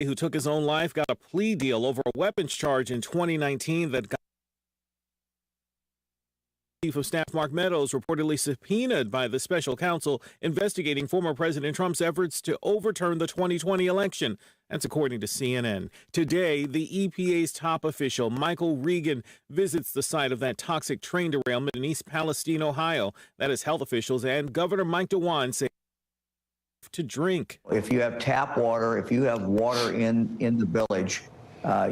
who took his own life, got a plea deal over a weapons charge in 2019 that got Chief of Staff Mark Meadows reportedly subpoenaed by the special counsel investigating former President Trump's efforts to overturn the 2020 election. That's according to CNN. Today, the EPA's top official, Michael Regan, visits the site of that toxic train derailment in East Palestine, Ohio. That is, health officials and Governor Mike DeWine say to drink. If you have tap water, if you have water in the village,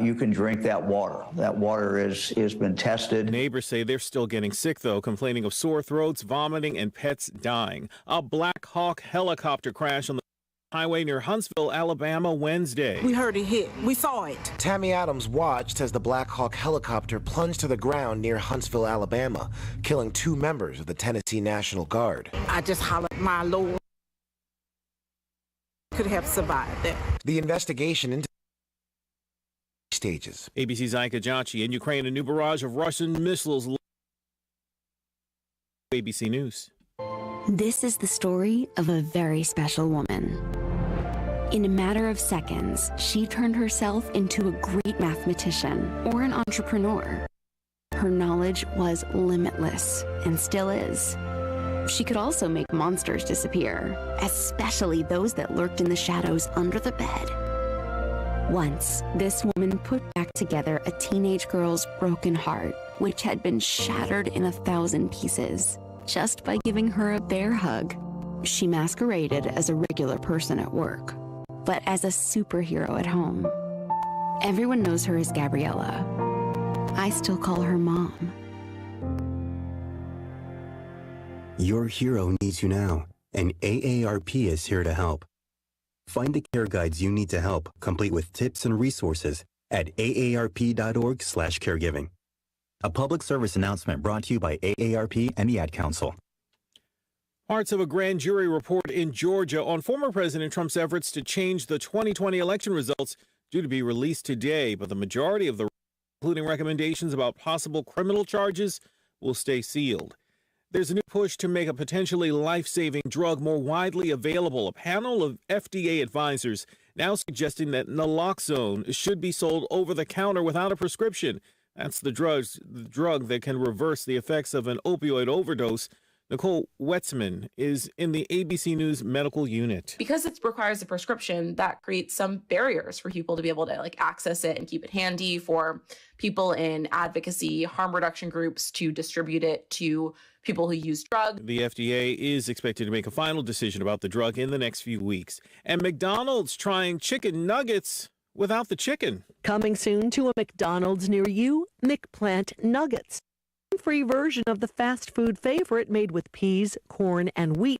you can drink that water. That water has been tested. Neighbors say they're still getting sick, though, complaining of sore throats, vomiting, and pets dying. A Black Hawk helicopter crash on the highway near Huntsville, Alabama, Wednesday. We heard it hit. We saw it. Tammy Adams watched as the Black Hawk helicopter plunged to the ground near Huntsville, Alabama, killing 2 members of the Tennessee National Guard. I just hollered, my Lord. Could have survived that. The investigation into stages. ABC's Ika Jachi. In Ukraine, a new barrage of Russian missiles. ABC News. This is the story of a very special woman. In a matter of seconds, she turned herself into a great mathematician or an entrepreneur. Her knowledge was limitless and still is. She could also make monsters disappear, especially those that lurked in the shadows under the bed. Once, this woman put back together a teenage girl's broken heart, which had been shattered in 1,000 pieces, just by giving her a bear hug. She masqueraded as a regular person at work, but as a superhero at home. Everyone knows her as Gabriella. I still call her Mom. Your hero needs you now, and AARP is here to help. Find the care guides you need to help, complete with tips and resources at aarp.org/caregiving. A public service announcement brought to you by AARP and the Ad Council. Parts of a grand jury report in Georgia on former President Trump's efforts to change the 2020 election results due to be released today, but the majority of the, including recommendations about possible criminal charges, will stay sealed. There's a new push to make a potentially life-saving drug more widely available. A panel of FDA advisors now suggesting that naloxone should be sold over the counter without a prescription. That's the drug that can reverse the effects of an opioid overdose. Nicole Wetzman is in the ABC News medical unit. Because it requires a prescription, that creates some barriers for people to be able to access it and keep it handy, for people in advocacy, harm reduction groups to distribute it to people who use drugs. The FDA is expected to make a final decision about the drug in the next few weeks. And McDonald's trying chicken nuggets without the chicken. Coming soon to a McDonald's near you, McPlant Nuggets. Free version of the fast food favorite made with peas, corn, and wheat.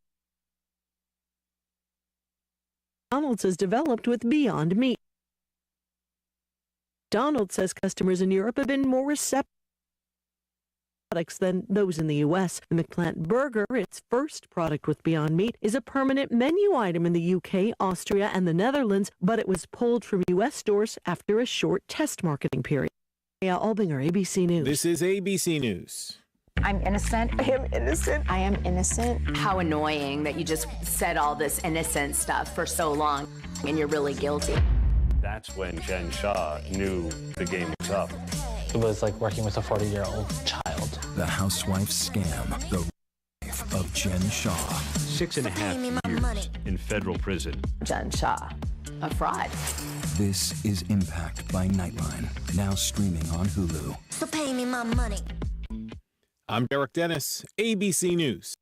McDonald's has developed with Beyond Meat. McDonald's says customers in Europe have been more receptive to products than those in the U.S. The McPlant Burger, its first product with Beyond Meat, is a permanent menu item in the UK, Austria, and the Netherlands, but it was pulled from U.S. stores after a short test marketing period. Albinger, ABC News. This is ABC News. I'm innocent. I am innocent. I am innocent. How annoying that you just said all this innocent stuff for so long and you're really guilty. That's when Jen Shah knew the game was up. It was like working with a 40-year-old child. The housewife scam. The life of Jen Shah. 6.5 years in federal prison. Jen Shah, a fraud. This is Impact by Nightline, now streaming on Hulu. So pay me my money. I'm Derek Dennis, ABC News.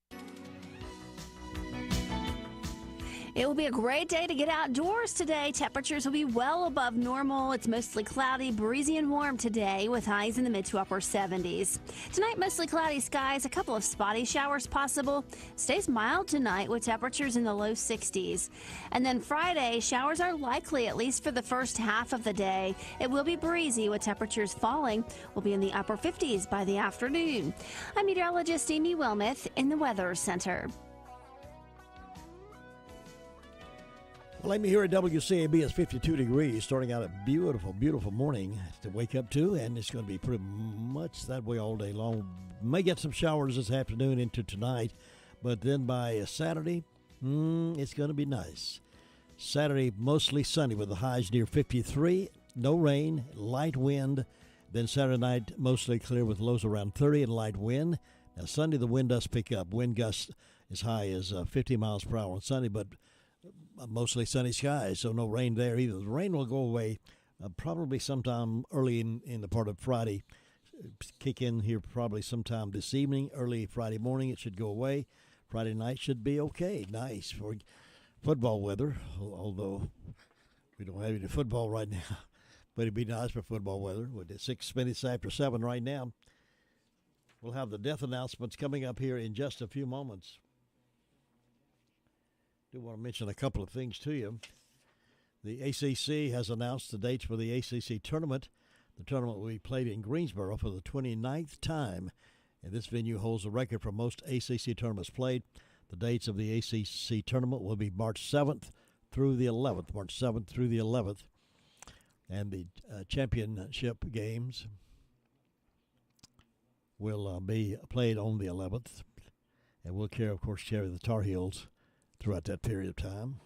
It will be a great day to get outdoors today. Temperatures will be well above normal. It's mostly cloudy, breezy, and warm today with highs in the mid to upper 70s. Tonight, mostly cloudy skies, a couple of spotty showers possible. Stays mild tonight with temperatures in the low 60s. And then Friday, showers are likely at least for the first half of the day. It will be breezy with temperatures falling. We'll be in the upper 50s by the afternoon. I'm meteorologist Amy Wilmoth in the Weather Center. Well, Amy, here at WCAB, it's 52 degrees, starting out a beautiful, beautiful morning to wake up to, and it's going to be pretty much that way all day long. May get some showers this afternoon into tonight, but then by Saturday, it's going to be nice. Saturday, mostly sunny with the highs near 53. No rain, light wind. Then Saturday night, mostly clear with lows around 30 and light wind. Now Sunday, the wind does pick up. Wind gusts as high as 50 miles per hour on Sunday, but mostly sunny skies, so no rain there either. The rain will go away probably sometime early in the part of Friday. Kick in here probably sometime this evening, early Friday morning. It should go away. Friday night should be okay. Nice for football weather, although we don't have any football right now. But it'd be nice for football weather. With 6 minutes after 7 right now. We'll have the death announcements coming up here in just a few moments. Do want to mention a couple of things to you. The ACC has announced the dates for the ACC tournament. The tournament will be played in Greensboro for the 29th time, and this venue holds a record for most ACC tournaments played. The dates of the ACC tournament will be March 7th through the 11th, March 7th through the 11th. And the championship games will be played on the 11th, and we'll carry the Tar Heels throughout that period of time.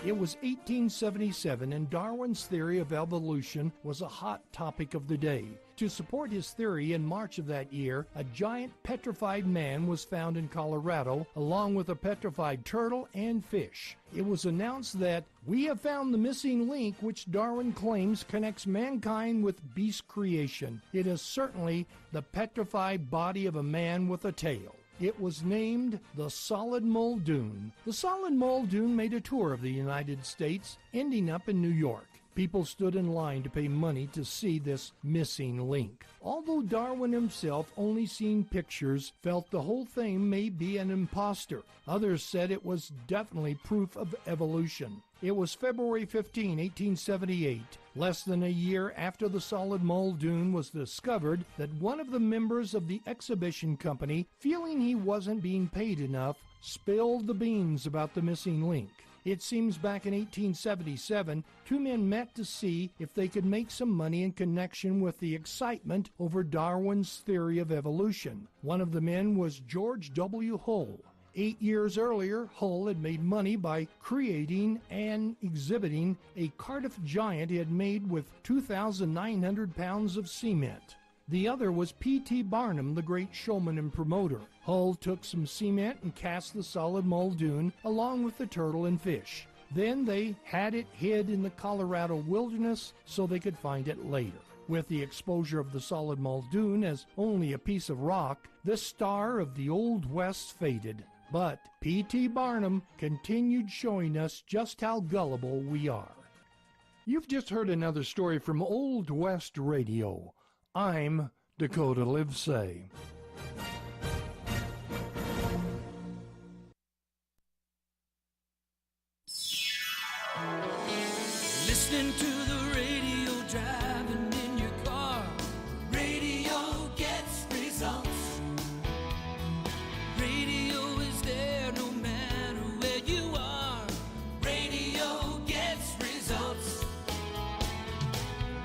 It was 1877, and Darwin's theory of evolution was a hot topic of the day. To support his theory, in March of that year, a giant petrified man was found in Colorado, along with a petrified turtle and fish. It was announced that we have found the missing link which Darwin claims connects mankind with beast creation. It is certainly the petrified body of a man with a tail. It was named the Solid Muldoon. The Solid Muldoon made a tour of the United States, ending up in New York. People stood in line to pay money to see this missing link. Although Darwin himself, only seen pictures, felt the whole thing may be an imposter. Others said it was definitely proof of evolution. It was February 15, 1878, less than a year after the Solid Muldoon was discovered, that one of the members of the exhibition company, feeling he wasn't being paid enough, spilled the beans about the missing link. It seems back in 1877, two men met to see if they could make some money in connection with the excitement over Darwin's theory of evolution. One of the men was George W. Hull. 8 years earlier, Hull had made money by creating and exhibiting a Cardiff giant he had made with 2,900 pounds of cement. The other was P.T. Barnum, the great showman and promoter. Hull took some cement and cast the Solid Muldoon along with the turtle and fish. Then they had it hid in the Colorado wilderness so they could find it later. With the exposure of the Solid Muldoon as only a piece of rock, the star of the Old West faded. But P.T. Barnum continued showing us just how gullible we are. You've just heard another story from Old West Radio. I'm Dakota Livesay. Listening to the radio, driving in your car. Radio gets results. Radio is there no matter where you are. Radio gets results.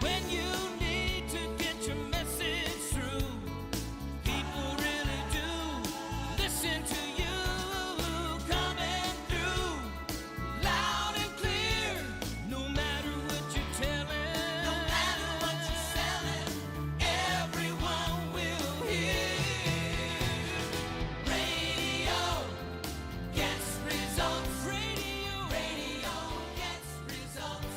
When you need to get your message through, people really do listen to you. Coming through loud and clear, no matter what you're telling, no matter what you're selling, everyone will hear. Radio gets results. Radio gets results.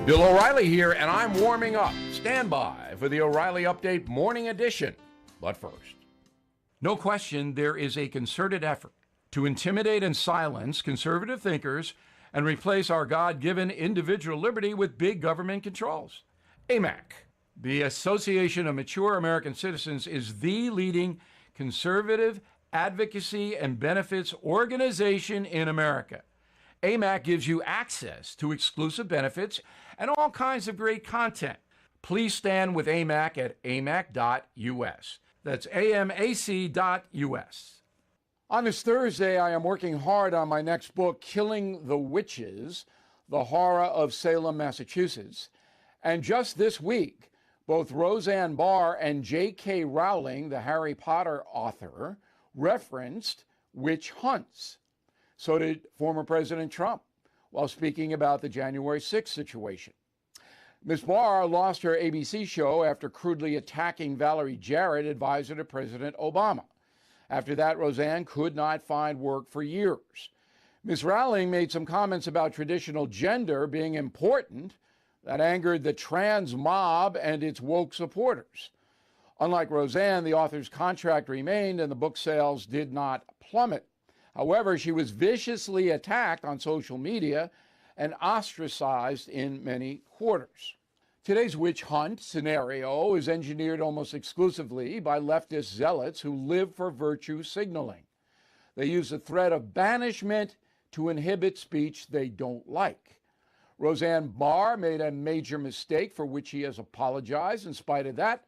Bill O'Reilly here, and I'm warming up. Stand by for the O'Reilly Update Morning Edition. But first, no question there is a concerted effort to intimidate and silence conservative thinkers and replace our God-given individual liberty with big government controls. AMAC, the Association of Mature American Citizens, is the leading conservative advocacy and benefits organization in America. AMAC gives you access to exclusive benefits and all kinds of great content. Please stand with AMAC at amac.us. That's amac.us. On this Thursday, I am working hard on my next book, Killing the Witches, The Horror of Salem, Massachusetts. And just this week, both Roseanne Barr and J.K. Rowling, the Harry Potter author, referenced witch hunts. So did former President Trump while speaking about the January 6th situation. Ms. Barr lost her ABC show after crudely attacking Valerie Jarrett, advisor to President Obama. After that, Roseanne could not find work for years. Ms. Rowling made some comments about traditional gender being important that angered the trans mob and its woke supporters. Unlike Roseanne, the author's contract remained and the book sales did not plummet. However, she was viciously attacked on social media and ostracized in many quarters. Today's witch hunt scenario is engineered almost exclusively by leftist zealots who live for virtue signaling. They use the threat of banishment to inhibit speech they don't like. Roseanne Barr made a major mistake for which she has apologized. In spite of that,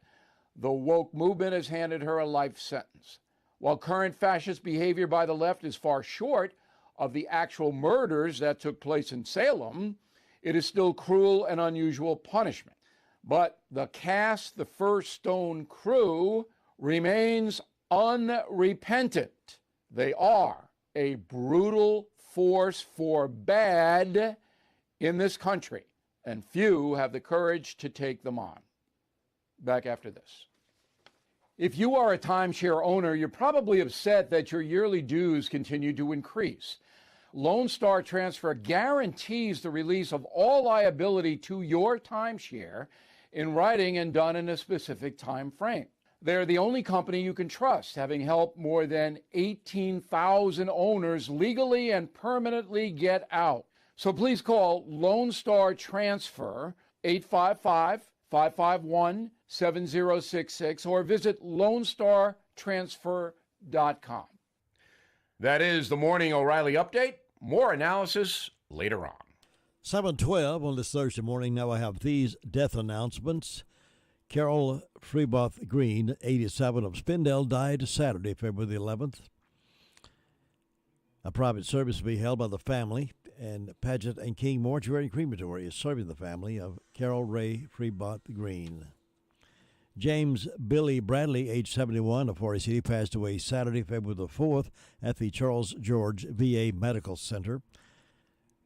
the woke movement has handed her a life sentence. While current fascist behavior by the left is far short of the actual murders that took place in Salem, it is still cruel and unusual punishment. But the Cast the First Stone crew remains unrepentant. They are a brutal force for bad in this country, and few have the courage to take them on. Back after this. If you are a timeshare owner, you're probably upset that your yearly dues continue to increase. Lone Star Transfer guarantees the release of all liability to your timeshare in writing and done in a specific time frame. They're the only company you can trust, having helped more than 18,000 owners legally and permanently get out. So please call Lone Star Transfer 855-551-7066 or visit LoneStarTransfer.com. That is the Morning O'Reilly Update. More analysis later on. 7:12 on this Thursday morning. Now I have these death announcements. Carol Freeboth Green, 87, of Spindale, died Saturday, February the 11th. A private service will be held by the family, and Paget and King Mortuary and Crematory is serving the family of Carol Ray Freeboth Green. James Billy Bradley, age 71, of Forest City, passed away Saturday, February the 4th at the Charles George VA Medical Center.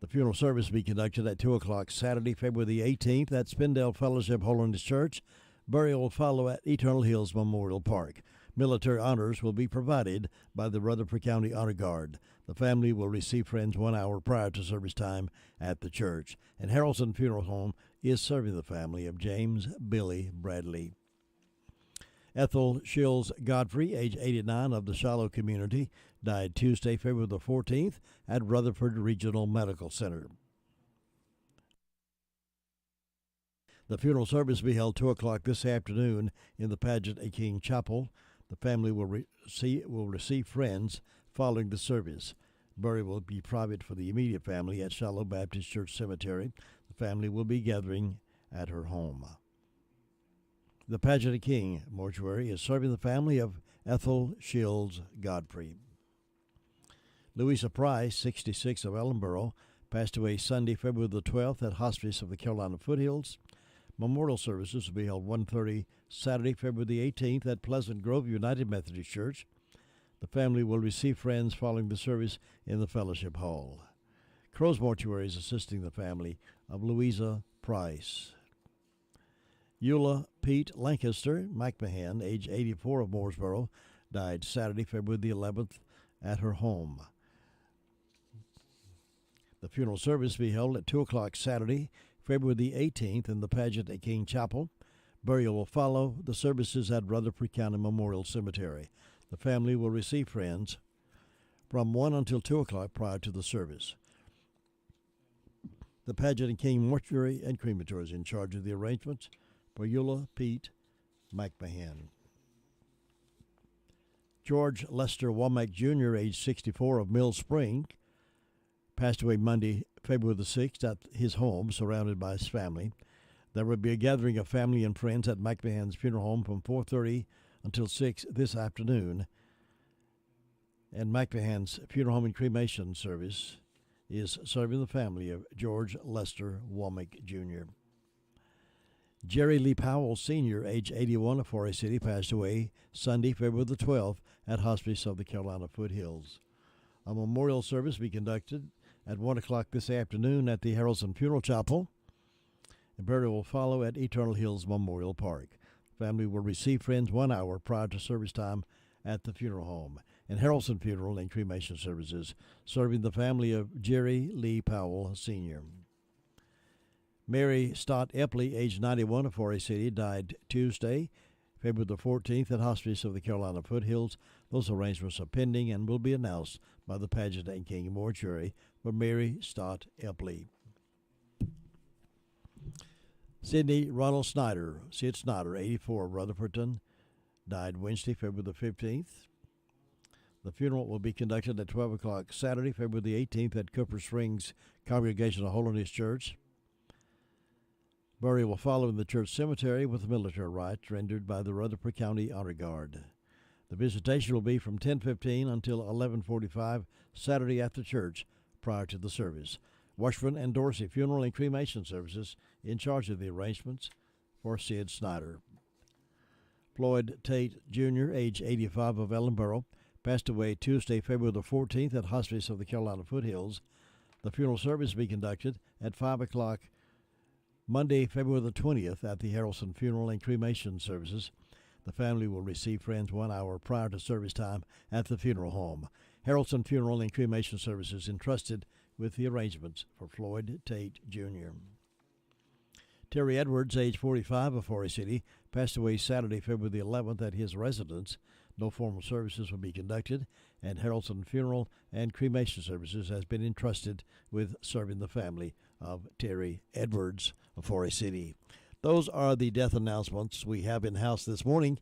The funeral service will be conducted at 2 o'clock Saturday, February the 18th at Spindale Fellowship Holiness Church. Burial will follow at Eternal Hills Memorial Park. Military honors will be provided by the Rutherford County Honor Guard. The family will receive friends 1 hour prior to service time at the church. And Harrelson Funeral Home is serving the family of James Billy Bradley. Ethel Shills Godfrey, age 89, of the Shiloh community, died Tuesday, February the 14th at Rutherford Regional Medical Center. The funeral service will be held 2 o'clock this afternoon in the Paget and King Chapel. The family will receive friends following the service. Burial will be private for the immediate family at Shiloh Baptist Church Cemetery. The family will be gathering at her home. The Paget and King Mortuary is serving the family of Ethel Shields Godfrey. Louisa Price, 66, of Ellenboro, passed away Sunday, February the 12th at Hospice of the Carolina Foothills. Memorial services will be held 1:30 Saturday, February the 18th at Pleasant Grove United Methodist Church. The family will receive friends following the service in the Fellowship Hall. Crow's Mortuary is assisting the family of Louisa Price. Eula Pete Lancaster McMahon, age 84, of Mooresboro, died Saturday, February the 11th at her home. The funeral service will be held at 2 o'clock Saturday, February the 18th in the Paget and King Chapel. Burial will follow the services at Rutherford County Memorial Cemetery. The family will receive friends from 1 until 2 o'clock prior to the service. The Paget and King Mortuary and Crematory is in charge of the arrangements for Eula Pete McMahon. George Lester Womack Jr., age 64, of Mill Spring, passed away Monday, February the 6th at his home, surrounded by his family. There will be a gathering of family and friends at McMahon's funeral home from 4:30 until 6 this afternoon. And McMahon's funeral home and cremation service is serving the family of George Lester Womack Jr. Jerry Lee Powell, Sr., age 81 of Forest City, passed away Sunday, February the 12th at Hospice of the Carolina Foothills. A memorial service will be conducted at 1 o'clock this afternoon at the Harrelson Funeral Chapel. The burial will follow at Eternal Hills Memorial Park. Family will receive friends 1 hour prior to service time at the funeral home. And Harrelson Funeral and Cremation Services, serving the family of Jerry Lee Powell, Sr. Mary Stott Epley, age 91 of Forest City, died Tuesday, February the 14th at Hospice of the Carolina Foothills. Those arrangements are pending and will be announced by the Pageant and King Mortuary for Mary Stott Epley. Sidney Ronald Snyder, Sid Snyder, 84, Rutherfordton, died Wednesday, February the 15th. The funeral will be conducted at 12 o'clock Saturday, February the 18th at Cooper Springs Congregational Holiness Church. Burial will follow in the church cemetery with military rites rendered by the Rutherford County Honor Guard. The visitation will be from 10:15 until 11:45 Saturday after church prior to the service. Washburn and Dorsey Funeral and Cremation Services in charge of the arrangements for Sid Snyder. Floyd Tate Jr., age 85 of Ellenboro, passed away Tuesday, February the 14th at Hospice of the Carolina Foothills. The funeral service will be conducted at 5 o'clock Monday, February the 20th at the Harrelson Funeral and Cremation Services. The family will receive friends 1 hour prior to service time at the funeral home. Harrelson Funeral and Cremation Services entrusted with the arrangements for Floyd Tate Jr. Terry Edwards, age 45 of Forest City, passed away Saturday, February the 11th at his residence. No formal services will be conducted, and Harrelson Funeral and Cremation Services has been entrusted with serving the family of Terry Edwards of Forest City. Those are the death announcements we have in-house this morning.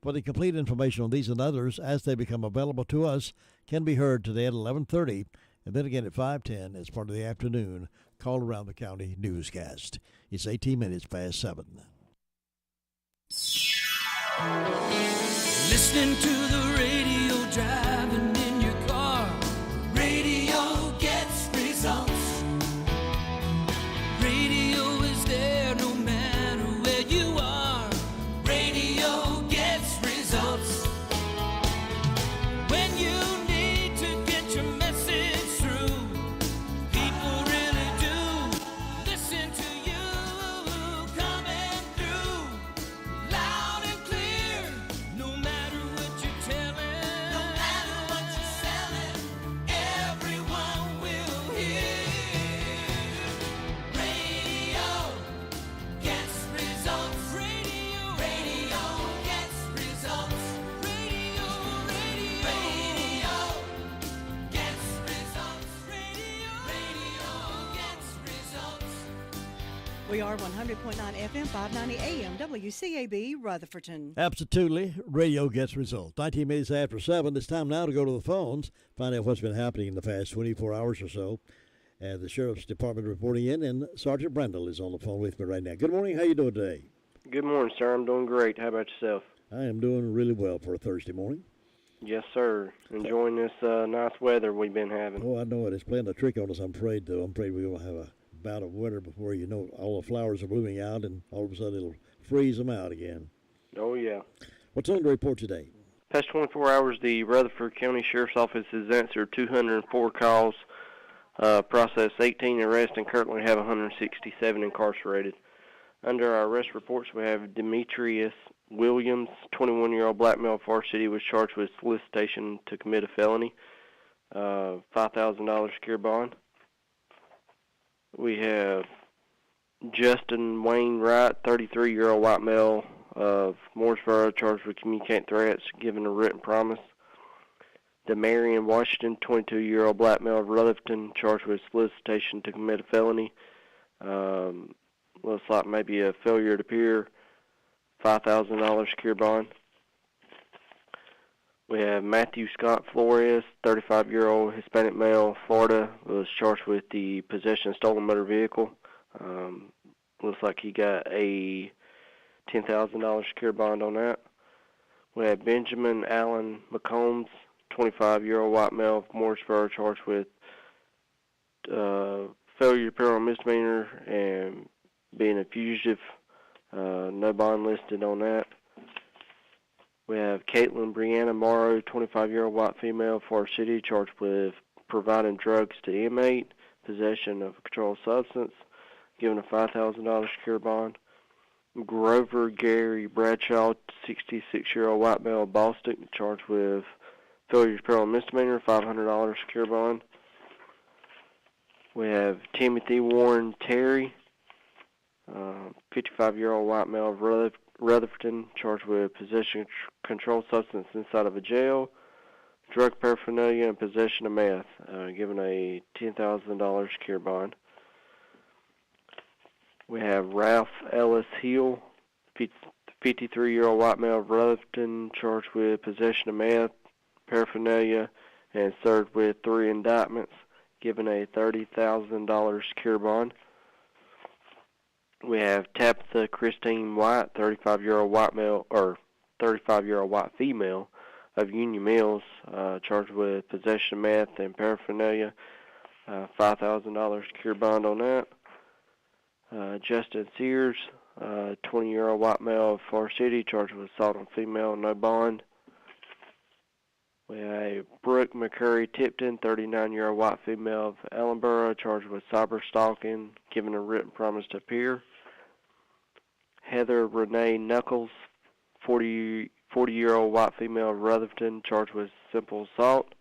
For the complete information on these and others, as they become available to us, can be heard today at 11:30, and then again at 5:10 as part of the afternoon Call Around the County newscast. It's 18 minutes past 7. Listening to the radio, driving in your car. Radio gets results. Radio is there no matter where you are. Radio gets results. When you need to get your message through, people really do listen to you. Coming through loud and clear. No matter what you're telling, no matter what you're selling, everyone will hear. Radio gets results. Radio gets results. Radio gets results. Radio gets results. We are 100.9 FM, 590 AM, WCAB, Rutherfordton. Absolutely. Radio gets results. 19 minutes after 7. It's time now to go to the phones, find out what's been happening in the past 24 hours or so. And the Sheriff's Department reporting in, and Sergeant Brendel is on the phone with me right now. Good morning. How you doing today? Good morning, sir. I'm doing great. How about yourself? I am doing really well for a Thursday morning. Yes, sir. Enjoying this nice weather we've been having. Oh, I know it. It's playing a trick on us, I'm afraid, though. I'm afraid we're going to have a bout of winter before you know all the flowers are blooming out, and all of a sudden it'll freeze them out again. Oh, yeah. What's on the report today? Past 24 hours, the Rutherford County Sheriff's Office has answered 204 calls, processed 18 arrests, and currently have 167 incarcerated. Under our arrest reports, we have Demetrius Williams, 21-year-old black male of Forest City, was charged with solicitation to commit a felony, $5,000 secure bond. We have Justin Wayne Wright, 33-year-old white male of Mooresboro, charged with communicating threats, given a written promise. Demarion Washington, 22-year-old black male of Rutherfordton, charged with solicitation to commit a felony. Looks like maybe a failure to appear, $5,000 secure bond. We have Matthew Scott Flores, 35-year-old Hispanic male, Florida, was charged with the possession of stolen motor vehicle. Looks like he got a $10,000 secure bond on that. We have Benjamin Allen McCombs, 25-year-old white male of Mooresboro, charged with failure to appear on misdemeanor and being a fugitive. No bond listed on that. We have Caitlin Brianna Morrow, 25-year-old white female, Forest City, charged with providing drugs to inmate, possession of a controlled substance, given a $5,000 secure bond. Grover Gary Bradshaw, 66-year-old white male, Boston, charged with failure to appear on misdemeanor, $500 secure bond. We have Timothy Warren Terry, 55-year-old white male of Rutherford, charged with possession of controlled substance inside of a jail, drug paraphernalia, and possession of meth, given a $10,000 secure bond. We have Ralph Ellis Hill, 53-year-old white male of Rutherford, charged with possession of meth, paraphernalia, and served with 3 indictments, given a $30,000 secure bond. We have Tabitha Christine White, 35-year-old white male, or 35-year-old white female of Union Mills, charged with possession of meth and paraphernalia, $5,000 secure bond on that. Justin Sears, 20-year-old white male of Forest City, charged with assault on female, no bond. We have Brooke McCurry Tipton, 39-year-old white female of Ellenboro, charged with cyber stalking, given a written promise to appear. Heather Renee Knuckles, 40-year-old white female of Rutherford, charged with simple assault,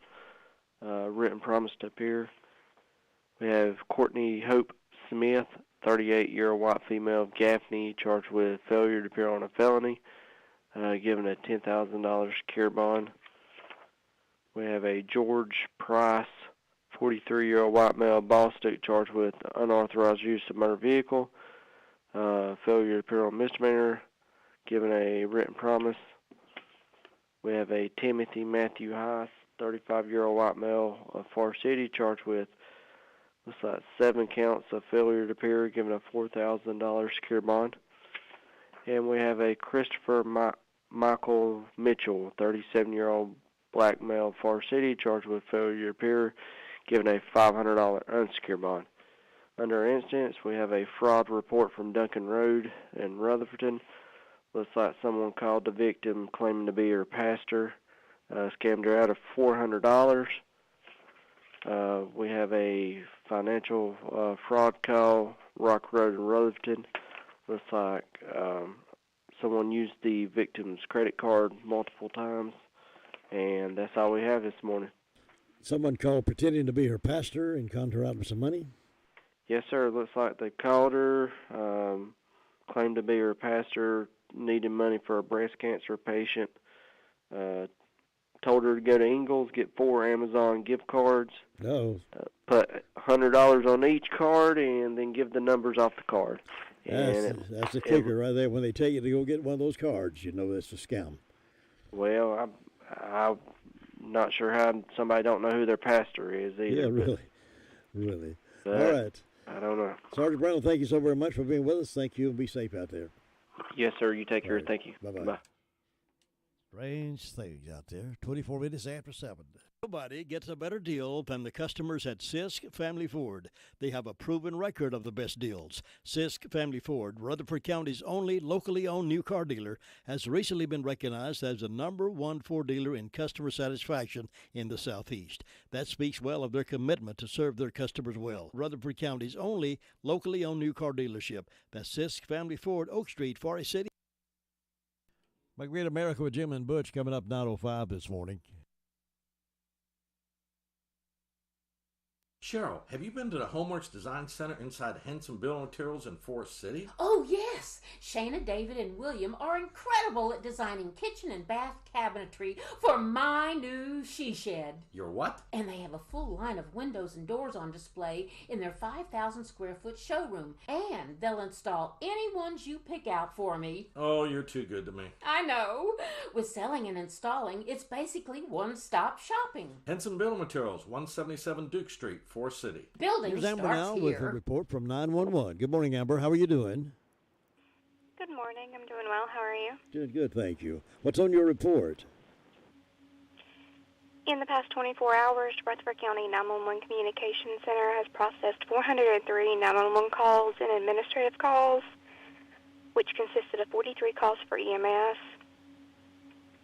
written promise to appear. We have Courtney Hope Smith, 38-year-old white female of Gaffney, charged with failure to appear on a felony, given a $10,000 secure bond. We have a George Price, 43-year-old white male of Boston, charged with unauthorized use of motor vehicle, failure to appear on misdemeanor, given a written promise. We have a Timothy Matthew Heiss, 35-year-old white male of Forest City, charged with looks like 7 counts of failure to appear, given a $4,000 secure bond. And we have a Christopher Michael Mitchell, 37-year-old black male of Forest City, charged with failure to appear, given a $500 unsecured bond. Under instance, we have a fraud report from Duncan Road in Rutherford. Looks like someone called the victim claiming to be her pastor, scammed her out of $400. We have a financial fraud call, Rock Road in Rutherford. Looks like someone used the victim's credit card multiple times, and that's all we have this morning. Someone called pretending to be her pastor and conned her out of some money? Yes, sir. It looks like they called her, claimed to be her pastor, needed money for a breast cancer patient, told her to go to Ingles, get 4 Amazon gift cards, put $100 on each card, and then give the numbers off the card. That's the kicker right there. When they tell you to go get one of those cards, you know it's a scam. Well, I'm not sure how somebody don't know who their pastor is either. Yeah, really. All right. I don't know. Sergeant Brown, thank you so very much for being with us. Thank you, and be safe out there. Yes, sir. You take care. Right. Thank you. Bye-bye. Bye. Strange things out there. 24 minutes after 7. Nobody gets a better deal than the customers at Sisk Family Ford. They have a proven record of the best deals. Sisk Family Ford, Rutherford County's only locally owned new car dealer, has recently been recognized as the #1 Ford dealer in customer satisfaction in the Southeast. That speaks well of their commitment to serve their customers well. Rutherford County's only locally owned new car dealership. That's Sisk Family Ford, Oak Street, Forest City. My Great America with Jim and Butch coming up 9:05 this morning. Cheryl, have you been to the Homeworks Design Center inside Henson Building Materials in Forest City? Oh, yes. Shana, David, and William are incredible at designing kitchen and bath cabinetry for my new she shed. Your what? And they have a full line of windows and doors on display in their 5,000 square foot showroom. And they'll install any ones you pick out for me. Oh, you're too good to me. I know. With selling and installing, it's basically one-stop shopping. Henson Building Materials, 177 Duke Street, Forest City. Building Here's Amber starts now here. with a report from 911. Good morning, Amber. How are you doing? Good morning. I'm doing well. How are you? Doing good, thank you. What's on your report? In the past 24 hours, Rutherford County 911 Communications Center has processed 403 911 calls and administrative calls. which consisted of 43 calls for EMS.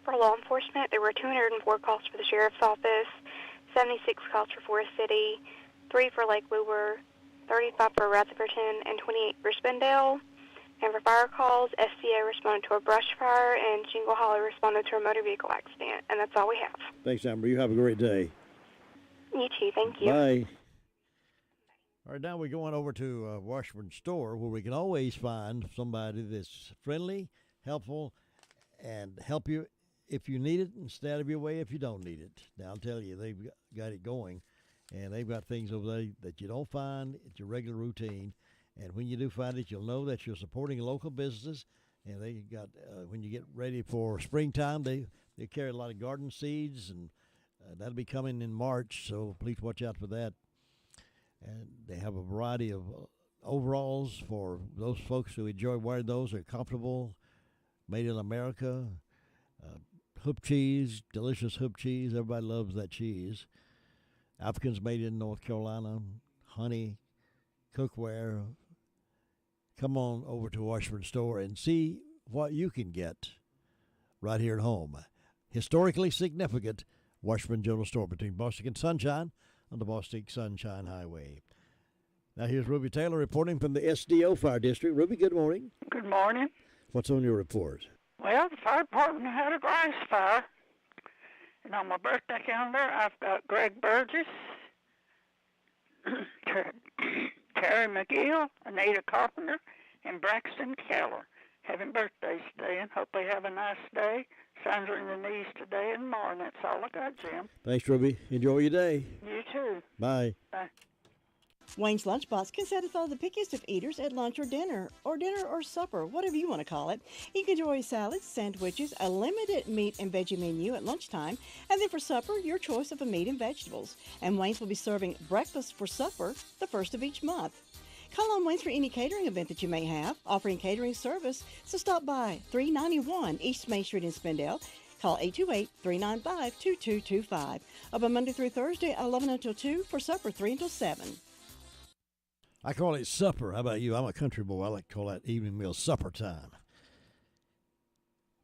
For law enforcement, there were 204 calls for the Sheriff's Office, 76 calls for Forest City, 3 for Lake Lure, 35 for Rutherfordton, and 28 for Spindale. And for fire calls, SCA responded to a brush fire, and Jingle Hollow responded to a motor vehicle accident. And that's all we have. Thanks, Amber. You have a great day. You too. Thank you. Bye. All right, now we're going over to Washburn Store, where we can always find somebody that's friendly, helpful, and help you if you need it instead of your way if you don't need it. Now, I'll tell you, they've got it going, and they've got things over there that you don't find at your regular routine. And when you do find it, you'll know that you're supporting local businesses. And they got, when you get ready for springtime, they carry a lot of garden seeds, and that'll be coming in March, so please watch out for that. And they have a variety of overalls for those folks who enjoy wearing those. They're comfortable, made in America. Hoop cheese, delicious hoop cheese. Everybody loves that cheese. Africans made in North Carolina. Honey, cookware. Come on over to Washburn Store and see what you can get right here at home. Historically significant Washburn General Store between Bostic and Sunshine on the Bostic Sunshine Highway. Now here's Ruby Taylor reporting from the SDO Fire District. Ruby, good morning. Good morning. What's on your report? Well, the fire department had a grass fire. And on my birthday calendar, I've got Greg Burgess, Terry McGill, Anita Carpenter, and Braxton Keller having birthdays today, and hope they have a nice day. Signs are in the knees today and tomorrow, and that's all I got, Jim. Thanks, Ruby. Enjoy your day. You too. Bye. Bye. Wayne's Lunchbox can satisfy the pickiest of eaters at lunch or dinner or supper, whatever you want to call it. You can enjoy salads, sandwiches, a limited meat and veggie menu at lunchtime, and then for supper, your choice of a meat and vegetables. And Wayne's will be serving breakfast for supper the first of each month. Call on Wayne's for any catering event that you may have, offering catering service, so stop by 391 East Main Street in Spindale. Call 828-395-2225. Open Monday through Thursday, 11 until 2, for supper, 3 until 7. I call it supper. How about you? I'm a country boy. I like to call that evening meal supper time.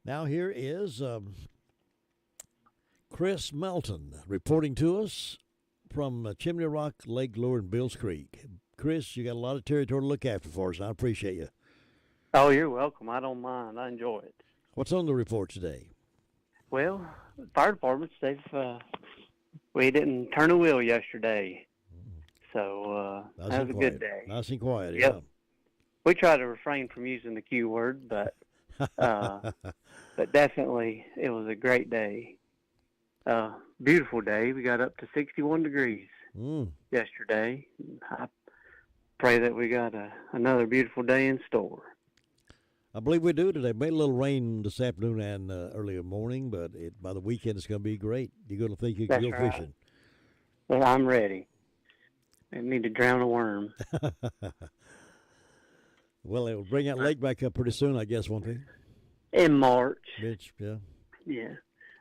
Now here is Chris Melton reporting to us from Chimney Rock, Lake Lure, and Bills Creek. Chris, you got a lot of territory to look after for us, and I appreciate you. Oh, you're welcome. I don't mind. I enjoy it. What's on the report today? Well, fire departments, we didn't turn a wheel yesterday. So that was a good day. Nice and quiet, yep. Yeah. We try to refrain from using the Q word, but definitely it was a great day. Beautiful day. We got up to 61 degrees yesterday. I pray that we got another beautiful day in store. I believe we do today. Made a little rain this afternoon and early morning, but by the weekend it's going to be great. You're going to think you can go fishing. Well, I'm ready. I need to drown a worm. Well, it will bring that lake back up pretty soon, I guess, won't they? In March. Yeah. Yeah.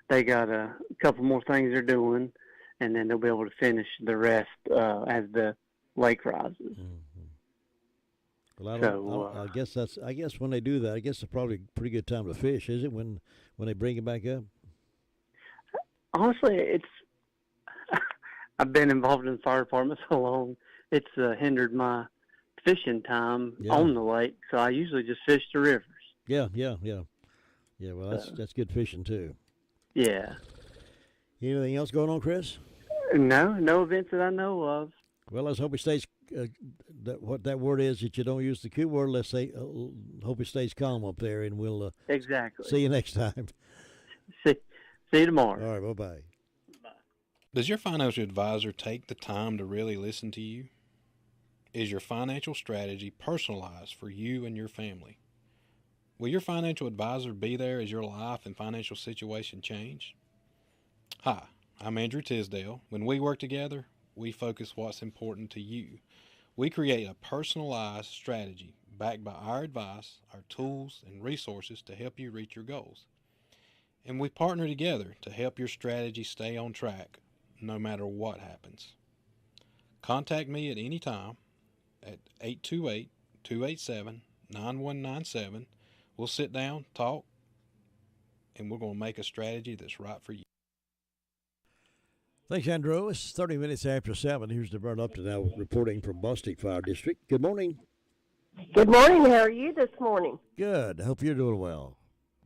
They got a couple more things they're doing, and then they'll be able to finish the rest as the lake rises. Mm-hmm. Well, I guess when they do that, I guess it's probably a pretty good time to fish, is it? When they bring it back up. Honestly, I've been involved in the fire department so long, it's hindered my fishing time on the lake. So I usually just fish the rivers. Yeah. Well, that's good fishing too. Yeah. Anything else going on, Chris? No events that I know of. Well, let's hope it stays. What that word is that you don't use the Q word. Let's say, hope it stays calm up there, and we'll exactly see you next time. See you tomorrow. All right, bye. Does your financial advisor take the time to really listen to you? Is your financial strategy personalized for you and your family? Will your financial advisor be there as your life and financial situation change? Hi, I'm Andrew Tisdale. When we work together, we focus what's important to you. We create a personalized strategy backed by our advice, our tools, and resources to help you reach your goals. And we partner together to help your strategy stay on track no matter what happens. Contact me at any time at 828-287-9197 We'll sit down, talk, and we're going to make a strategy that's right for you. Thanks, Andrew. It's 30 minutes after 7. Here's DeVern Upton now reporting from Bostic Fire District. Good morning. Good morning. How are you this morning? Good. Hope you're doing well.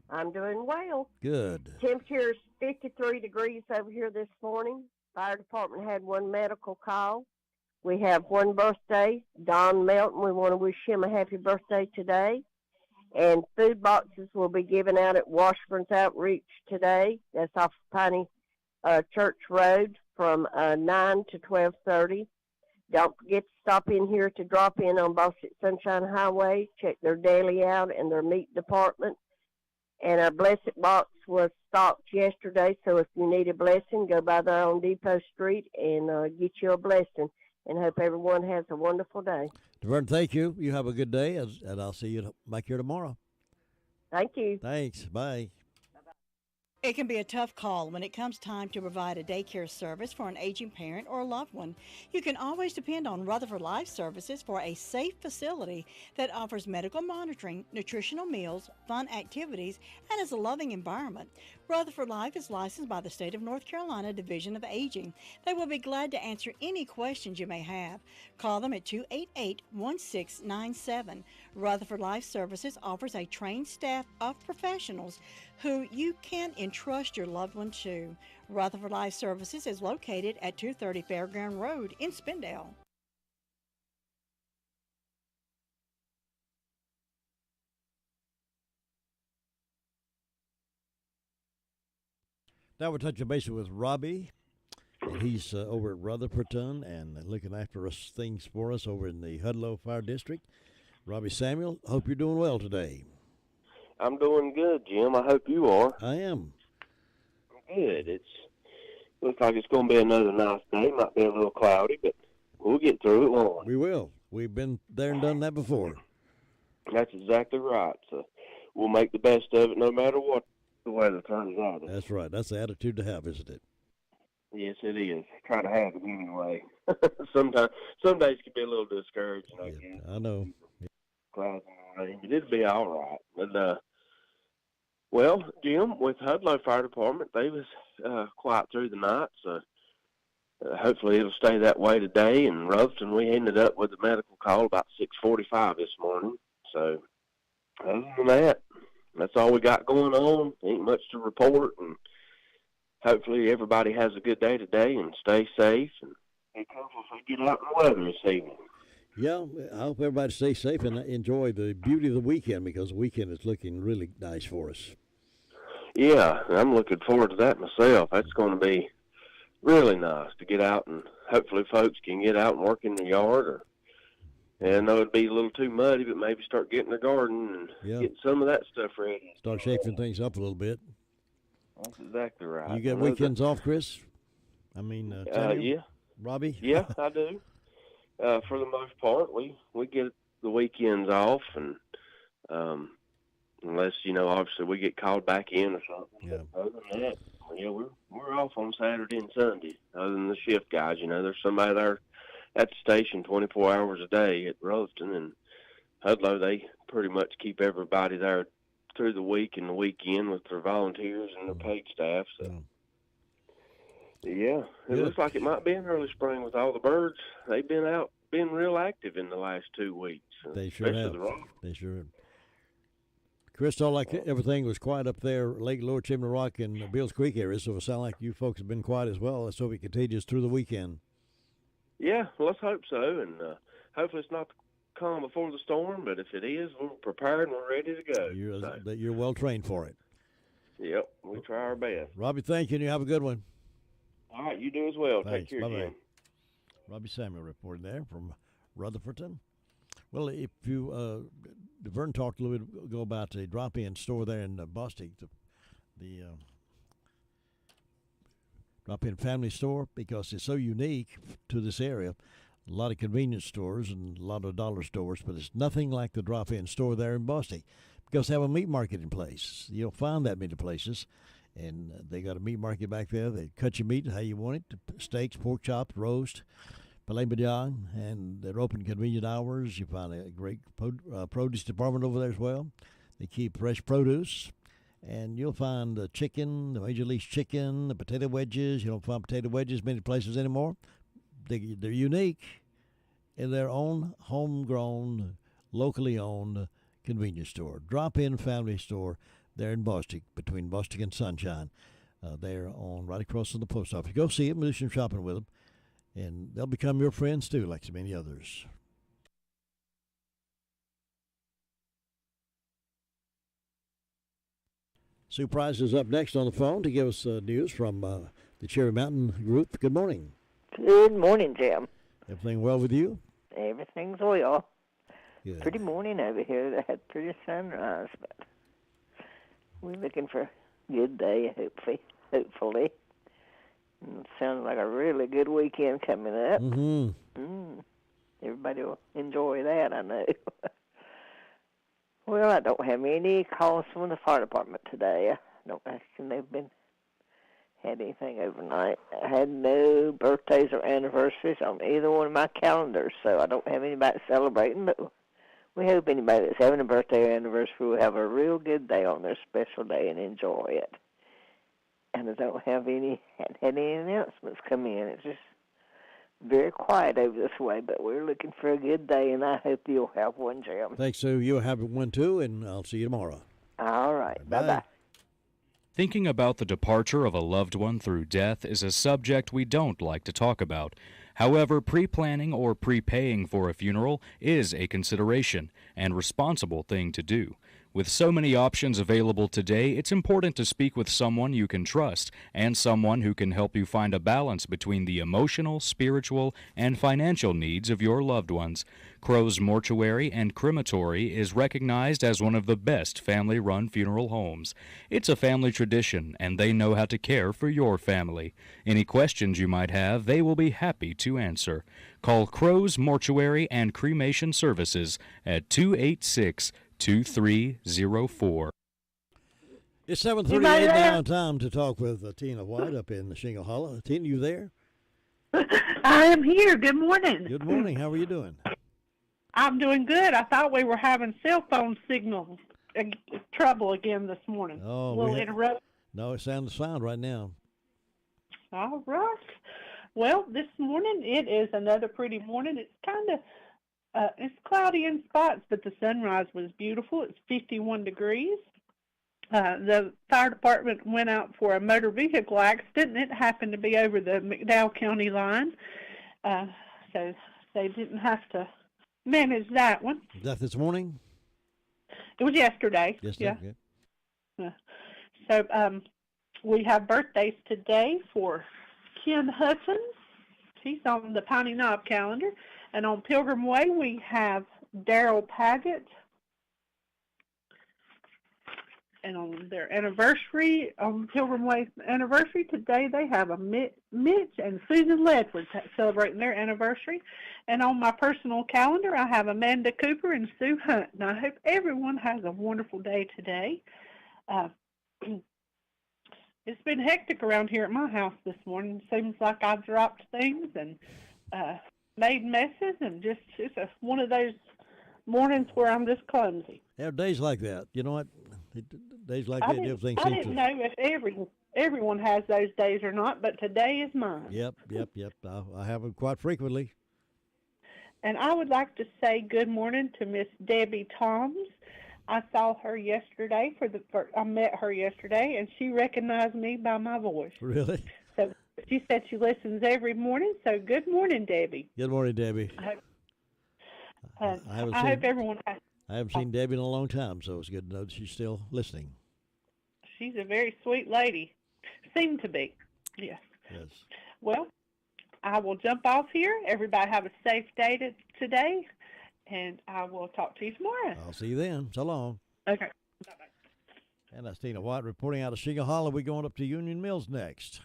I'm doing well. Good. Temperature's 53 degrees over here this morning. Fire department had one medical call. We have one birthday, Don Melton. We want to wish him a happy birthday today. And food boxes will be given out at Washburn's Outreach today. That's off Piney Church Road from 9 to 12:30. Don't forget to stop in here to drop in on Bostic Sunshine Highway, check their daily out and their meat department. And our Blessed Box was stocked yesterday, so if you need a blessing, go by there on Depot Street and get you a blessing. And hope everyone has a wonderful day. DeVern, thank you. You have a good day, and I'll see you back here tomorrow. Thank you. Thanks. Bye. It can be a tough call when it comes time to provide a daycare service for an aging parent or a loved one. You can always depend on Rutherford Life Services for a safe facility that offers medical monitoring, nutritional meals, fun activities, and is a loving environment. Rutherford Life is licensed by the State of North Carolina Division of Aging. They will be glad to answer any questions you may have. Call them at 288-1697. Rutherford Life Services offers a trained staff of professionals who you can entrust your loved one to. Rutherford Life Services is located at 230 Fairground Road in Spindale. Now we're touching base with Robbie, and he's over at Rutherfordton and looking after us things for us over in the Hudlow Fire District. Robbie Samuel, hope you're doing well today. I'm doing good, Jim. I hope you are. I am. Good. Looks like it's going to be another nice day. Might be a little cloudy, but we'll get through it, won't we? We will. We've been there and done that before. That's exactly right. So we'll make the best of it no matter what the weather turns out. That's right. That's the attitude to have, isn't it? Yes, it is. Try to have it anyway. Some days can be a little discouraging, I guess. I know. Clouds and rain, but it'll be all right. But well, Jim, with Hudlow Fire Department, they was quiet through the night, so hopefully it'll stay that way today. And Rutherford, we ended up with a medical call about 6:45 this morning. So other than that, that's all we got going on. Ain't much to report, and hopefully everybody has a good day today and stay safe and be careful if we get out in the weather this evening. Yeah, I hope everybody stays safe and enjoy the beauty of the weekend, because the weekend is looking really nice for us. Yeah, I'm looking forward to that myself. That's going to be really nice to get out, and hopefully folks can get out and work in the yard. And I know it'd be a little too muddy, but maybe start getting the garden and getting some of that stuff ready. Start shaping things up a little bit. That's exactly right. You get weekends off, Chris? I mean, yeah. Robbie? Yeah, I do. For the most part, we get the weekends off, and unless obviously we get called back in or something. Yeah. But other than that, we're off on Saturday and Sunday. Other than the shift guys, there's somebody there at the station 24 hours a day at Rutherford, and Hudlow, they pretty much keep everybody there through the week and the weekend with their volunteers and their paid staff. So. Yeah, it looks like it might be an early spring with all the birds. They've been out, been real active in the last 2 weeks. They sure have. They sure have. Chris, sounded like everything was quiet up there, Lake Lower Chimney Rock and Bills Creek area, so it sounds like you folks have been quiet as well. Let's hope it continues through the weekend. Yeah, let's hope so, and hopefully it's not the calm before the storm, but if it is, we're prepared and we're ready to go. You're well trained for it. Yep, we try our best. Robbie, thank you, and you have a good one. All right, you do as well. Thanks. Take care, Bye-bye. Jim. Robbie Samuel reporting there from Rutherfordton. Well, if you, Vern talked a little bit ago about the drop-in store there in Bostic, the drop-in family store, because it's so unique to this area. A lot of convenience stores and a lot of dollar stores, but it's nothing like the drop-in store there in Bostic, because they have a meat market in place. You don't find that many places. And they got a meat market back there. They cut your meat how you want it, steaks, pork chops, roast, filet mignon, and they're open convenient hours. You find a great produce department over there as well. They keep fresh produce. And you'll find the chicken, the Major League's chicken, the potato wedges. You don't find potato wedges many places anymore. They're unique in their own homegrown, locally owned convenience store. Drop-in family store there in Bostic, between Bostic and Sunshine. They're on right across from the post office. Go see them, do some shopping with them, and they'll become your friends too, like so many others. Sue Price is up next on the phone to give us news from the Cherry Mountain Group. Good morning. Good morning, Jim. Everything well with you? Everything's well. Good. Pretty morning over here. They had pretty sunrise, but we're looking for a good day, hopefully. And it sounds like a really good weekend coming up. Mm-hmm. Everybody will enjoy that, I know. Well, I don't have any calls from the fire department today. I don't reckon they've had anything overnight. I had no birthdays or anniversaries on either one of my calendars, so I don't have anybody celebrating, but we hope anybody that's having a birthday or anniversary will have a real good day on their special day and enjoy it. And I don't have had any announcements come in. It's just very quiet over this way, but we're looking for a good day, and I hope you'll have one, Jim. Thanks, Sue. You'll have one too, and I'll see you tomorrow. All right. Bye-bye. Thinking about the departure of a loved one through death is a subject we don't like to talk about. However, pre-planning or prepaying for a funeral is a consideration and responsible thing to do. With so many options available today, it's important to speak with someone you can trust and someone who can help you find a balance between the emotional, spiritual, and financial needs of your loved ones. Crow's Mortuary and Crematory is recognized as one of the best family-run funeral homes. It's a family tradition, and they know how to care for your family. Any questions you might have, they will be happy to answer. Call Crow's Mortuary and Cremation Services at 286-2304. It's 7:38 now. Time to talk with Tina White up in the Shingle Hollow. Tina, you there? I am here. Good morning. Good morning. How are you doing? I'm doing good. I thought we were having cell phone signal trouble again this morning. Oh, a little interrupt. No, it sounds fine right now. All right. Well, this morning it is another pretty morning. It's kind of it's cloudy in spots, but the sunrise was beautiful. It's 51 degrees. The fire department went out for a motor vehicle accident, and it happened to be over the McDowell County line. So they didn't have to manage that one. Is that this morning? It was yesterday. Yesterday, yeah. So we have birthdays today for Ken Hutchins. He's on the Piney Knob calendar. And on Pilgrim Way, we have Daryl Paget. And on their anniversary, on Pilgrim Way's anniversary, today they have a Mitch and Susan Ledford celebrating their anniversary. And on my personal calendar, I have Amanda Cooper and Sue Hunt. And I hope everyone has a wonderful day today. It's been hectic around here at my house this morning. Seems like I've dropped things and made messes, and it's one of those mornings where I'm just clumsy. Have days like that. You know what? Days like that, everything seems to... I didn't know if everyone has those days or not, but today is mine. Yep. I have them quite frequently. And I would like to say good morning to Miss Debbie Toms. I saw her yesterday I met her yesterday, and she recognized me by my voice. Really? So she said she listens every morning. So good morning, Debbie. Good morning, Debbie. I hope everyone has. I haven't seen Debbie in a long time, so it's good to know that she's still listening. She's a very sweet lady. Seemed to be. Yes. Yes. Well, I will jump off here. Everybody have a safe day today, and I will talk to you tomorrow. I'll see you then. So long. Okay. Bye-bye. And that's Tina White reporting out of Shingle Hollow. We're going up to Union Mills next.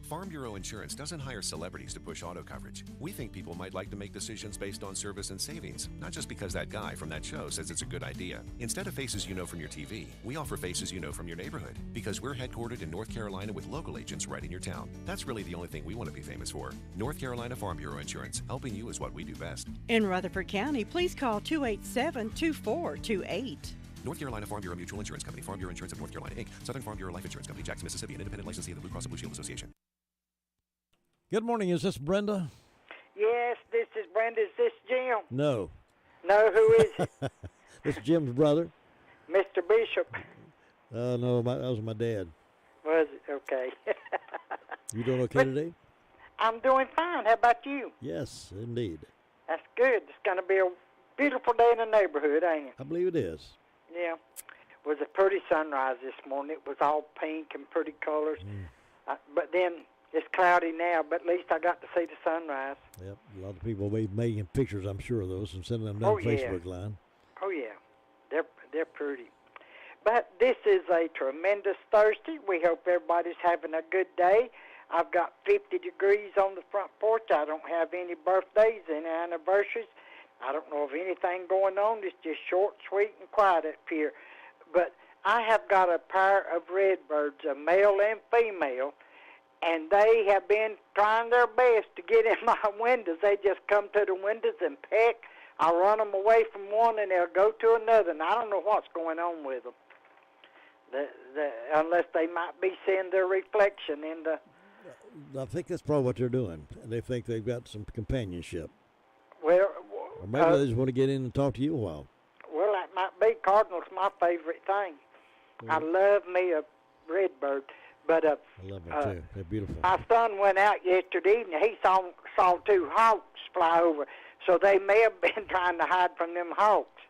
Farm Bureau Insurance doesn't hire celebrities to push auto coverage. We think people might like to make decisions based on service and savings, not just because that guy from that show says it's a good idea. Instead of faces you know from your TV, we offer faces you know from your neighborhood, because we're headquartered in North Carolina with local agents right in your town. That's really the only thing we want to be famous for. North Carolina Farm Bureau Insurance, helping you is what we do best. In Rutherford County, please call 287-2428. North Carolina Farm Bureau Mutual Insurance Company. Farm Bureau Insurance of North Carolina, Inc. Southern Farm Bureau Life Insurance Company. Jackson, Mississippi. An independent licensee of the Blue Cross and Blue Shield Association. Good morning. Is this Brenda? Yes, this is Brenda. Is this Jim? No. No, who is it? This is Jim's brother. Mr. Bishop. No, that was my dad. Was it? Okay. You doing okay today? I'm doing fine. How about you? Yes, indeed. That's good. It's going to be a beautiful day in the neighborhood, ain't it? I believe it is. Yeah. It was a pretty sunrise this morning. It was all pink and pretty colors. But then it's cloudy now, but at least I got to see the sunrise. Yep, a lot of people will be making pictures, I'm sure, of those, and sending them down the Facebook line. Oh, yeah. They're pretty. But this is a tremendous Thursday. We hope everybody's having a good day. I've got 50 degrees on the front porch. I don't have any birthdays, any anniversaries. I don't know of anything going on. It's just short, sweet, and quiet up here. But I have got a pair of redbirds, a male and female, and they have been trying their best to get in my windows. They just come to the windows and peck. I run them away from one, and they'll go to another, and I don't know what's going on with them. Unless they might be seeing their reflection in the... I think that's probably what they're doing. They think they've got some companionship. Well, or maybe they just want to get in and talk to you a while. Well, that might be. Cardinal's my favorite thing. I love me a redbird. But I love them too. They're beautiful. My son went out yesterday evening. He saw two hawks fly over. So they may have been trying to hide from them hawks.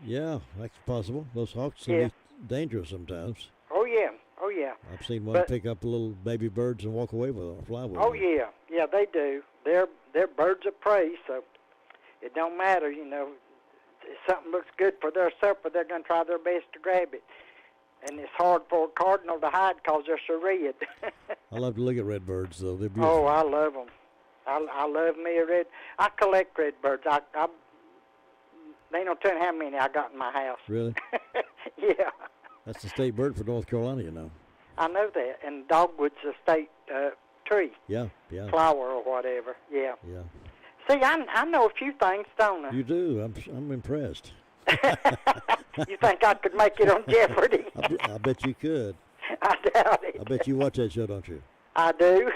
Yeah, that's possible. Those hawks can be dangerous sometimes. Oh, yeah. Oh, yeah. I've seen one pick up little baby birds and walk away with them, fly with them. Oh, yeah. Yeah, they do. They're birds of prey, so it don't matter, you know. If something looks good for their supper, they're going to try their best to grab it. And it's hard for a cardinal to hide because they're so red. I love to look at redbirds, though. They're beautiful. Oh, I love them. I love me a red. I collect redbirds. They ain't no telling how many I got in my house. Really? Yeah. That's the state bird for North Carolina, you know. I know that. And dogwood's a state tree. Yeah. Flower or whatever. Yeah. Yeah. See, I know a few things, don't I? You do. I'm impressed. You think I could make it on Jeopardy? I bet you could. I doubt it. I bet you watch that show, don't you? I do.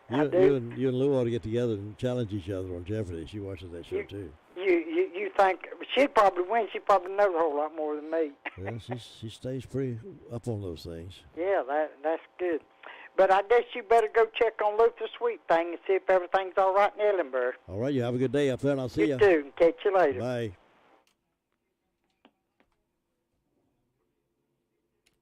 You and Lou ought to get together and challenge each other on Jeopardy. She watches that show too. You think she'd probably win? She probably knows a whole lot more than me. Well, she stays pretty up on those things. Yeah, that's good. But I guess you better go check on Luther's Sweet thing and see if everything's all right in Ellenburg. All right, you have a good day up there, and I'll see you. You too. Catch you later. Bye.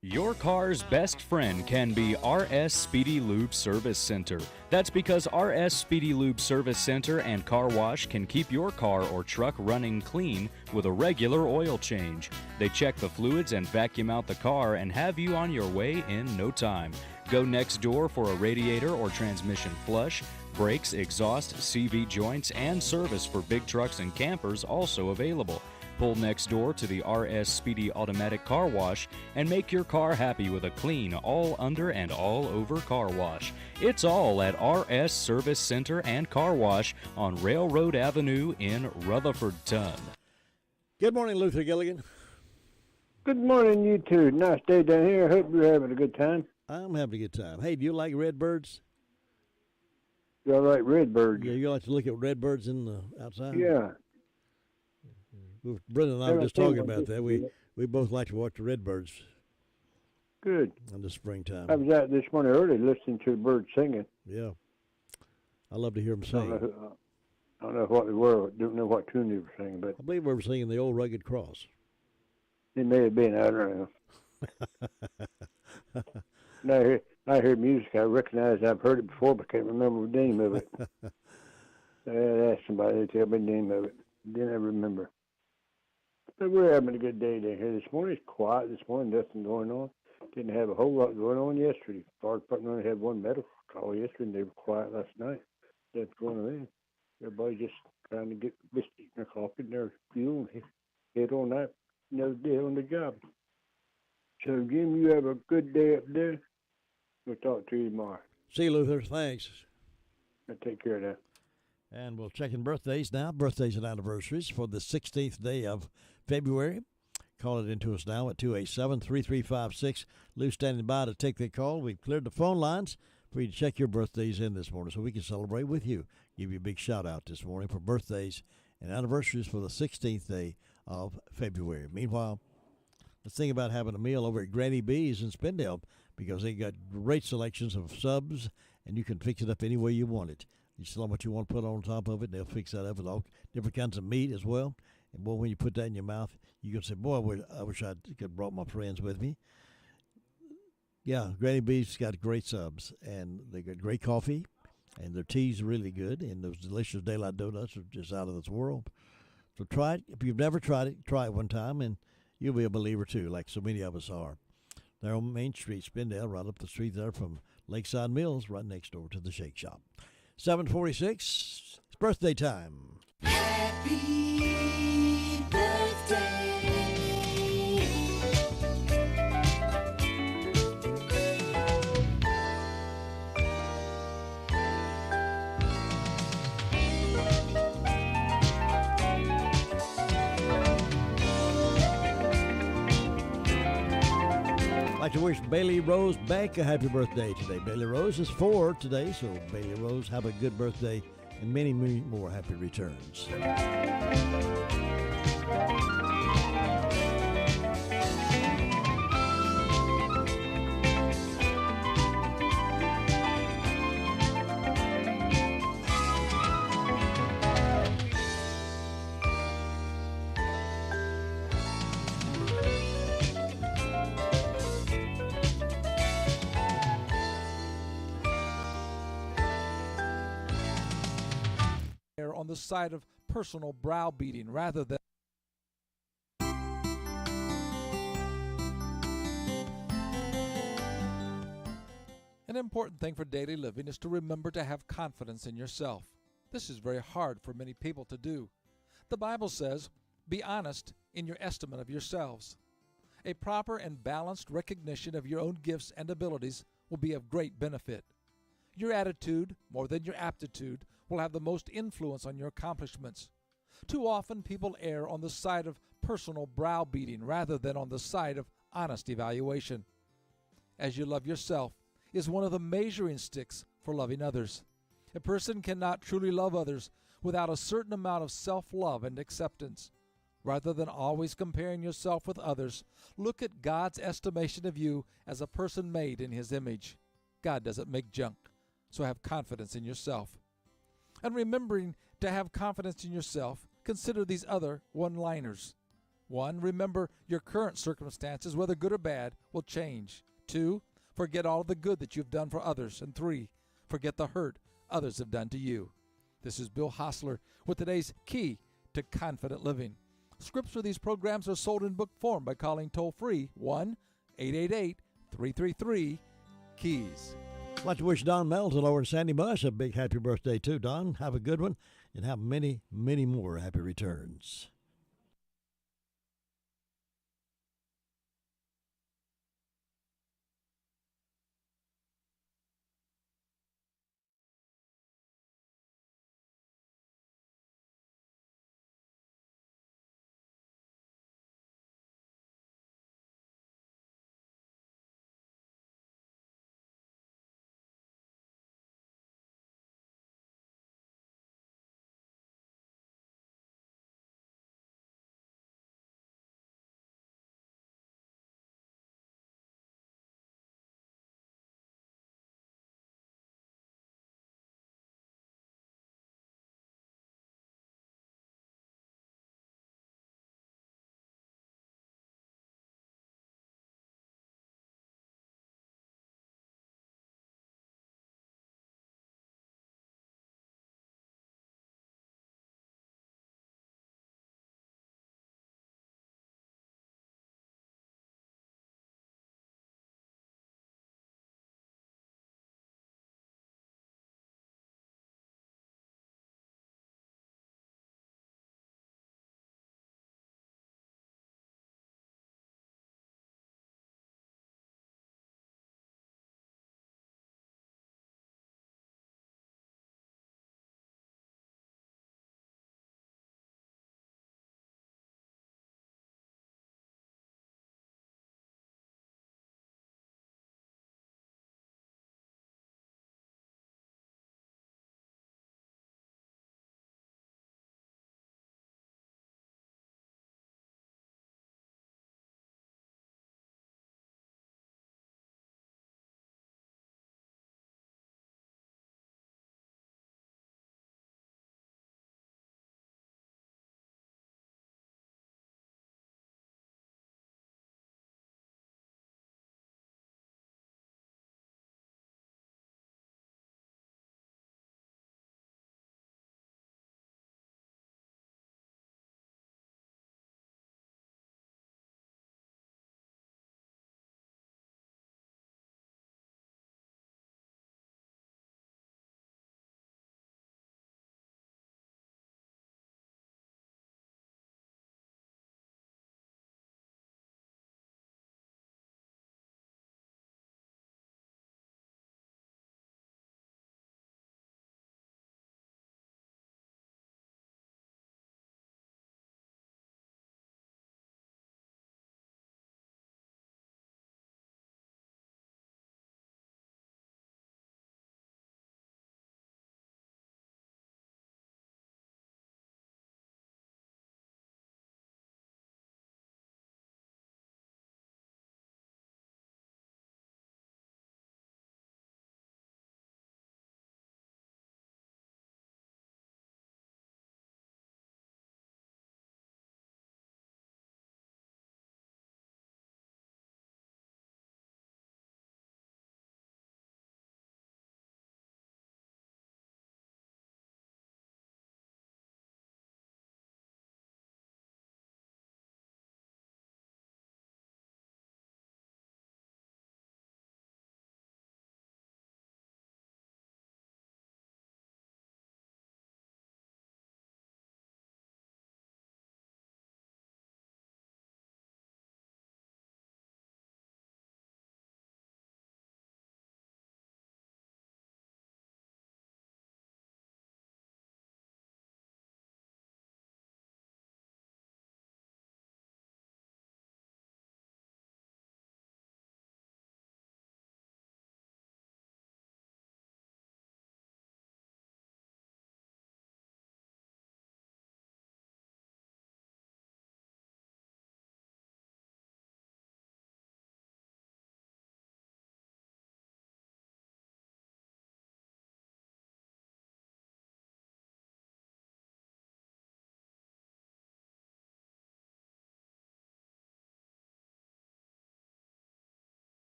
Your car's best friend can be RS Speedy Lube Service Center. That's because RS Speedy Lube Service Center and Car Wash can keep your car or truck running clean with a regular oil change. They check the fluids and vacuum out the car and have you on your way in no time. Go next door for a radiator or transmission flush, brakes, exhaust, CV joints, and service for big trucks and campers also available. Pull next door to the RS Speedy Automatic Car Wash and make your car happy with a clean, all under and all over car wash. It's all at RS Service Center and Car Wash on Railroad Avenue in Rutherfordton. Good morning, Luther Gilligan. Good morning, you two. Nice day down here. I hope you're having a good time. I'm having a good time. Hey, do you like redbirds? You all like redbirds? Yeah, you like to look at redbirds in the outside? Yeah. Brenda and I were just talking about that. We both like to watch the redbirds. Good. In the springtime. I was out this morning early listening to the birds singing. Yeah. I love to hear them sing. I don't know what they were. Don't know what tune they were singing, but I believe we were singing the Old Rugged Cross. It may have been. I don't know. I hear music. I recognize I've heard it before, but can't remember the name of it. I had to ask somebody to tell me the name of it. Then I remember. But we're having a good day down here this morning. It's quiet this morning. Nothing going on. Didn't have a whole lot going on yesterday. Fire department only had one medical call yesterday, and they were quiet last night. That's going on. Everybody just trying to get biscuit in their coffee and their fuel and head on that another day on the job. So, Jim, you have a good day up there. We'll talk to you tomorrow. See you, Luther. Thanks. Take care of that. And we'll check in birthdays now. Birthdays and anniversaries for the 16th day of February. Call it into us now at 287-3356. Lou standing by to take the call. We've cleared the phone lines for you to check your birthdays in this morning so we can celebrate with you. Give you a big shout out this morning for birthdays and anniversaries for the 16th day of February. Meanwhile, let's think about having a meal over at Granny B's in Spindale because they got great selections of subs and you can fix it up any way you want it. You tell them what you want to put on top of it, and they'll fix that up with all different kinds of meat as well. And boy, when you put that in your mouth, you can say, boy, I wish I could have brought my friends with me. Yeah, Granny B's got great subs, and they got great coffee, and their tea's really good, and those delicious daylight donuts are just out of this world. So try it. If you've never tried it, try it one time, and you'll be a believer too, like so many of us are. They're on Main Street, Spindale, right up the street there from Lakeside Mills, right next door to the Shake Shop. 7:46, it's birthday time. Happy birthday. I'd like to wish Bailey Rose Bank a happy birthday today. Bailey Rose is 4 today, so Bailey Rose, have a good birthday and many, many more happy returns. On the side of personal browbeating rather than an important thing for daily living is to remember to have confidence in yourself. This is very hard for many people to do. The Bible says, be honest in your estimate of yourselves. A proper and balanced recognition of your own gifts and abilities will be of great benefit. Your attitude, more than your aptitude, will have the most influence on your accomplishments. Too often people err on the side of personal browbeating rather than on the side of honest evaluation. As you love yourself is one of the measuring sticks for loving others. A person cannot truly love others without a certain amount of self-love and acceptance. Rather than always comparing yourself with others, look at God's estimation of you as a person made in His image. God doesn't make junk, so have confidence in yourself. And remembering to have confidence in yourself, consider these other one-liners. 1. Remember your current circumstances, whether good or bad, will change. 2. Forget all the good that you've done for others. And 3. Forget the hurt others have done to you. This is Bill Hostler with today's Key to Confident Living. Scripts for these programs are sold in book form by calling toll-free 1-888-333-KEYS. I'd like to wish Don Melton over in Sandy Bush a big happy birthday too. Don, have a good one and have many, many more happy returns.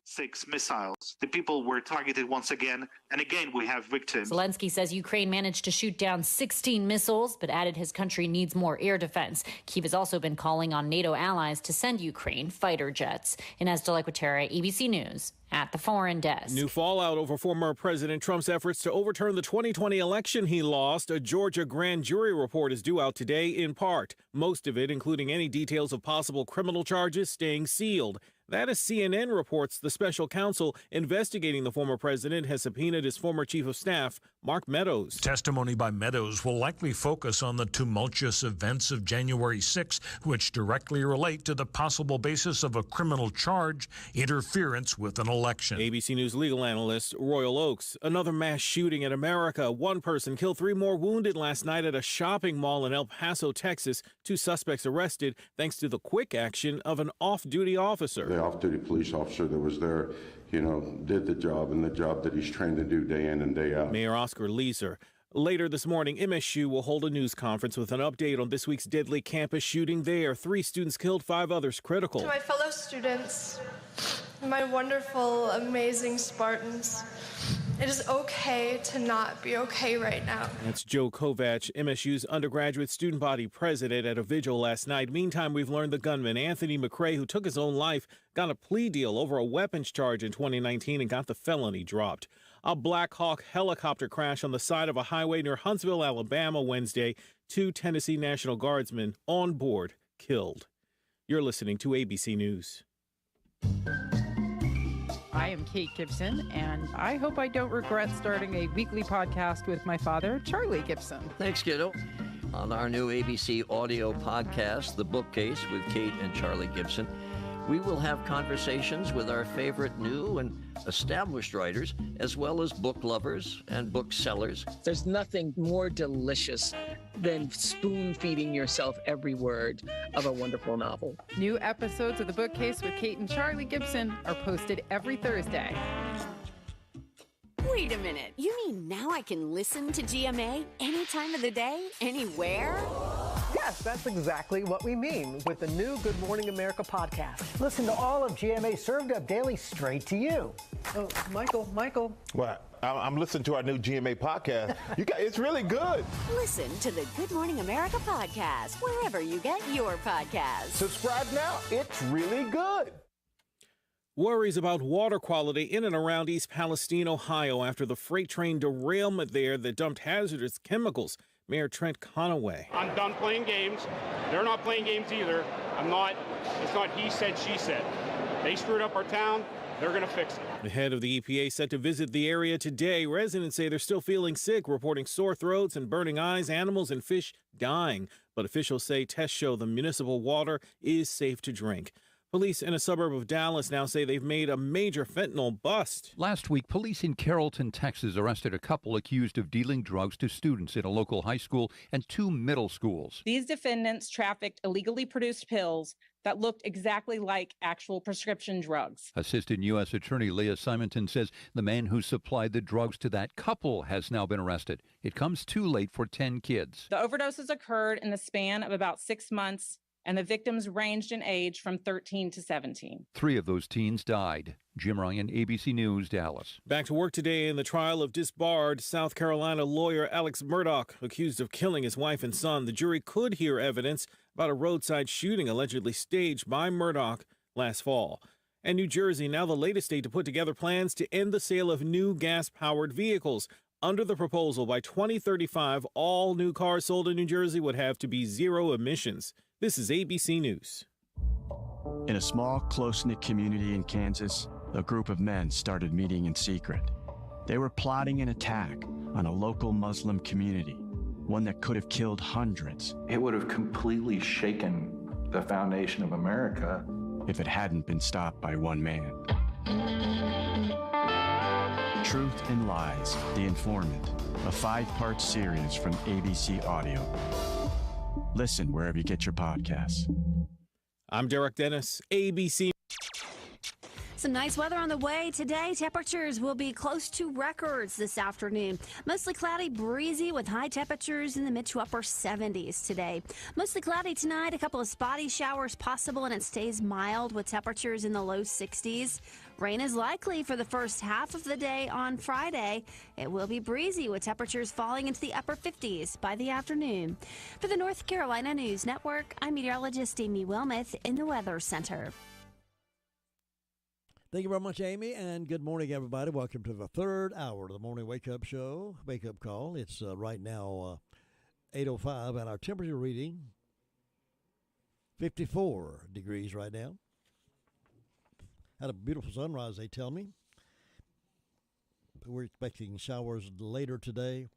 6 missiles. The people were targeted once again, and again we have victims. Zelensky says Ukraine managed to shoot down 16 missiles, but added his country needs more air defense. Kyiv has also been calling on NATO allies to send Ukraine fighter jets. Inez de la Cuetara, ABC News, at the Foreign Desk. New fallout over former President Trump's efforts to overturn the 2020 election he lost. A Georgia grand jury report is due out today in part. Most of it, including any details of possible criminal charges, staying sealed. That, as CNN reports, the special counsel investigating the former president has subpoenaed his former chief of staff, Mark Meadows. Testimony by Meadows will likely focus on the tumultuous events of January 6, which directly relate to the possible basis of a criminal charge, interference with an election. ABC News legal analyst Royal Oaks. Another mass shooting in America. One person killed, 3 more wounded last night at a shopping mall in El Paso, Texas. 2 suspects arrested thanks to the quick action of an off-duty officer. The off-duty police officer that was there, did the job, and the job that he's trained to do day in and day out. Mayor Oscar Leeser. Later this morning, MSU will hold a news conference with an update on this week's deadly campus shooting there. 3 students killed, 5 others critical. To my fellow students, my wonderful, amazing Spartans, it is okay to not be okay right now. That's Joe Kovach, MSU's undergraduate student body president, at a vigil last night. Meantime, we've learned the gunman, Anthony McRae, who took his own life, got a plea deal over a weapons charge in 2019 and got the felony dropped. A Black Hawk helicopter crash on the side of a highway near Huntsville, Alabama Wednesday. 2 Tennessee National Guardsmen on board killed. You're listening to ABC News. I am Kate Gibson, and I hope I don't regret starting a weekly podcast with my father, Charlie Gibson. Thanks, kiddo. On our new ABC audio podcast, The Bookcase with Kate and Charlie Gibson, we will have conversations with our favorite new and established writers, as well as book lovers and booksellers. There's nothing more delicious than spoon-feeding yourself every word of a wonderful novel. New episodes of The Bookcase with Kate and Charlie Gibson are posted every Thursday. Wait a minute. You mean now I can listen to GMA any time of the day, anywhere? Yes, that's exactly what we mean with the new Good Morning America podcast. Listen to all of GMA served up daily straight to you. Oh, Michael. What? I'm listening to our new GMA podcast. It's really good. Listen to the Good Morning America podcast wherever you get your podcasts. Subscribe now. It's really good. Worries about water quality in and around East Palestine, Ohio, after the freight train derailment there that dumped hazardous chemicals. Mayor Trent Conaway. I'm done playing games. They're not playing games either. It's not he said, she said. They screwed up our town. They're going to fix it. The head of the EPA set to visit the area today. Residents say they're still feeling sick, reporting sore throats and burning eyes, animals and fish dying. But officials say tests show the municipal water is safe to drink. Police in a suburb of Dallas now say they've made a major fentanyl bust. Last week, police in Carrollton, Texas, arrested a couple accused of dealing drugs to students in a local high school and 2 middle schools. These defendants trafficked illegally produced pills that looked exactly like actual prescription drugs. Assistant U.S. Attorney Leah Simonton says the man who supplied the drugs to that couple has now been arrested. It comes too late for 10 kids. The overdoses occurred in the span of about 6 months, and the victims ranged in age from 13 to 17. 3 of those teens died. Jim Ryan, ABC News, Dallas. Back to work today in the trial of disbarred South Carolina lawyer Alex Murdaugh, accused of killing his wife and son. The jury could hear evidence about a roadside shooting allegedly staged by Murdaugh last fall. And New Jersey, now the latest state to put together plans to end the sale of new gas-powered vehicles. Under the proposal, by 2035, all new cars sold in New Jersey would have to be zero emissions. This is ABC News. In a small, close-knit community in Kansas, a group of men started meeting in secret. They were plotting an attack on a local Muslim community, one that could have killed hundreds. It would have completely shaken the foundation of America if it hadn't been stopped by one man. Truth and Lies, The Informant, a 5-part series from ABC Audio. Listen wherever you get your podcasts. I'm Derek Dennis, ABC. Some nice weather on the way today. Temperatures will be close to records this afternoon. Mostly cloudy, breezy with high temperatures in the mid to upper 70s today. Mostly cloudy tonight, a couple of spotty showers possible, and it stays mild with temperatures in the low 60s. Rain is likely for the first half of the day on Friday. It will be breezy with temperatures falling into the upper 50s by the afternoon. For the North Carolina News Network, I'm meteorologist Amy Wilmoth in the Weather Center. Thank you very much, Amy, and good morning, everybody. Welcome to the third hour of the Morning Wake Up Show, Wake Up Call. It's right now 8:05, and our temperature reading 54 degrees right now. Had a beautiful sunrise, they tell me. We're expecting showers later today,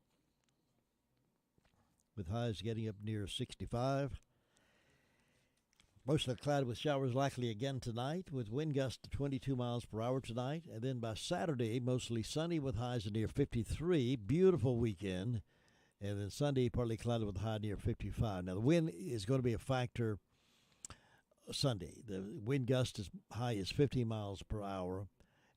with highs getting up near 65. Mostly cloudy with showers likely again tonight, with wind gusts to 22 miles per hour tonight. And then by Saturday, mostly sunny with highs near 53. Beautiful weekend. And then Sunday, partly cloudy with high near 55. Now, the wind is going to be a factor Sunday. The wind gust is high as 50 miles per hour.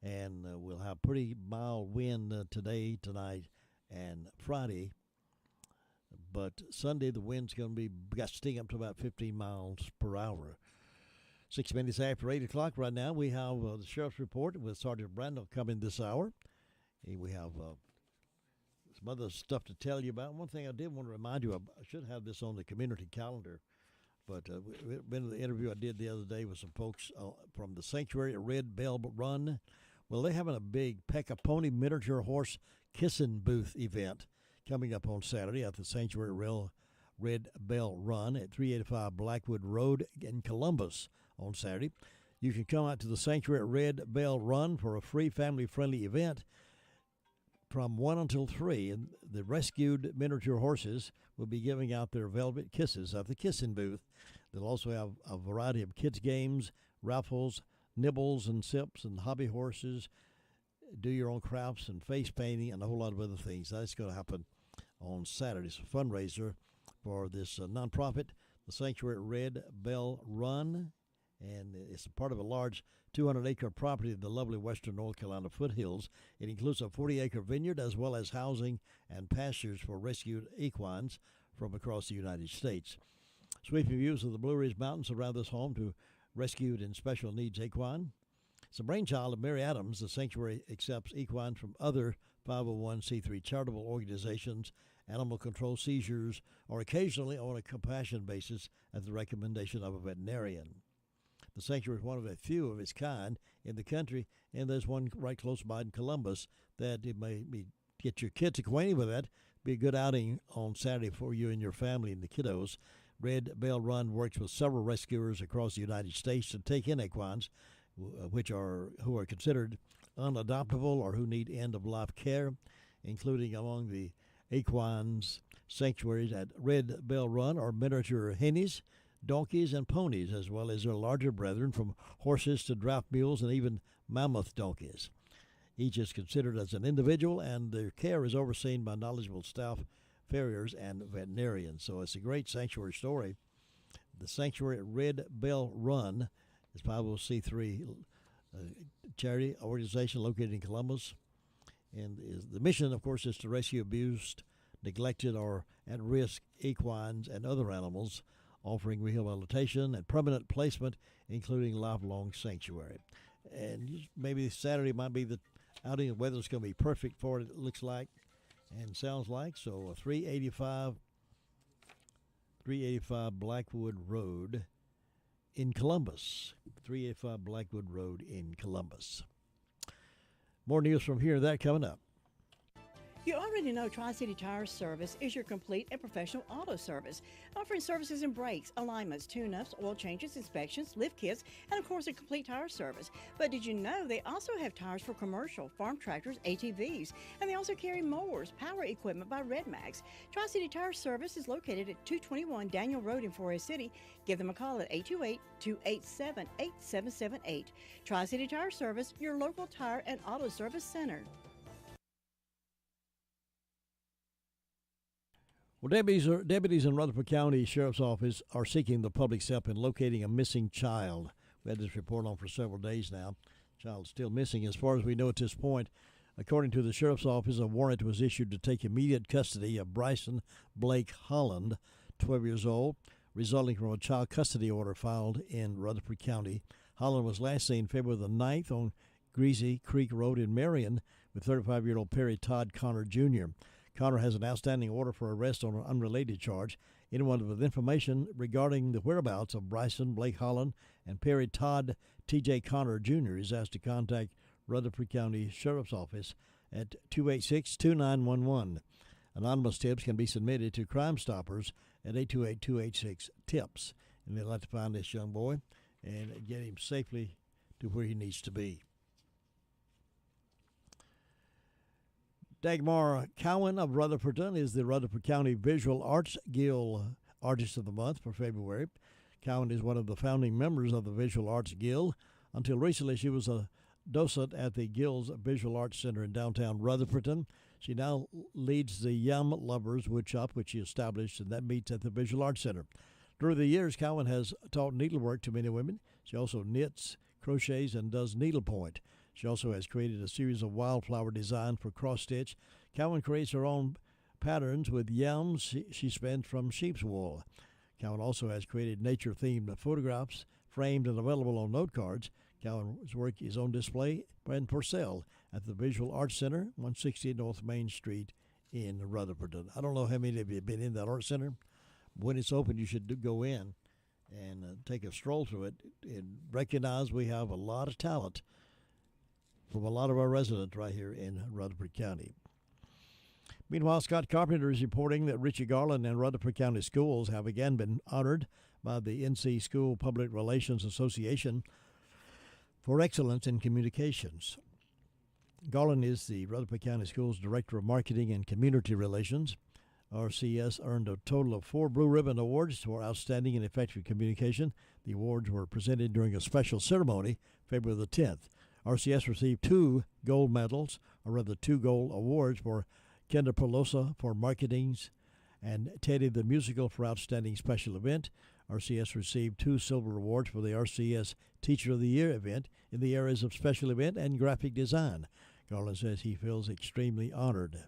And we'll have pretty mild wind today, tonight, and Friday. But Sunday, the wind's going to be gusting up to about 15 miles per hour. 6 minutes after 8 o'clock right now, we have the Sheriff's Report with Sergeant Brandel coming this hour. And we have some other stuff to tell you about. One thing I did want to remind you of, I should have this on the community calendar, but been the interview I did the other day with some folks from the Sanctuary at Red Bell Run. Well, they're having a big Peck-a-Pony miniature horse kissing booth event coming up on Saturday at the Sanctuary Red Bell Run at 385 Blackwood Road in Columbus on Saturday. You can come out to the Sanctuary Red Bell Run for a free family-friendly event from 1 until 3. And the rescued miniature horses will be giving out their velvet kisses at the kissing booth. They'll also have a variety of kids' games, raffles, nibbles and sips, and hobby horses, do your own crafts and face painting, and a whole lot of other things. That's going to happen on Saturday. It's a fundraiser for this nonprofit, the Sanctuary Red Bell Run, and it's a part of a large 200-acre property in the lovely western North Carolina foothills. It includes a 40-acre vineyard as well as housing and pastures for rescued equines from across the United States. Sweeping views of the Blue Ridge Mountains surround this home to rescued and special needs equine. It's a brainchild of Mary Adams. The sanctuary accepts equines from other 501c3 charitable organizations, animal control seizures, or occasionally on a compassion basis at the recommendation of a veterinarian. The sanctuary is one of a few of its kind in the country, and there's one right close by in Columbus that it may be, get your kids acquainted with that. Be a good outing on Saturday for you and your family and the kiddos. Red Bell Run works with several rescuers across the United States to take in equines who are considered unadoptable or who need end-of-life care, including among the equines sanctuaries at Red Bell Run are miniature hennies, donkeys, and ponies, as well as their larger brethren from horses to draft mules and even mammoth donkeys. Each is considered as an individual, and their care is overseen by knowledgeable staff, farriers, and veterinarians. So it's a great sanctuary story. The Sanctuary at Red Bell Run is 501c3 charity organization located in Columbus. And the mission, of course, is to rescue abused, neglected, or at-risk equines and other animals, offering rehabilitation and permanent placement, including lifelong sanctuary. And maybe Saturday might be the outing. The weather's going to be perfect for it, it looks like and sounds like. So 385 Blackwood Road in Columbus. 385 Blackwood Road in Columbus. More news from here, that coming up. You already know Tri-City Tire Service is your complete and professional auto service, offering services in brakes, alignments, tune-ups, oil changes, inspections, lift kits, and of course a complete tire service. But did you know they also have tires for commercial, farm tractors, ATVs, and they also carry mowers, power equipment by Red Max. Tri-City Tire Service is located at 221 Daniel Road in Forest City. Give them a call at 828-287-8778. Tri-City Tire Service, your local tire and auto service center. Well, deputies in Rutherford County Sheriff's Office are seeking the public's help in locating a missing child. We had this report on for several days now. Child still missing as far as we know at this point. According to the sheriff's office, a warrant was issued to take immediate custody of Bryson Blake Holland, 12 years old, resulting from a child custody order filed in Rutherford County. Holland was last seen February the 9th on Greasy Creek Road in Marion with 35-year-old Perry Todd Connor Jr. Connor has an outstanding order for arrest on an unrelated charge. Anyone with information regarding the whereabouts of Bryson Blake Holland and Perry Todd T.J. Connor Jr. is asked to contact Rutherford County Sheriff's Office at 286-2911. Anonymous tips can be submitted to Crime Stoppers at 828-286-TIPS. And they'd like to find this young boy and get him safely to where he needs to be. Dagmar Cowan of Rutherfordton is the Rutherford County Visual Arts Guild Artist of the Month for February. Cowan is one of the founding members of the Visual Arts Guild. Until recently, she was a docent at the Guild's Visual Arts Center in downtown Rutherfordton. She now leads the Yum Lovers Woodshop, which she established, and that meets at the Visual Arts Center. Through the years, Cowan has taught needlework to many women. She also knits, crochets, and does needlepoint. She also has created a series of wildflower designs for cross-stitch. Cowan creates her own patterns with yams she spins from sheep's wool. Cowan also has created nature-themed photographs framed and available on note cards. Cowan's work is on display and for sale at the Visual Arts Center, 160 North Main Street in Rutherford. I don't know how many of you have been in that art center. When it's open, you should go in and take a stroll through it and recognize we have a lot of talent from a lot of our residents right here in Rutherford County. Meanwhile, Scott Carpenter is reporting that Richie Garland and Rutherford County Schools have again been honored by the NC School Public Relations Association for excellence in communications. Garland is the Rutherford County Schools Director of Marketing and Community Relations. RCS earned a total of 4 Blue Ribbon Awards for outstanding and effective communication. The awards were presented during a special ceremony February the 10th. RCS received 2 gold medals, or rather 2 gold awards for Kendra Pelosa for marketings and Teddy the Musical for outstanding special event. RCS received 2 silver awards for the RCS Teacher of the Year event in the areas of special event and graphic design. Garland says he feels extremely honored.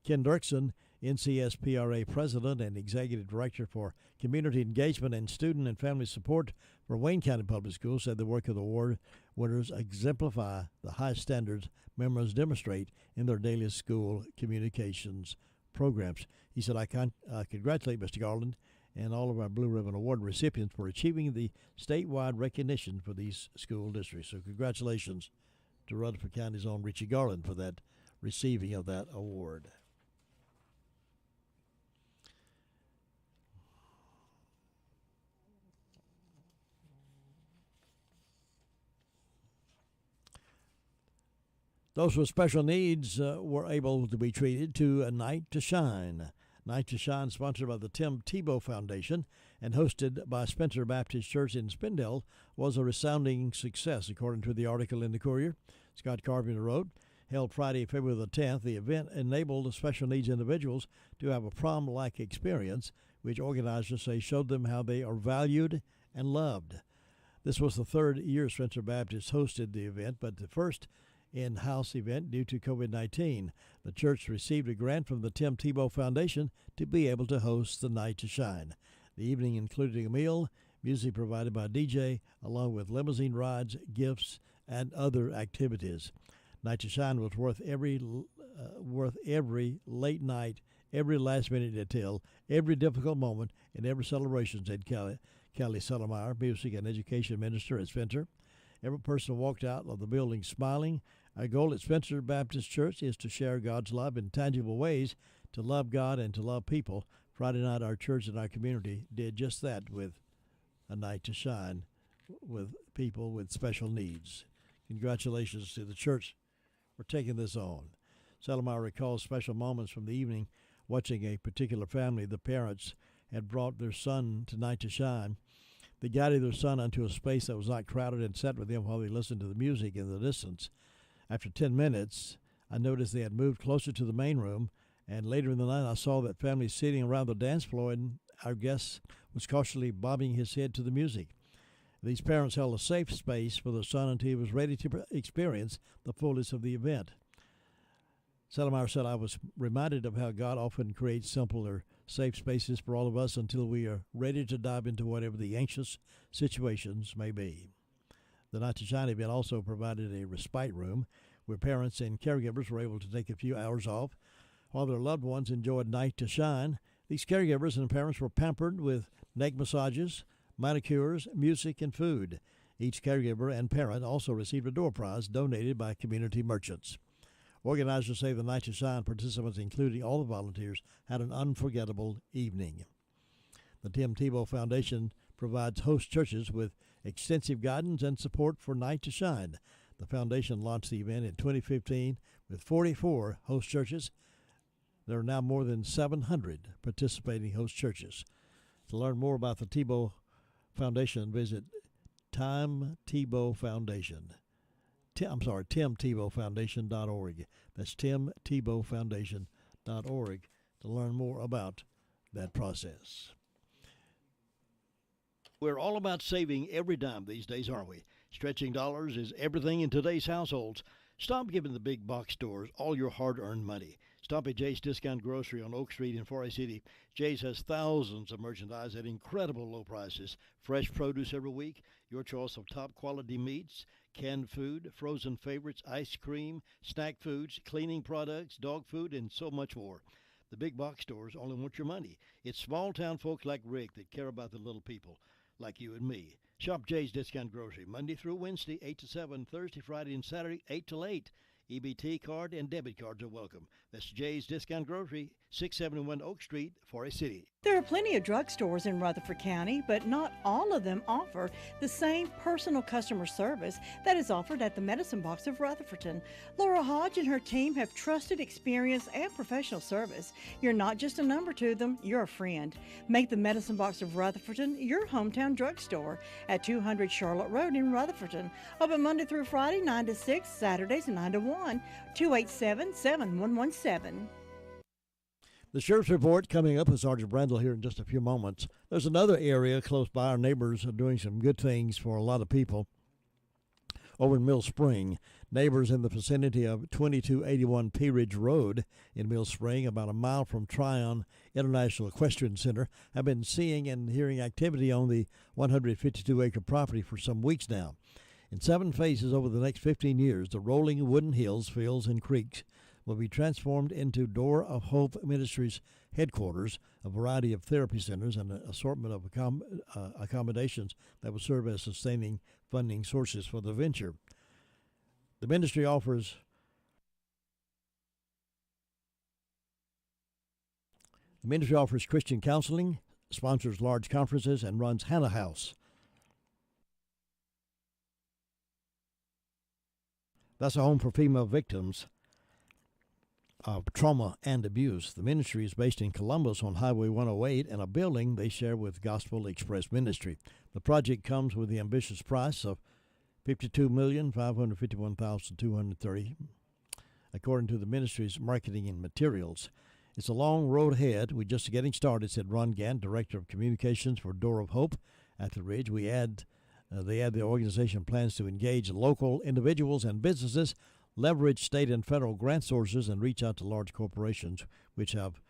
Ken Dirksen, NCSPRA President and Executive Director for Community Engagement and Student and Family Support for Wayne County Public Schools, said the work of the award winners exemplify the high standards members demonstrate in their daily school communications programs. He said, I congratulate Mr. Garland and all of our Blue Ribbon Award recipients for achieving the statewide recognition for these school districts. So congratulations to Rutherford County's own Richie Garland for that receiving of that award. Those with special needs were able to be treated to a Night to Shine. Night to Shine, sponsored by the Tim Tebow Foundation and hosted by Spencer Baptist Church in Spindale, was a resounding success, according to the article in the Courier. Scott Carpenter wrote, held Friday, February the 10th, the event enabled special needs individuals to have a prom-like experience, which organizers say showed them how they are valued and loved. This was the 3rd year Spencer Baptist hosted the event, but the first in-house event due to COVID-19. The church received a grant from the Tim Tebow Foundation to be able to host the Night to Shine. The evening included a meal, music provided by a DJ, along with limousine rides, gifts, and other activities. Night to Shine was worth every late night, every last-minute detail, every difficult moment, and every celebration, said Kelly Sellemeyer, Music and Education Minister at Spencer. Every person walked out of the building smiling. Our goal at Spencer Baptist Church is to share God's love in tangible ways, to love God and to love people. Friday night, our church and our community did just that with a Night to Shine with people with special needs. Congratulations to the church for taking this on. Sellemeyer recalls special moments from the evening watching a particular family. The parents had brought their son to Night to Shine. They guided their son onto a space that was not crowded and sat with him while they listened to the music in the distance. After 10 minutes, I noticed they had moved closer to the main room, and later in the night I saw that family sitting around the dance floor, and our guest was cautiously bobbing his head to the music. These parents held a safe space for their son until he was ready to experience the fullness of the event. Settlemyre said, I was reminded of how God often creates simpler, safe spaces for all of us until we are ready to dive into whatever the anxious situations may be. The Night to Shine event also provided a respite room where parents and caregivers were able to take a few hours off while their loved ones enjoyed Night to Shine. These caregivers and parents were pampered with neck massages, manicures, music, and food. Each caregiver and parent also received a door prize donated by community merchants. Organizers say the Night to Shine participants, including all the volunteers, had an unforgettable evening. The Tim Tebow Foundation provides host churches with extensive guidance and support for Night to Shine. The foundation launched the event in 2015 with 44 host churches. There are now more than 700 participating host churches. To learn more about the Tebow Foundation, visit timtebowfoundation.org. That's timtebowfoundation.org to learn more about that process. We're all about saving every dime these days, aren't we? Stretching dollars is everything in today's households. Stop giving the big box stores all your hard-earned money. Stop at Jay's Discount Grocery on Oak Street in Forest City. Jay's has thousands of merchandise at incredible low prices. Fresh produce every week, your choice of top-quality meats, canned food, frozen favorites, ice cream, snack foods, cleaning products, dog food, and so much more. The big box stores only want your money. It's small-town folks like Rick that care about the little people, like you and me. Shop Jay's Discount Grocery Monday through Wednesday, 8 to 7, Thursday, Friday, and Saturday, 8 to 8. EBT card and debit cards are welcome. That's Jay's Discount Grocery, 671 Oak Street, Forest City. There are plenty of drugstores in Rutherford County, but not all of them offer the same personal customer service that is offered at the Medicine Box of Rutherfordton. Laura Hodge and her team have trusted experience and professional service. You're not just a number to them, you're a friend. Make the Medicine Box of Rutherfordton your hometown drugstore at 200 Charlotte Road in Rutherfordton. Open Monday through Friday, 9 to 6, Saturdays 9 to 1, 287-7117. The Sheriff's Report coming up with Sergeant Brandel here in just a few moments. There's another area close by. Our neighbors are doing some good things for a lot of people. Over in Mill Spring, neighbors in the vicinity of 2281 Pea Ridge Road in Mill Spring, about a mile from Tryon International Equestrian Center, have been seeing and hearing activity on the 152-acre property for some weeks now. In 7 phases over the next 15 years, the rolling wooden hills, fields, and creeks will be transformed into Door of Hope Ministries headquarters, a variety of therapy centers, and an assortment of accommodations that will serve as sustaining funding sources for the venture. The ministry offers Christian counseling, sponsors large conferences, and runs Hannah House. That's a home for female victims of trauma and abuse. The ministry is based in Columbus on Highway 108 and a building they share with Gospel Express Ministry. The project comes with the ambitious price of $52,551,230, according to the ministry's marketing and materials. It's a long road ahead. We're just getting started, said Ron Gant, Director of Communications for Door of Hope at the Ridge. They add the organization plans to engage local individuals and businesses, leverage state and federal grant sources, and reach out to large corporations which have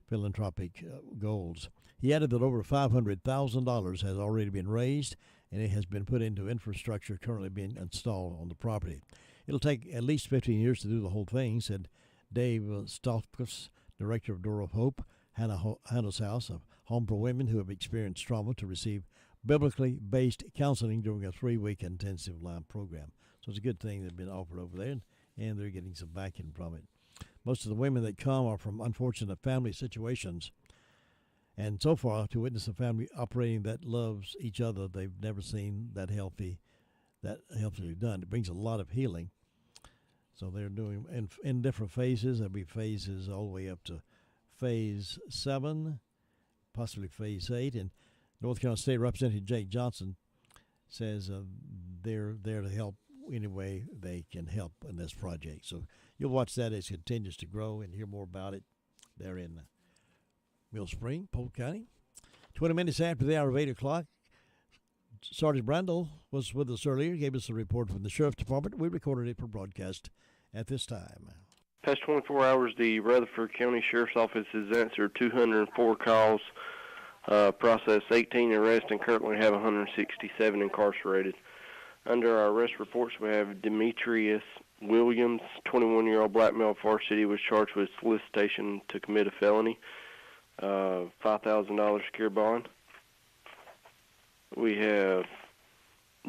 philanthropic goals. He added that over $500,000 has already been raised, and it has been put into infrastructure currently being installed on the property. It'll take at least 15 years to do the whole thing, said Dave Stolfkus, Director of Door of Hope, Hannah's House, a home for women who have experienced trauma to receive biblically based counseling during a 3-week intensive live program. So it's a good thing that's been offered over there, and they're getting some backing from it. Most of the women that come are from unfortunate family situations, and so far, to witness a family operating that loves each other, they've never seen that healthily done. It brings a lot of healing. So they're doing in different phases. There'll be phases all the way up to phase 7, possibly phase 8. And North Carolina State Representative Jake Johnson says they're there to help any way they can help in this project. So you'll watch that as it continues to grow and hear more about it there in Mill Spring, Polk County. 20 minutes after the hour of 8 o'clock, Sergeant Brandel was with us earlier, gave us a report from the Sheriff's Department. We recorded it for broadcast at this time. Past 24 hours, the Rutherford County Sheriff's Office has answered 204 calls, processed 18 arrests, and currently have 167 incarcerated. Under our arrest reports, we have Demetrius Williams, 21-year-old black male, Far City, was charged with solicitation to commit a felony, $5,000 secure bond. We have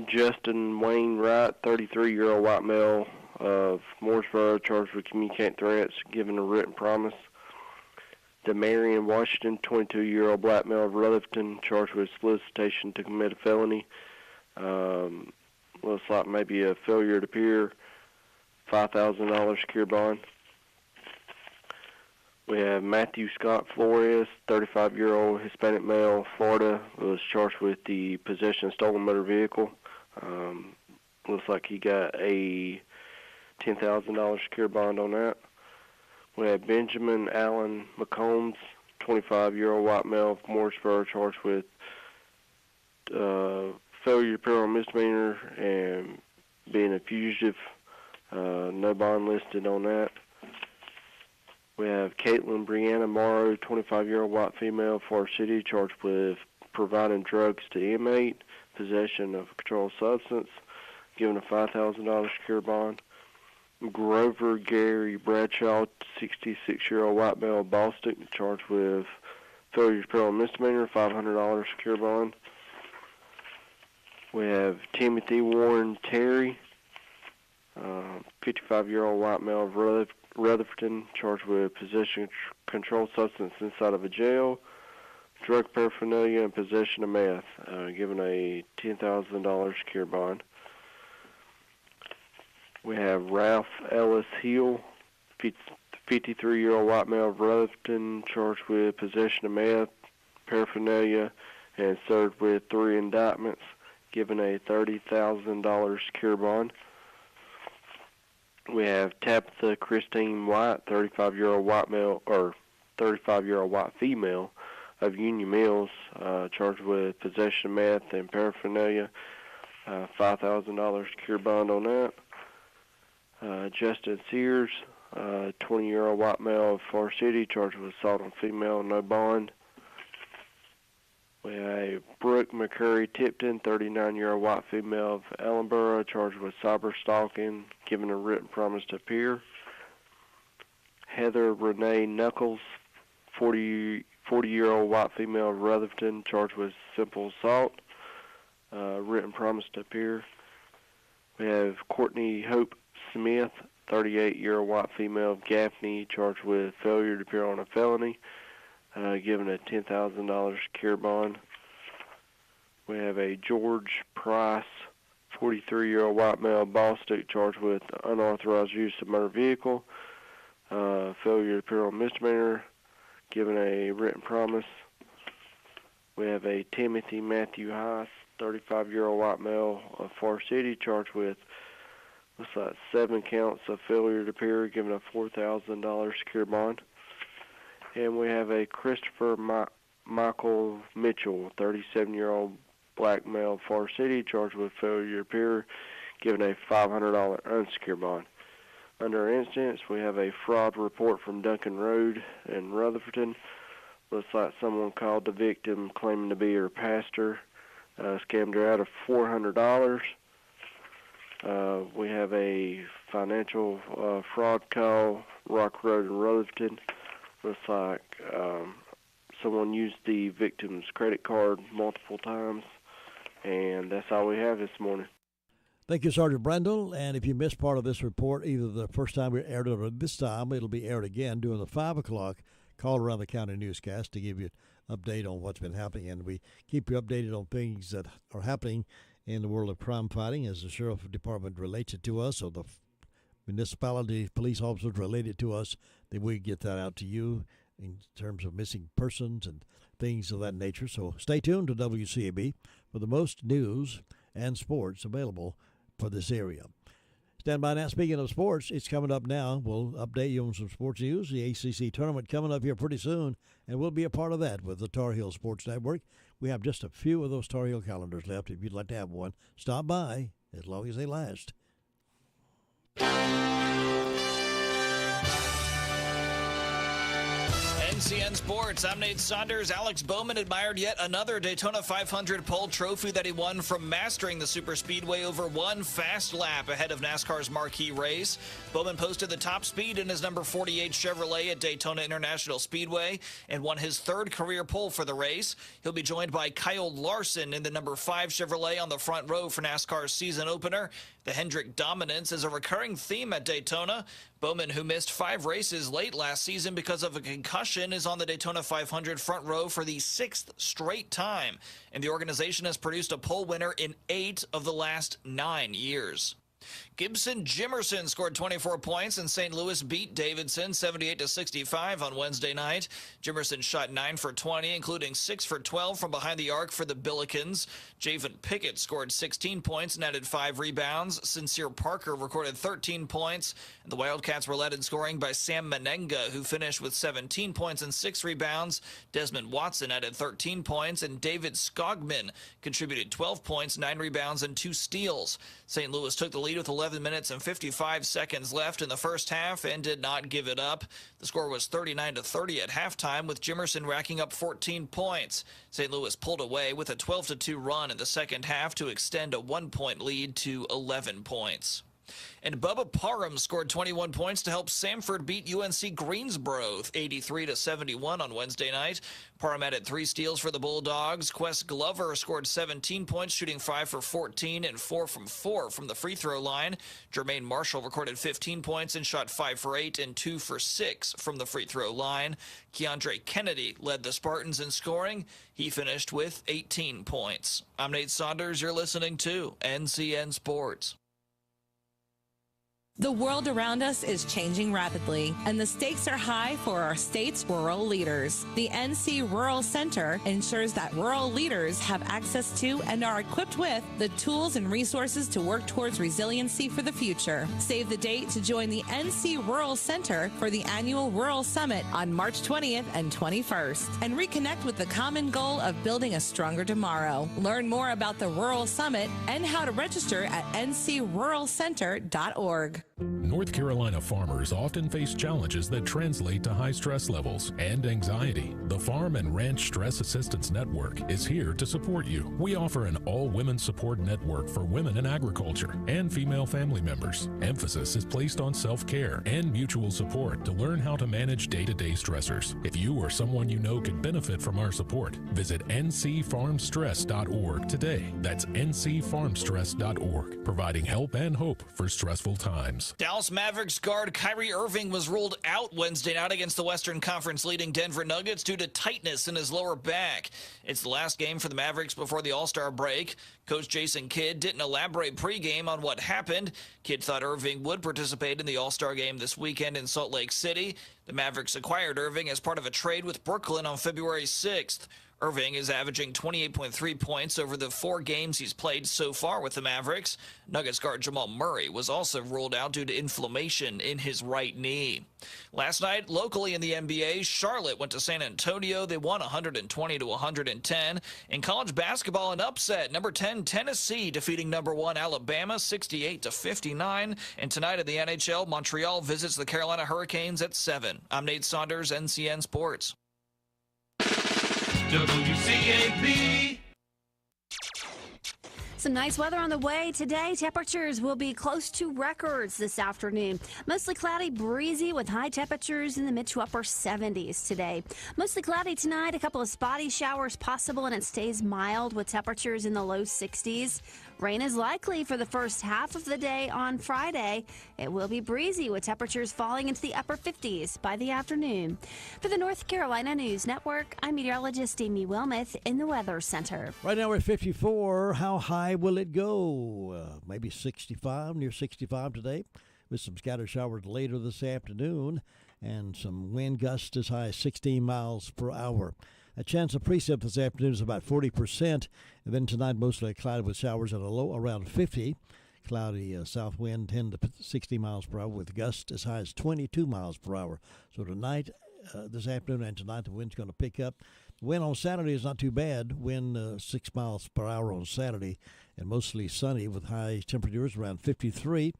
Justin Wainwright, 33-year-old white male of Mooresboro, charged with communicating threats, given a written promise. Demarion Washington, 22-year-old black male of Rutherford, charged with solicitation to commit a felony. Looks like maybe a failure to appear, $5,000 secure bond. We have Matthew Scott Flores, 35-year-old Hispanic male, Florida, was charged with the possession of stolen motor vehicle. Looks like he got a $10,000 secure bond on that. We have Benjamin Allen McCombs, 25-year-old white male of Mooresboro, charged with failure to appear on misdemeanor and being a fugitive. No bond listed on that. We have Caitlin Brianna Morrow, 25-year-old white female, Far City, charged with providing drugs to inmate, possession of a controlled substance, given a $5,000 secure bond. Grover Gary Bradshaw, 66-year-old white male, Boston, charged with failure to appear on misdemeanor, $500 secure bond. We have Timothy Warren Terry, 55-year-old white male of Rutherford, charged with possession of controlled substance inside of a jail, drug paraphernalia, and possession of meth, given a $10,000 secure bond. We have Ralph Ellis Hill, 53-year-old white male of Rutherford, charged with possession of meth, paraphernalia, and served with 3 indictments, given a $30,000 secure bond. We have Tabitha Christine White, 35-year-old white male, or 35-year-old white female of Union Mills, charged with possession of meth and paraphernalia, $5,000 secure bond on that. Justin Sears, 20-year-old white male of Far City, charged with assault on female, no bond. We have Brooke McCurry Tipton, 39-year-old white female of Ellenboro, charged with cyber stalking, given a written promise to appear. Heather Renee Knuckles, 40-year-old white female of Rutherford, charged with simple assault, written promise to appear. We have Courtney Hope Smith, 38-year-old white female of Gaffney, charged with failure to appear on a felony, given a $10,000 secure bond. We have a George Price, 43-year-old white male of Boston, charged with unauthorized use of motor vehicle, failure to appear on misdemeanor, given a written promise. We have a Timothy Matthew Heiss, 35-year-old white male of Far City, charged with looks like 7 counts of failure to appear, given a $4,000 secure bond. And we have a Christopher Michael Mitchell, 37-year-old black male of Far City, charged with failure to appear, given a $500 unsecured bond. Under our instance, we have a fraud report from Duncan Road in Rutherford. Looks like someone called the victim claiming to be her pastor, scammed her out of $400. We have a financial fraud call, Rock Road in Rutherford. Looks like someone used the victim's credit card multiple times, and that's all we have this morning. Thank you, Sergeant Brandel. And if you missed part of this report, either the first time we aired it or this time, it'll be aired again during the 5 o'clock Call Around the County newscast to give you an update on what's been happening. And we keep you updated on things that are happening in the world of crime fighting as the Sheriff Department relates it to us, or the municipality police officers relate it to us, then we get that out to you in terms of missing persons and things of that nature. So stay tuned to WCAB for the most news and sports available for this area. Stand by now. Speaking of sports, it's coming up now. We'll update you on some sports news. The ACC tournament coming up here pretty soon, and we'll be a part of that with the Tar Heel Sports Network. We have just a few of those Tar Heel calendars left. If you'd like to have one, stop by as long as they last. NCN Sports, I'm Nate Saunders. Alex Bowman admired yet another Daytona 500 pole trophy that he won from mastering the superspeedway over one fast lap ahead of NASCAR's marquee race. Bowman posted the top speed in his number 48 Chevrolet at Daytona International Speedway and won his third career pole for the race. He'll be joined by Kyle Larson in the number 5 Chevrolet on the front row for NASCAR's season opener. The Hendrick dominance is a recurring theme at Daytona. Bowman, who missed 5 races late last season because of a concussion, is on the Daytona 500 front row for the 6th straight time, and the organization has produced a pole winner in 8 of the last 9 years. Gibson Jimerson scored 24 points, and St. Louis beat Davidson 78-65 on Wednesday night. Jimerson shot 9 for 20, including 6 for 12 from behind the arc for the Billikens. Javen Pickett scored 16 points and added 5 rebounds. Sincere Parker recorded 13 points, and the Wildcats were led in scoring by Sam Menenga, who finished with 17 points and 6 rebounds. Desmond Watson added 13 points, and David Skogman contributed 12 points, 9 rebounds, and 2 steals. St. Louis took the lead with 11 minutes and 55 seconds left in the first half and did not give it up. The score was 39-30 at halftime, with Jimerson racking up 14 points. St. Louis pulled away with a 12-2 run in the second half to extend a 1-point lead to 11 points. And Bubba Parham scored 21 points to help Samford beat UNC Greensboro 83-71 on Wednesday night. Parham added 3 steals for the Bulldogs. Quest Glover scored 17 points, shooting 5 for 14 and 4 from 4 from the free throw line. Jermaine Marshall recorded 15 points and shot 5 for 8 and 2 for 6 from the free throw line. Keandre Kennedy led the Spartans in scoring. He finished with 18 points. I'm Nate Saunders. You're listening to NCN Sports. The world around us is changing rapidly, and the stakes are high for our state's rural leaders. The NC Rural Center ensures that rural leaders have access to and are equipped with the tools and resources to work towards resiliency for the future. Save the date to join the NC Rural Center for the annual Rural Summit on March 20th and 21st, and reconnect with the common goal of building a stronger tomorrow. Learn more about the Rural Summit and how to register at ncruralcenter.org. North Carolina farmers often face challenges that translate to high stress levels and anxiety. The Farm and Ranch Stress Assistance Network is here to support you. We offer an all-women support network for women in agriculture and female family members. Emphasis is placed on self-care and mutual support to learn how to manage day-to-day stressors. If you or someone you know could benefit from our support, visit ncfarmstress.org today. That's ncfarmstress.org, providing help and hope for stressful times. Dallas Mavericks guard Kyrie Irving was ruled out Wednesday night against the Western Conference leading Denver Nuggets due to tightness in his lower back. It's the last game for the Mavericks before the All-Star break. Coach Jason Kidd didn't elaborate pregame on what happened. Kidd thought Irving would participate in the All-Star game this weekend in Salt Lake City. The Mavericks acquired Irving as part of a trade with Brooklyn on February 6th. Irving is averaging 28.3 points over the 4 games he's played so far with the Mavericks. Nuggets guard Jamal Murray was also ruled out due to inflammation in his right knee. Last night, locally in the NBA, Charlotte went to San Antonio. They won 120-110. In college basketball, an upset. Number 10 Tennessee defeating number 1 Alabama 68-59. And tonight in the NHL, Montreal visits the Carolina Hurricanes at 7. I'm Nate Saunders, NCN Sports. WCAB. Some nice weather on the way today. Temperatures will be close to records this afternoon. Mostly cloudy, breezy with high temperatures in the mid to upper 70s today. Mostly cloudy tonight, a couple of spotty showers possible, and it stays mild with temperatures in the low 60s. Rain is likely for the first half of the day on Friday. It will be breezy with temperatures falling into the upper 50s by the afternoon. For the North Carolina News Network, I'm meteorologist Amy Wilmoth in the Weather Center. Right now we're at 54. How high will it go? Maybe 65, near 65 today, with some scattered showers later this afternoon and some wind gusts as high as 16 miles per hour. A chance of precip this afternoon is about 40%. And then tonight, mostly cloudy with showers at a low around 50. cloudy south wind, 10 to 60 miles per hour, with gusts as high as 22 miles per hour. So tonight, this afternoon and tonight, the wind's going to pick up. The wind on Saturday is not too bad. Wind 6 miles per hour on Saturday, and mostly sunny with high temperatures around 53.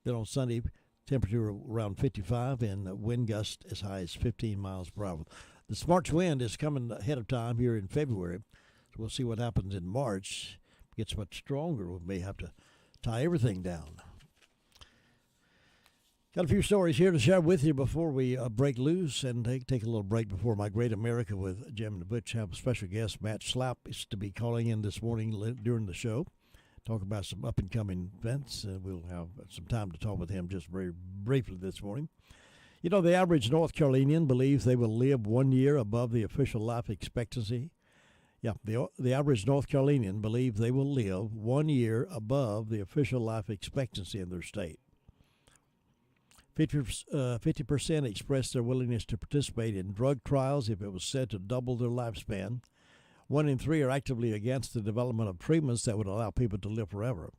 Then on Sunday, temperature around 55, and wind gust as high as 15 miles per hour. This March wind is coming ahead of time here in February, so we'll see what happens in March. If it gets much stronger, we may have to tie everything down. Got a few stories here to share with you before we break loose and take a little break before My Great America with Jim and Butch. Have a special guest, Matt Slapp, is to be calling in this morning during the show. Talk about some up-and-coming events. We'll have some time to talk with him just very briefly this morning. You know, the average North Carolinian believes they will live 1 year above the official life expectancy. Yeah, the average North Carolinian believes they will live 1 year above the official life expectancy in their state. 50% expressed their willingness to participate in drug trials if it was said to double their lifespan. 1 in 3 are actively against the development of treatments that would allow people to live forever.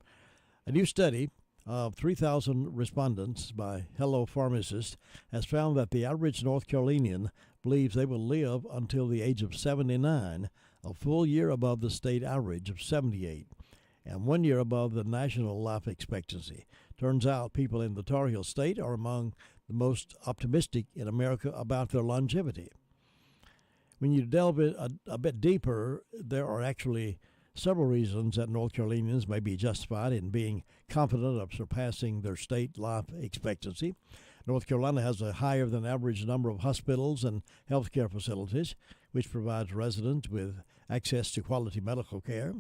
A new study of 3,000 respondents by Hello Pharmacist has found that the average North Carolinian believes they will live until the age of 79, a full year above the state average of 78, and 1 year above the national life expectancy. Turns out people in the Tar Heel State are among the most optimistic in America about their longevity. When you delve a bit deeper, there are actually several reasons that North Carolinians may be justified in being confident of surpassing their state life expectancy. North Carolina has a higher than average number of hospitals and health care facilities, which provides residents with access to quality medical care.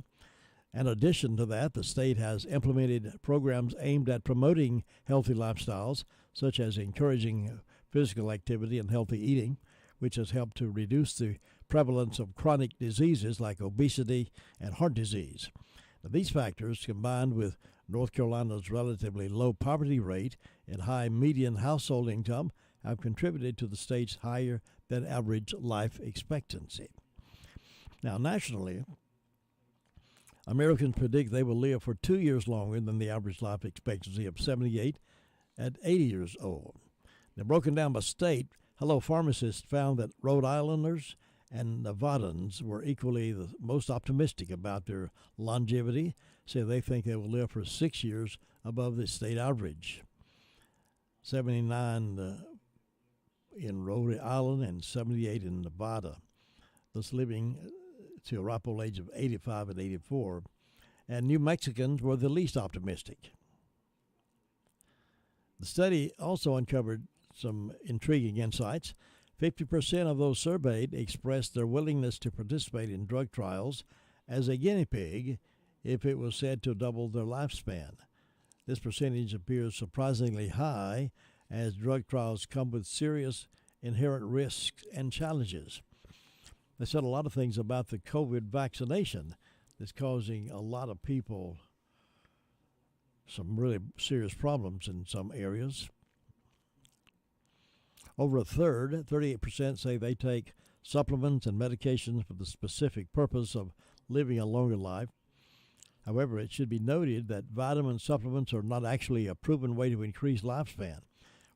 In addition to that, the state has implemented programs aimed at promoting healthy lifestyles, such as encouraging physical activity and healthy eating, which has helped to reduce the prevalence of chronic diseases like obesity and heart disease. Now, these factors, combined with North Carolina's relatively low poverty rate and high median household income, have contributed to the state's higher than average life expectancy. Now, nationally, Americans predict they will live for 2 years longer than the average life expectancy of 78 at 80 years old. Now, broken down by state, Hello Pharmacist found that Rhode Islanders and Nevadans were equally the most optimistic about their longevity, so they think they will live for 6 years above the state average. 79 in Rhode Island and 78 in Nevada. Those living to a ripe old age of 85 and 84. And New Mexicans were the least optimistic. The study also uncovered some intriguing insights. 50% of those surveyed expressed their willingness to participate in drug trials as a guinea pig if it was said to double their lifespan. This percentage appears surprisingly high, as drug trials come with serious inherent risks and challenges. They said a lot of things about the COVID vaccination that's causing a lot of people some really serious problems in some areas. Over a third, 38%, say they take supplements and medications for the specific purpose of living a longer life. However, it should be noted that vitamin supplements are not actually a proven way to increase lifespan.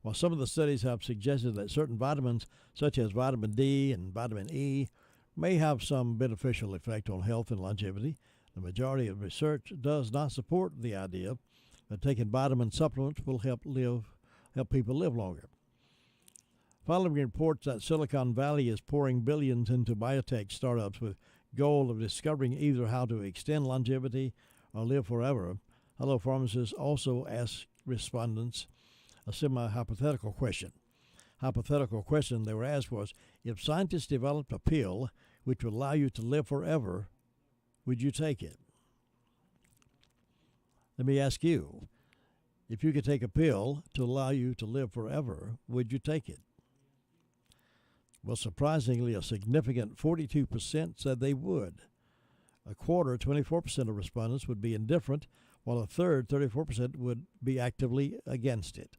While some of the studies have suggested that certain vitamins, such as vitamin D and vitamin E, may have some beneficial effect on health and longevity, the majority of research does not support the idea that taking vitamin supplements will help people live longer. Following reports that Silicon Valley is pouring billions into biotech startups with goal of discovering either how to extend longevity or live forever, Hello Pharmacist also asked respondents a semi-hypothetical question. Hypothetical question they were asked was, if scientists developed a pill which would allow you to live forever, would you take it? Let me ask you, if you could take a pill to allow you to live forever, would you take it? Well, surprisingly, a significant 42% said they would. A quarter, 24% of respondents, would be indifferent, while a third, 34%, would be actively against it.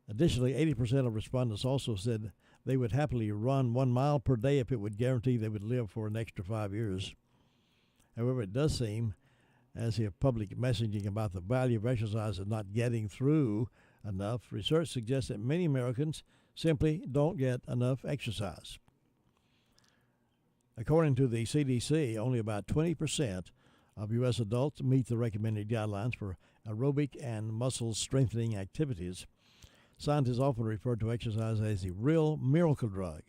Additionally, 80% of respondents also said they would happily run 1 mile per day if it would guarantee they would live for an extra 5 years. However, it does seem as if public messaging about the value of exercise is not getting through enough. Research suggests that many Americans simply don't get enough exercise. According to the CDC, only about 20% of U.S. adults meet the recommended guidelines for aerobic and muscle strengthening activities. Scientists often refer to exercise as a real miracle drug,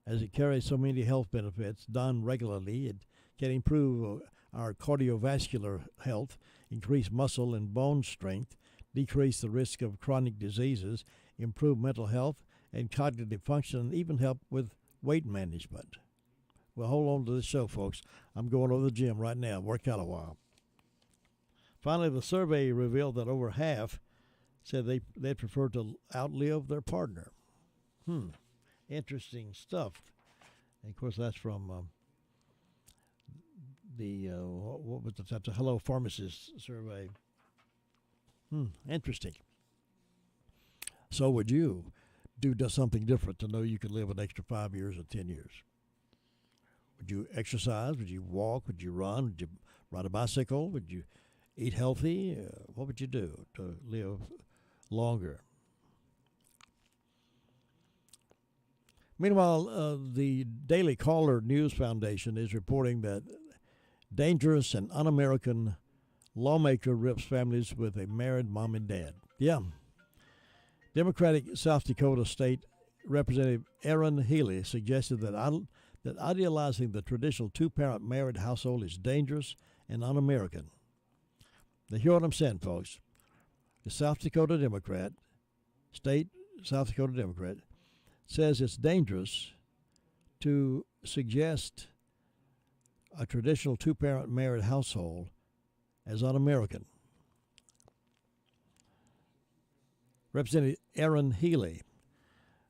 as it carries so many health benefits. Done regularly, it can improve our cardiovascular health, increase muscle and bone strength, decrease the risk of chronic diseases, improve mental health and cognitive function, and even help with weight management. Well, hold on to this show, folks. I'm going over the gym right now, work out a while. Finally, the survey revealed that over half said they'd prefer to outlive their partner. Interesting stuff. And of course, that's from what was the Hello Pharmacist survey. Interesting. So would you do something different to know you could live an extra 5 years or 10 years? Would you exercise? Would you walk? Would you run? Would you ride a bicycle? Would you eat healthy? What would you do to live longer? Meanwhile, the Daily Caller News Foundation is reporting that dangerous and un-American lawmaker rips families with a married mom and dad. Yeah. Democratic South Dakota State Representative Aaron Healy suggested that idealizing the traditional two-parent married household is dangerous and un-American. Now, hear what I'm saying, folks. The South Dakota Democrat, says it's dangerous to suggest a traditional two-parent married household as un-American. Representative Aaron Healy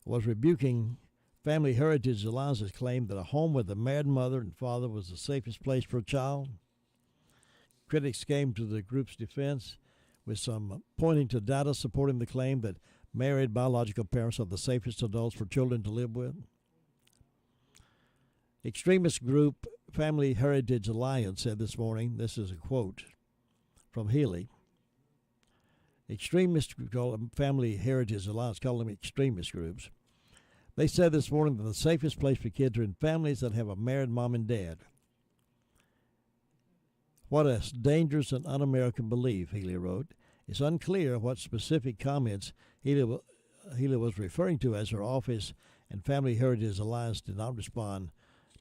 was rebuking Family Heritage Alliance's claim that a home with a married mother and father was the safest place for a child. Critics came to the group's defense with some pointing to data supporting the claim that married biological parents are the safest adults for children to live with. Extremist group Family Heritage Alliance said this morning, this is a quote from Healy, extremist Family Heritage Alliance, call them extremist groups. They said this morning that the safest place for kids are in families that have a married mom and dad. What a dangerous and un-American belief, Healy wrote. It's unclear what specific comments Healy was referring to, as her office and Family Heritage Alliance did not respond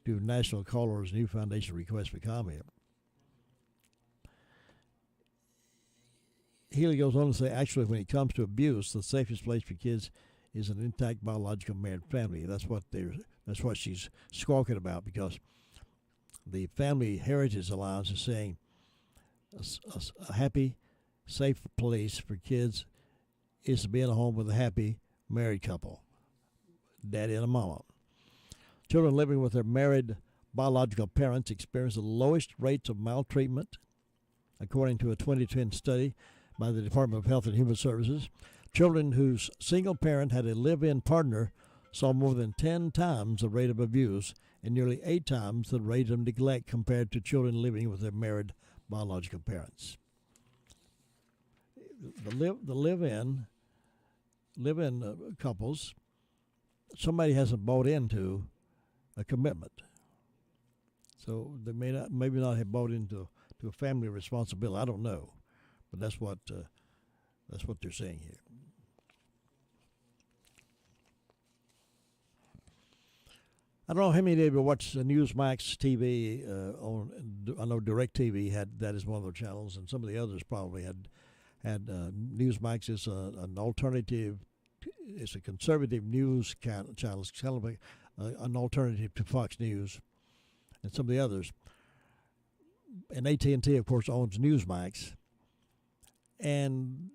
to National Caller's new foundation request for comment. Healy goes on to say, actually, when it comes to abuse, the safest place for kids is an intact biological married family. That's what she's squawking about, because the Family Heritage Alliance is saying a happy, safe place for kids is to be in a home with a happy married couple, daddy and a mama. Children living with their married biological parents experience the lowest rates of maltreatment, according to a 2010 study by the Department of Health and Human Services. Children whose single parent had a live-in partner saw more than 10 times the rate of abuse and nearly 8 times the rate of neglect compared to children living with their married biological parents. The live-in couples, somebody hasn't bought into a commitment, so they maybe not have bought into a family responsibility. I don't know, but that's what they're saying here. I don't know how many of you watch Newsmax TV I know DirecTV had that as one of their channels, and some of the others probably had Newsmax is an alternative. It's a conservative news channel. It's kind of an alternative to Fox News and some of the others. And AT&T, of course, owns Newsmax, and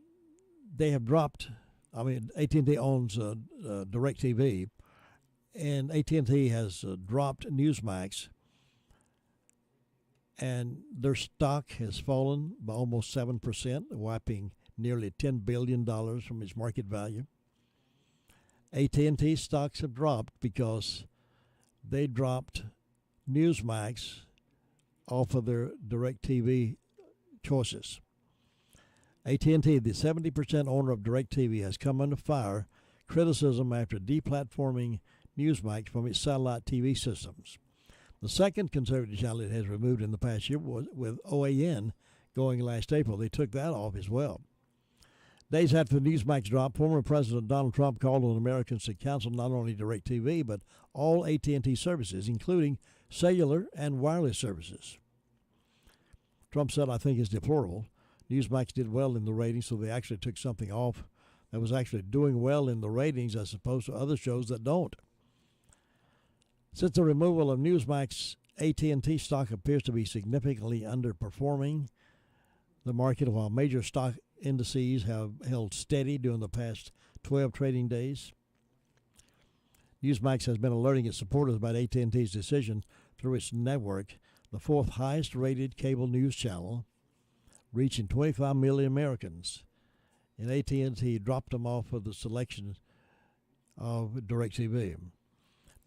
they have dropped. I mean, AT&T owns DirecTV. And AT&T has dropped Newsmax, and their stock has fallen by almost 7%, wiping nearly $10 billion from its market value. AT&T stocks have dropped because they dropped Newsmax off of their DirecTV choices. AT&T, the 70% owner of DirecTV, has come under fire criticism after deplatforming Newsmax from its satellite TV systems. The second conservative channel it has removed in the past year was with OAN going last April. They took that off as well. Days after the Newsmax drop, former President Donald Trump called on Americans to cancel not only DirecTV, but all AT&T services, including cellular and wireless services. Trump said, I think it's deplorable. Newsmax did well in the ratings, so they actually took something off that was actually doing well in the ratings as opposed to other shows that don't. Since the removal of Newsmax, AT&T stock appears to be significantly underperforming the market, while major stock indices have held steady during the past 12 trading days. Newsmax has been alerting its supporters about AT&T's decision through its network, the fourth highest-rated cable news channel, reaching 25 million Americans. And AT&T dropped them off of the selection of DirecTV.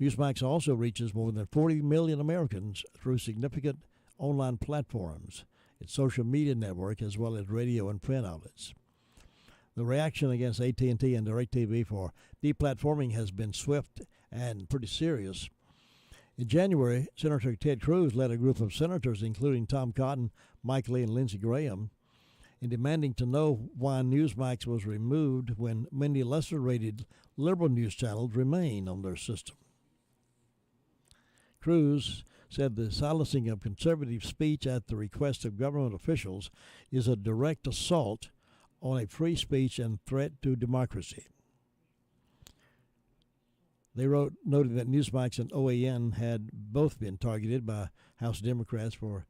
Newsmax also reaches more than 40 million Americans through significant online platforms, its social media network, as well as radio and print outlets. The reaction against AT&T and DirecTV for deplatforming has been swift and pretty serious. In January, Senator Ted Cruz led a group of senators, including Tom Cotton, Mike Lee, and Lindsey Graham, in demanding to know why Newsmax was removed when many lesser-rated liberal news channels remain on their system. Cruz said the silencing of conservative speech at the request of government officials is a direct assault on a free speech and threat to democracy. They noted that Newsmax and OAN had both been targeted by House Democrats for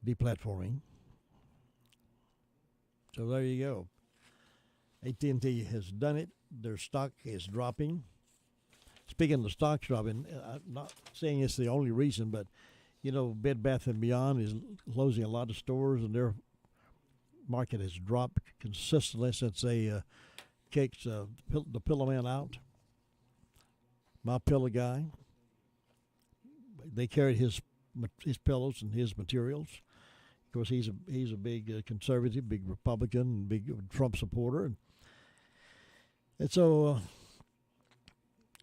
deplatforming. So there you go. AT&T has done it. Their stock is dropping. Speaking of stocks dropping, I'm not saying it's the only reason, but, you know, Bed Bath & Beyond is closing a lot of stores, and their market has dropped consistently since they kicked the Pillow Man out. My Pillow guy. They carried his pillows and his materials. Of course, he's a big conservative, big Republican, big Trump supporter, and so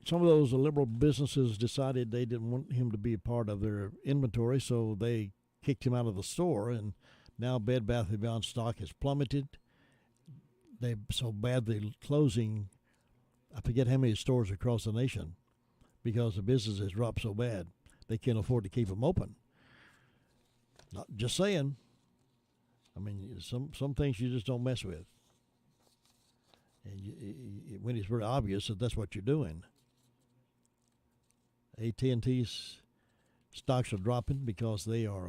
some of those liberal businesses decided they didn't want him to be a part of their inventory, so they kicked him out of the store, and now Bed Bath & Beyond stock has plummeted. They're so bad they're closing, I forget how many stores across the nation, because the business has dropped so bad they can't afford to keep them open. Not just saying. I mean, some things you just don't mess with. And when it's very obvious that that's what you're doing. AT&T's stocks are dropping because they are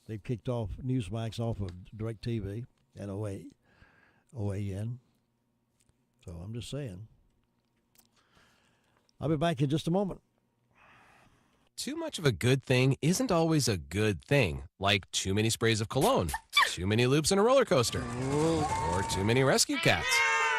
they've kicked off Newsmax off of DirecTV and OAN. So I'm just saying. I'll be back in just a moment. Too much of a good thing isn't always a good thing, like too many sprays of cologne, too many loops in a roller coaster, or too many rescue cats.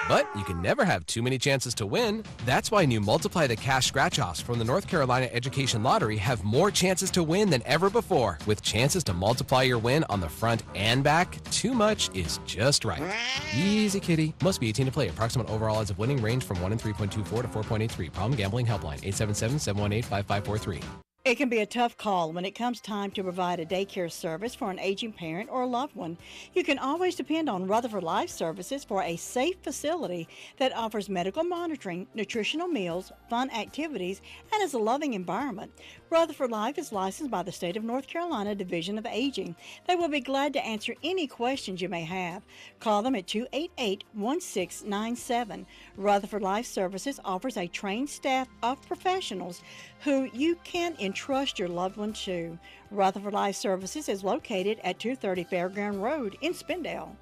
But you can never have too many chances to win. That's why new Multiply the Cash scratch-offs from the North Carolina Education Lottery have more chances to win than ever before. With chances to multiply your win on the front and back, too much is just right. Easy, kitty. Must be 18 to play. Approximate overall odds of winning range from 1 in 3.24 to 4.83. Problem gambling helpline, 877-718-5543. It can be a tough call when it comes time to provide a daycare service for an aging parent or a loved one. You can always depend on Rutherford Life Services for a safe facility that offers medical monitoring, nutritional meals, fun activities, and is a loving environment. Rutherford Life is licensed by the State of North Carolina Division of Aging. They will be glad to answer any questions you may have. Call them at 288-1697. Rutherford Life Services offers a trained staff of professionals who you can entrust your loved one to. Rutherford Life Services is located at 230 Fairground Road in Spindale.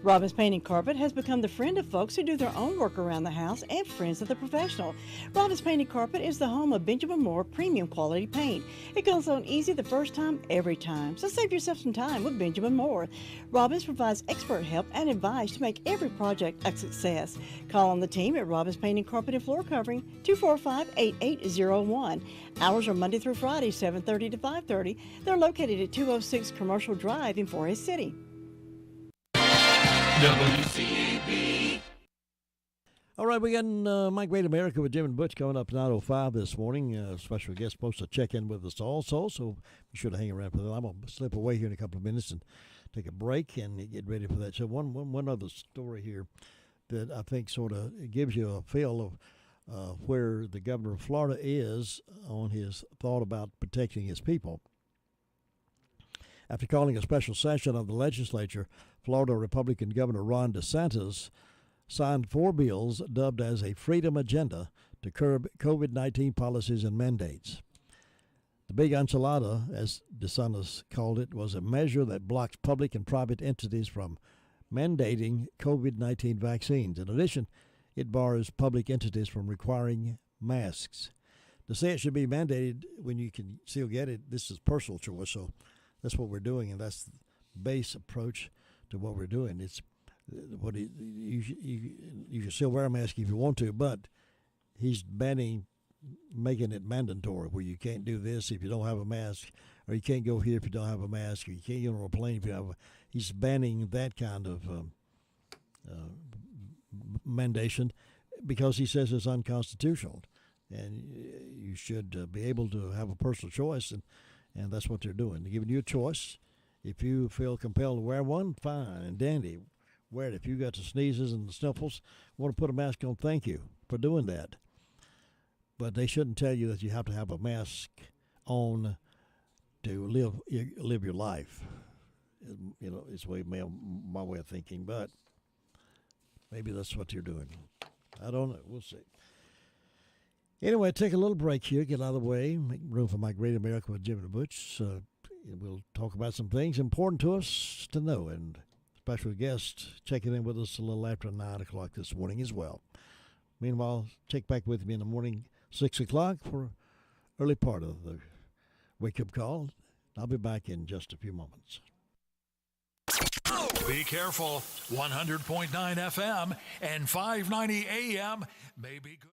Robbins Paint and Carpet has become the friend of folks who do their own work around the house and friends of the professional. Robbins Paint and Carpet is the home of Benjamin Moore premium quality paint. It goes on easy the first time, every time. So save yourself some time with Benjamin Moore. Robbins provides expert help and advice to make every project a success. Call on the team at Robbins Paint and Carpet and Floor Covering, 245-8801. Hours are Monday through Friday, 7:30 to 5:30. They're located at 206 Commercial Drive in Forest City. WCAB. All right, we got My Great America with Jim and Butch coming up at 9:05 this morning. Special guest supposed to check in with us also, so be sure to hang around for that. I'm going to slip away here in a couple of minutes and take a break and get ready for that. So one other story here that I think sort of gives you a feel of where the governor of Florida is on his thought about protecting his people. After calling a special session of the legislature, Florida Republican Governor Ron DeSantis signed 4 bills dubbed as a freedom agenda to curb COVID-19 policies and mandates. The big enchilada, as DeSantis called it, was a measure that blocks public and private entities from mandating COVID-19 vaccines. In addition, it bars public entities from requiring masks. To say it should be mandated when you can still get it, this is personal choice, so that's what we're doing, and that's the base approach to what we're doing. It's you should still wear a mask if you want to, but he's making it mandatory where you can't do this if you don't have a mask, or you can't go here if you don't have a mask, or you can't get on a plane if you have he's banning that kind of mandation because he says it's unconstitutional, and you should be able to have a personal choice, and that's what they're doing. They're giving you a choice. If you feel compelled to wear one, fine and dandy, wear it. If you got the sneezes and the sniffles, want to put a mask on, thank you for doing that. But they shouldn't tell you that you have to have a mask on to live your life. You know, it's my way of thinking, but maybe that's what you're doing. I don't know. We'll see. Anyway, take a little break here, get out of the way, make room for My Great America with Jim and Butch. We'll talk about some things important to us to know, and special guest checking in with us a little after 9 o'clock this morning as well. Meanwhile, check back with me in the morning, 6 o'clock, for early part of the wake-up call. I'll be back in just a few moments. Be careful. 100.9 FM and 590 AM may be good.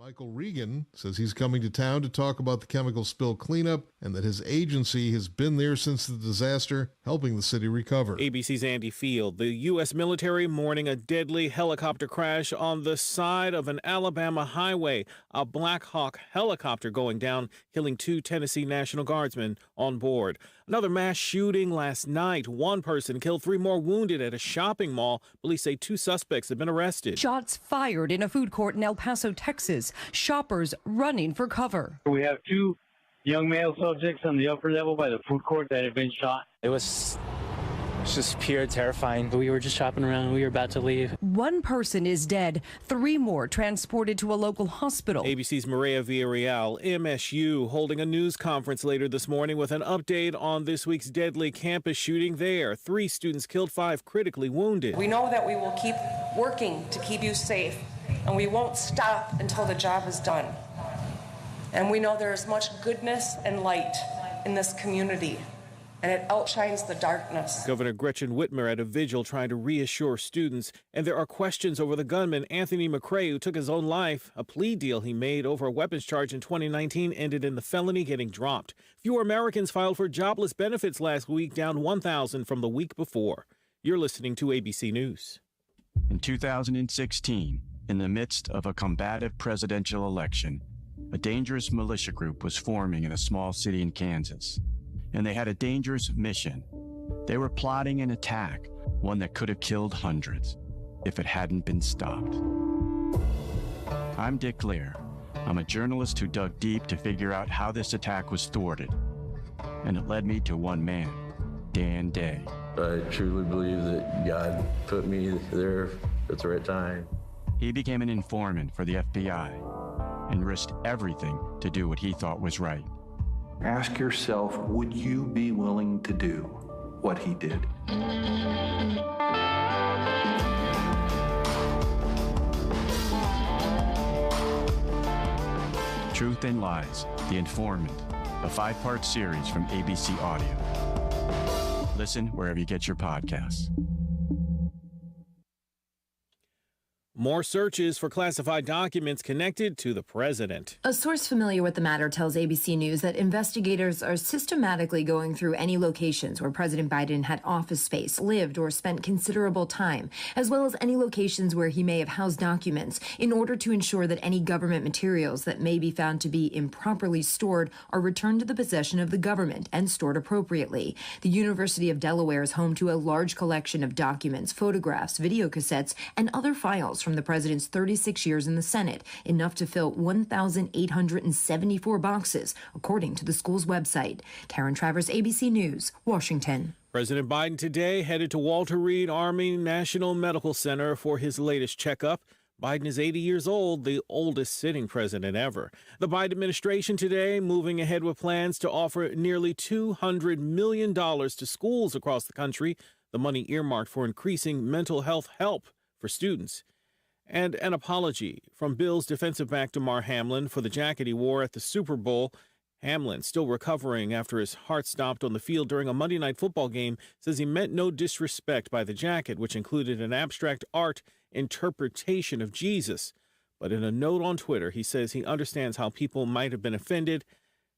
Michael Regan says he's coming to town to talk about the chemical spill cleanup and that his agency has been there since the disaster, helping the city recover. ABC's Andy Field. The U.S. military mourning a deadly helicopter crash on the side of an Alabama highway. A Black Hawk helicopter going down, killing 2 Tennessee National Guardsmen on board. Another mass shooting last night. 1 person killed, 3 more wounded at a shopping mall. Police say 2 suspects have been arrested. Shots fired in a food court in El Paso, Texas. Shoppers running for cover. We have 2 young male subjects on the upper level by the food court that have been shot. It was just pure terrifying. We were just shopping around. We were about to leave. 1 person is dead. 3 more transported to a local hospital. ABC's Maria Villarreal. MSU holding a news conference later this morning with an update on this week's deadly campus shooting there. 3 students killed, 5 critically wounded. We know that we will keep working to keep you safe, and we won't stop until the job is done. And we know there is much goodness and light in this community, and it outshines the darkness. Governor Gretchen Whitmer at a vigil trying to reassure students. And there are questions over the gunman, Anthony McRae, who took his own life. A plea deal he made over a weapons charge in 2019 ended in the felony getting dropped. Fewer Americans filed for jobless benefits last week, down 1,000 from the week before. You're listening to ABC News. In 2016, in the midst of a combative presidential election, a dangerous militia group was forming in a small city in Kansas. And they had a dangerous mission. They were plotting an attack, one that could have killed hundreds if it hadn't been stopped. I'm Dick Lear. I'm a journalist who dug deep to figure out how this attack was thwarted. And it led me to one man, Dan Day. I truly believe that God put me there at the right time. He became an informant for the FBI and risked everything to do what he thought was right. Ask yourself, would you be willing to do what he did? Truth and Lies, The Informant, a 5-part series from ABC Audio. Listen wherever you get your podcasts. More searches for classified documents connected to the president. A source familiar with the matter tells ABC News that investigators are systematically going through any locations where President Biden had office space, lived, or spent considerable time, as well as any locations where he may have housed documents, in order to ensure that any government materials that may be found to be improperly stored are returned to the possession of the government and stored appropriately. The University of Delaware is home to a large collection of documents, photographs, videocassettes, and other files from the president's 36 years in the Senate, enough to fill 1,874 boxes, according to the school's website. Karen Travers, ABC News, Washington. President Biden today headed to Walter Reed Army National Medical Center for his latest checkup. Biden is 80 years old, the oldest sitting president ever. The Biden administration today moving ahead with plans to offer nearly $200 million to schools across the country, the money earmarked for increasing mental health help for students. And an apology from Bills defensive back Damar Hamlin for the jacket he wore at the Super Bowl. Hamlin, still recovering after his heart stopped on the field during a Monday Night Football game, says he meant no disrespect by the jacket, which included an abstract art interpretation of Jesus. But in a note on Twitter, he says he understands how people might have been offended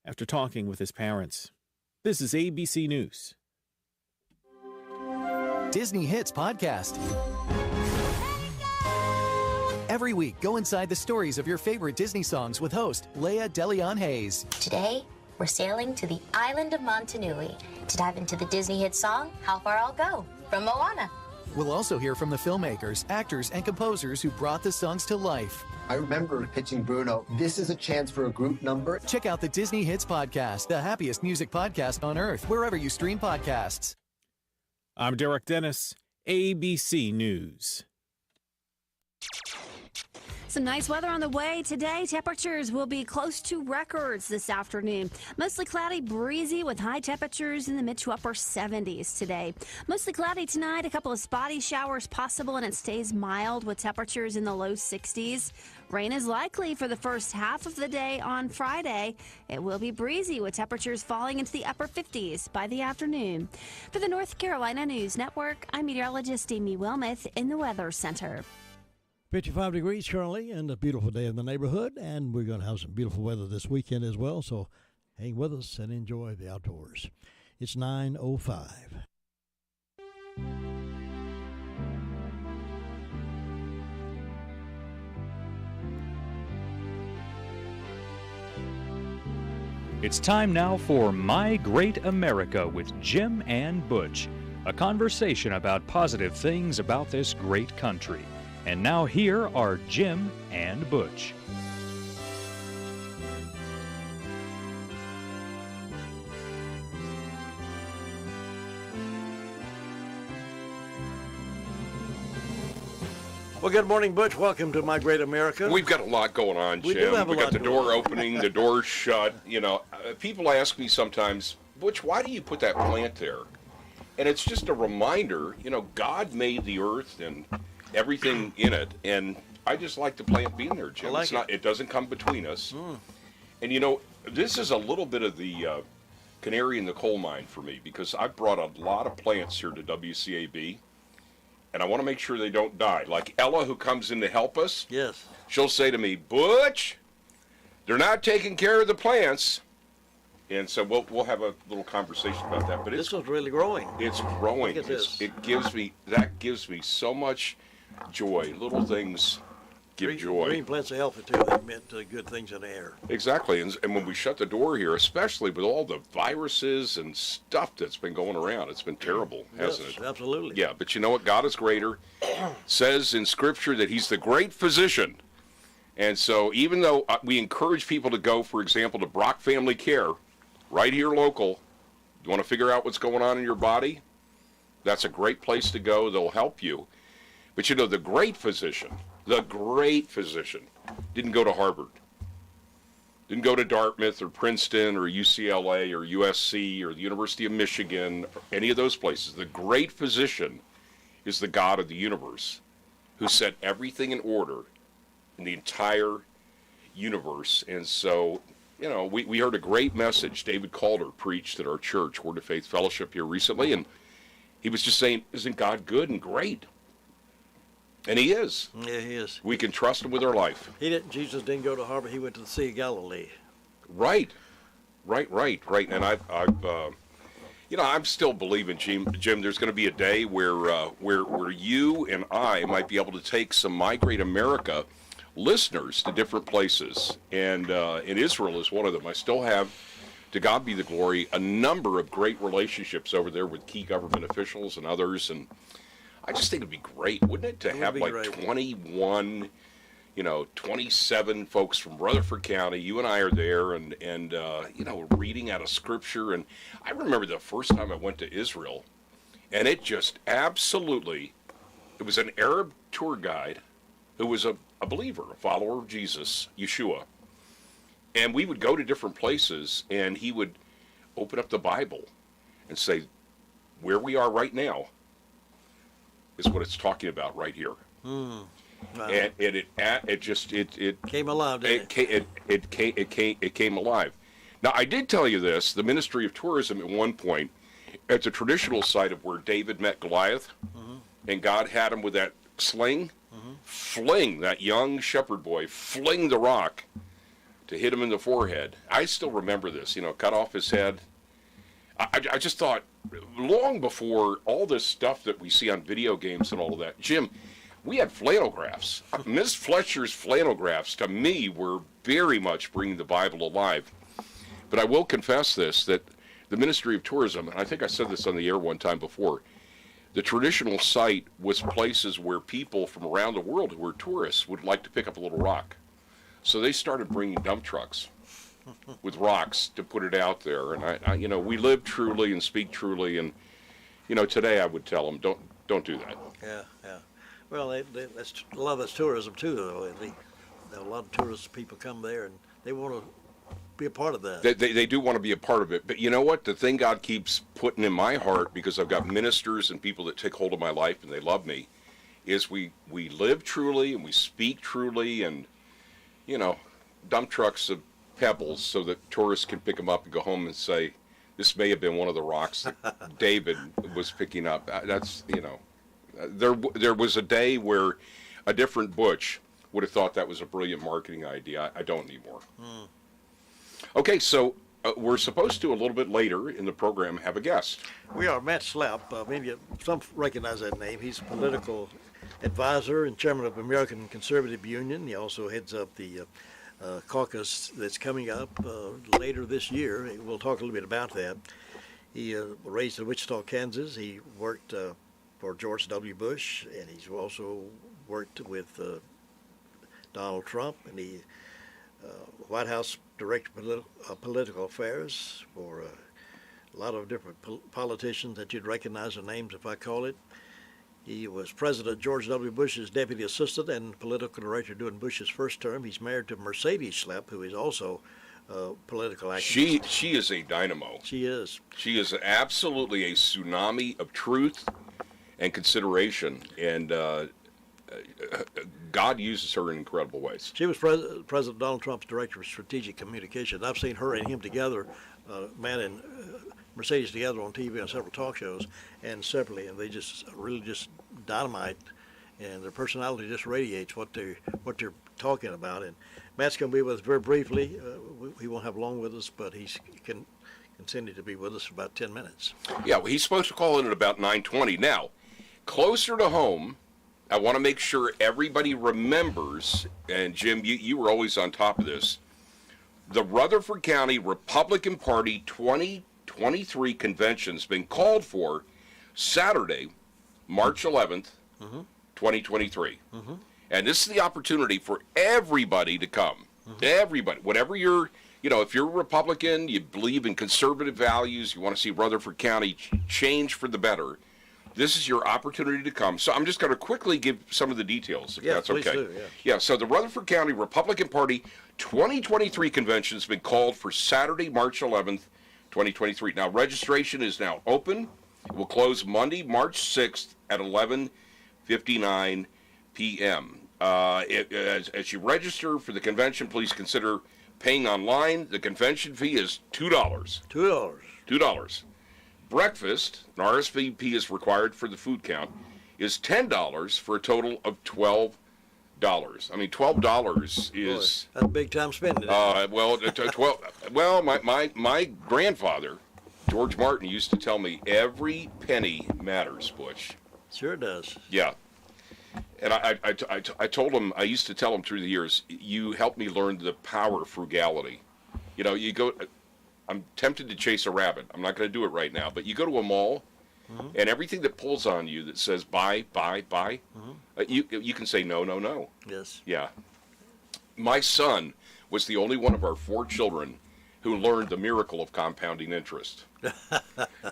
after talking with his parents. This is ABC News. Disney Hits Podcast. Every week, go inside the stories of your favorite Disney songs with host Leia DeLeon Hayes. Today, we're sailing to the island of Montanui to dive into the Disney hit song, How Far I'll Go, from Moana. We'll also hear from the filmmakers, actors, and composers who brought the songs to life. I remember pitching Bruno, this is a chance for a group number. Check out the Disney Hits Podcast, the happiest music podcast on earth, wherever you stream podcasts. I'm Derek Dennis, ABC News. Some nice weather on the way today. Temperatures will be close to records this afternoon. Mostly cloudy, breezy with high temperatures in the mid to upper 70s today. Mostly cloudy tonight, a couple of spotty showers possible, and it stays mild with temperatures in the low 60s. Rain is likely for the first half of the day on Friday. It will be breezy with temperatures falling into the upper 50s by the afternoon. For the North Carolina News Network, I'm meteorologist Amy Wilmoth in the Weather Center. 55 degrees currently and a beautiful day in the neighborhood, and we're going to have some beautiful weather this weekend as well, so hang with us and enjoy the outdoors. It's 9:05. It's time now for My Great America with Jim and Butch, a conversation about positive things about this great country. And now here are Jim and Butch. Well, good morning, Butch. Welcome to My Great America. We've got a lot going on, Jim. We do have a we lot got the going door on. opening, the door shut. You know, people ask me sometimes, Butch, why do you put that plant there? And it's just a reminder, you know, God made the earth and everything in it, and I just like the plant being there, Jim. I like it's not, it doesn't come between us. And you know, this is a little bit of the canary in the coal mine for me, because I brought a lot of plants here to WCAB, and I want to make sure they don't die. Like Ella, who comes in to help us, yes, she'll say to me, Butch, they're not taking care of the plants. And so we'll have a little conversation about that. But this one's really growing. It's growing. Look at this. It gives me so much joy. Little things give joy. Green plants are healthy too. They meant good things in the air. Exactly. And when we shut the door here, especially with all the viruses and stuff that's been going around, it's been terrible, hasn't it? Absolutely. Yeah, but you know what? God is greater. Says in Scripture that He's the great physician. And so even though we encourage people to go, for example, to Brock Family Care, right here local, you want to figure out what's going on in your body? That's a great place to go. They'll help you. But you know, the great physician didn't go to Harvard, didn't go to Dartmouth or Princeton or UCLA or USC or the University of Michigan, or any of those places. The great physician is the God of the universe who set everything in order in the entire universe. And so, you know, we heard a great message David Calder preached at our church, Word of Faith Fellowship, here recently, and he was just saying, isn't God good and great? And He is. Yeah, He is. We can trust Him with our life. Jesus didn't go to Harvard. He went to the Sea of Galilee. Right. And I've you know, I'm still believing, Jim, there's going to be a day where you and I might be able to take some My Great America listeners to different places, and Israel is one of them. I still have, to God be the glory, a number of great relationships over there with key government officials and others, and I just think it'd be great, wouldn't it, to have like great. 21, 27 folks from Rutherford County. You and I are there, and reading out of Scripture. And I remember the first time I went to Israel, and it just absolutely, it was an Arab tour guide who was a believer, a follower of Jesus, Yeshua. And we would go to different places, and he would open up the Bible and say, where we are right now is what it's talking about right here. Wow. And it just came alive, didn't it came alive. Now, I did tell you this, the Ministry of Tourism at one point, at the traditional site of where David met Goliath, and God had him with that sling, fling, that young shepherd boy, fling the rock to hit him in the forehead. I still remember this, cut off his head. I just thought, long before all this stuff that we see on video games and all of that, Jim, we had flannelgraphs. Ms. Fletcher's flannelgraphs, to me, were very much bringing the Bible alive. But I will confess this, that the Ministry of Tourism, and I think I said this on the air one time before, the traditional site was places where people from around the world who were tourists would like to pick up a little rock. So they started bringing dump trucks with rocks to put it out there. And we live truly and speak truly. And, today I would tell them, don't do that. Yeah. Well, that's a lot of that's tourism too, though. A lot of tourist people come there and they want to be a part of that. They do want to be a part of it. But you know what? The thing God keeps putting in my heart, because I've got ministers and people that take hold of my life and they love me, is we live truly and we speak truly, and, dump trucks of pebbles so that tourists can pick them up and go home and say, this may have been one of the rocks that David was picking up. That's, there was a day where a different Butch would have thought that was a brilliant marketing idea. I don't anymore. Okay, so we're supposed to, a little bit later in the program, have a guest. We are. Matt Slapp. Maybe some recognize that name. He's a political advisor and chairman of the American Conservative Union. He also heads up the caucus that's coming up later this year. We'll talk a little bit about that. He raised in Wichita, Kansas. He worked for George W. Bush, and he's also worked with Donald Trump, and he White House Director of Political Affairs for a lot of different politicians that you'd recognize their names if I call it. He was President George W. Bush's deputy assistant and political director during Bush's first term. He's married to Mercedes Slapp, who is also political activist. She is a dynamo. She is. She is absolutely a tsunami of truth and consideration, and God uses her in incredible ways. She was President Donald Trump's director of strategic communications. I've seen her and him together, Matt and Mercedes together on TV on several talk shows and separately, and they just really just dynamite, and their personality just radiates what they're talking about. And Matt's going to be with us very briefly. He won't have long with us, but he can continue to be with us for about 10 minutes. Yeah, well, he's supposed to call in at about 9:20. Now, closer to home, I want to make sure everybody remembers, and Jim, you were always on top of this, the Rutherford County Republican Party 2023 convention's been called for Saturday, March 11th, 2023. And this is the opportunity for everybody to come. Everybody, whatever you're, if you're a Republican, you believe in conservative values, you want to see Rutherford County change for the better, this is your opportunity to come. So I'm just going to quickly give some of the details, if that's okay. Do, yeah, so the Rutherford County Republican Party 2023 convention has been called for Saturday, March 11th, 2023. Now, registration is now open. It will close Monday, March 6th at 11:59 p.m. As you register for the convention, please consider paying online. The convention fee is $2. $2. Breakfast, an RSVP is required for the food count, is $10 for a total of $12. I mean, $12 is... Boy, that's a big time spending. Well, my grandfather, George Martin, used to tell me every penny matters, Butch. Sure does. Yeah. And I told him, I used to tell him through the years, you helped me learn the power of frugality. You go... I'm tempted to chase a rabbit. I'm not going to do it right now. But you go to a mall, and everything that pulls on you that says buy, you can say no, no, no. Yes. Yeah. My son was the only one of our 4 children who learned the miracle of compounding interest.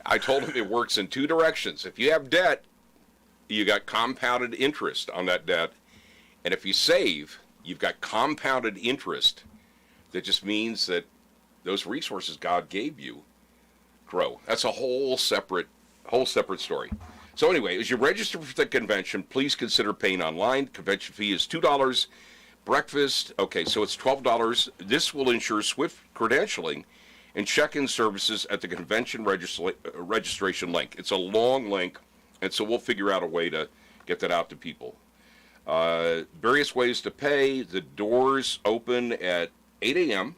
I told him it works in 2 directions. If you have debt, you got compounded interest on that debt. And if you save, you've got compounded interest. That just means that those resources God gave you grow. That's a whole separate story. So anyway, as you register for the convention, please consider paying online. Convention fee is $2. Breakfast, okay, so it's $12. This will ensure swift credentialing and check-in services at the convention registration link. It's a long link, and so we'll figure out a way to get that out to people. Various ways to pay. The doors open at 8 a.m.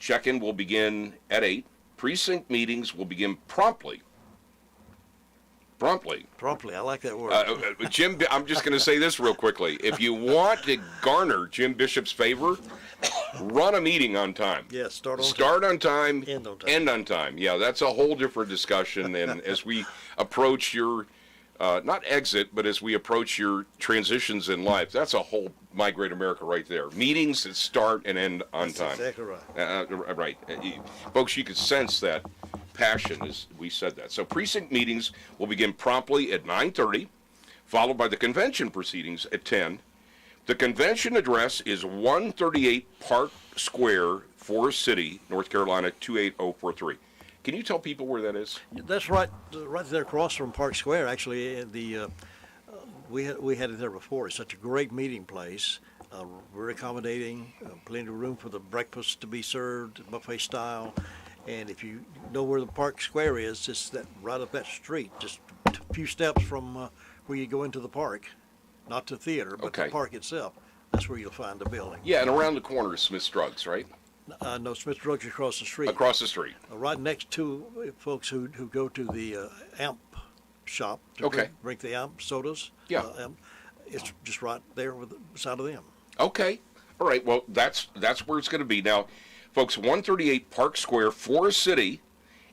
Check-in will begin at 8. Precinct meetings will begin promptly. Promptly, I like that word. Jim, I'm just going to say this real quickly. If you want to garner Jim Bishop's favor, run a meeting on time. Yes, start on time, end on time. Yeah, that's a whole different discussion. And as we approach your, not exit, but as we approach your transitions in life, that's a whole My Great America right there. Meetings that start and end on time. Exactly right. Right. Folks, you could sense that passion as we said that. So precinct meetings will begin promptly at 9:30, followed by the convention proceedings at 10. The convention address is 138 Park Square, Forest City, North Carolina, 28043. Can you tell people where that is? That's right there across from Park Square. Actually, we had it there before. It's such a great meeting place. Very accommodating, plenty of room for the breakfast to be served, buffet style. And if you know where the Park Square is, it's right up that street, just a few steps from where you go into the park. not the theater, but Okay. the park itself. That's where you'll find the building. Yeah, and around the corner is Smith's Drugs, right? No, Smith Drugs across the street. Across the street. Right next to folks who go to the amp shop to Okay. drink the amp sodas. Yeah. It's just right there beside of them. Okay. All right. Well, that's where it's going to be. Now, folks, 138 Park Square, Forest City,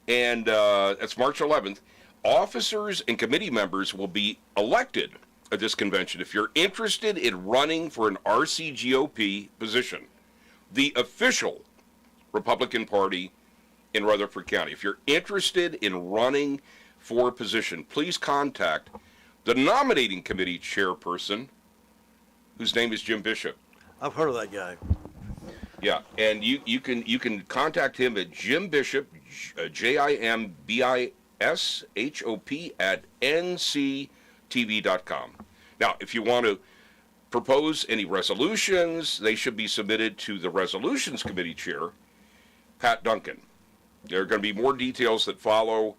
and that's March 11th. Officers and committee members will be elected at this convention. If you're interested in running for an RCGOP position, the official Republican Party in Rutherford County, if you're interested in running for a position, please contact the nominating committee chairperson, whose name is Jim Bishop. I've heard of that guy. Yeah, and you can contact him at Jim Bishop, JIMBISHOP at nctv.com. Now, if you want to propose any resolutions, they should be submitted to the Resolutions Committee Chair, Pat Duncan. There are going to be more details that follow.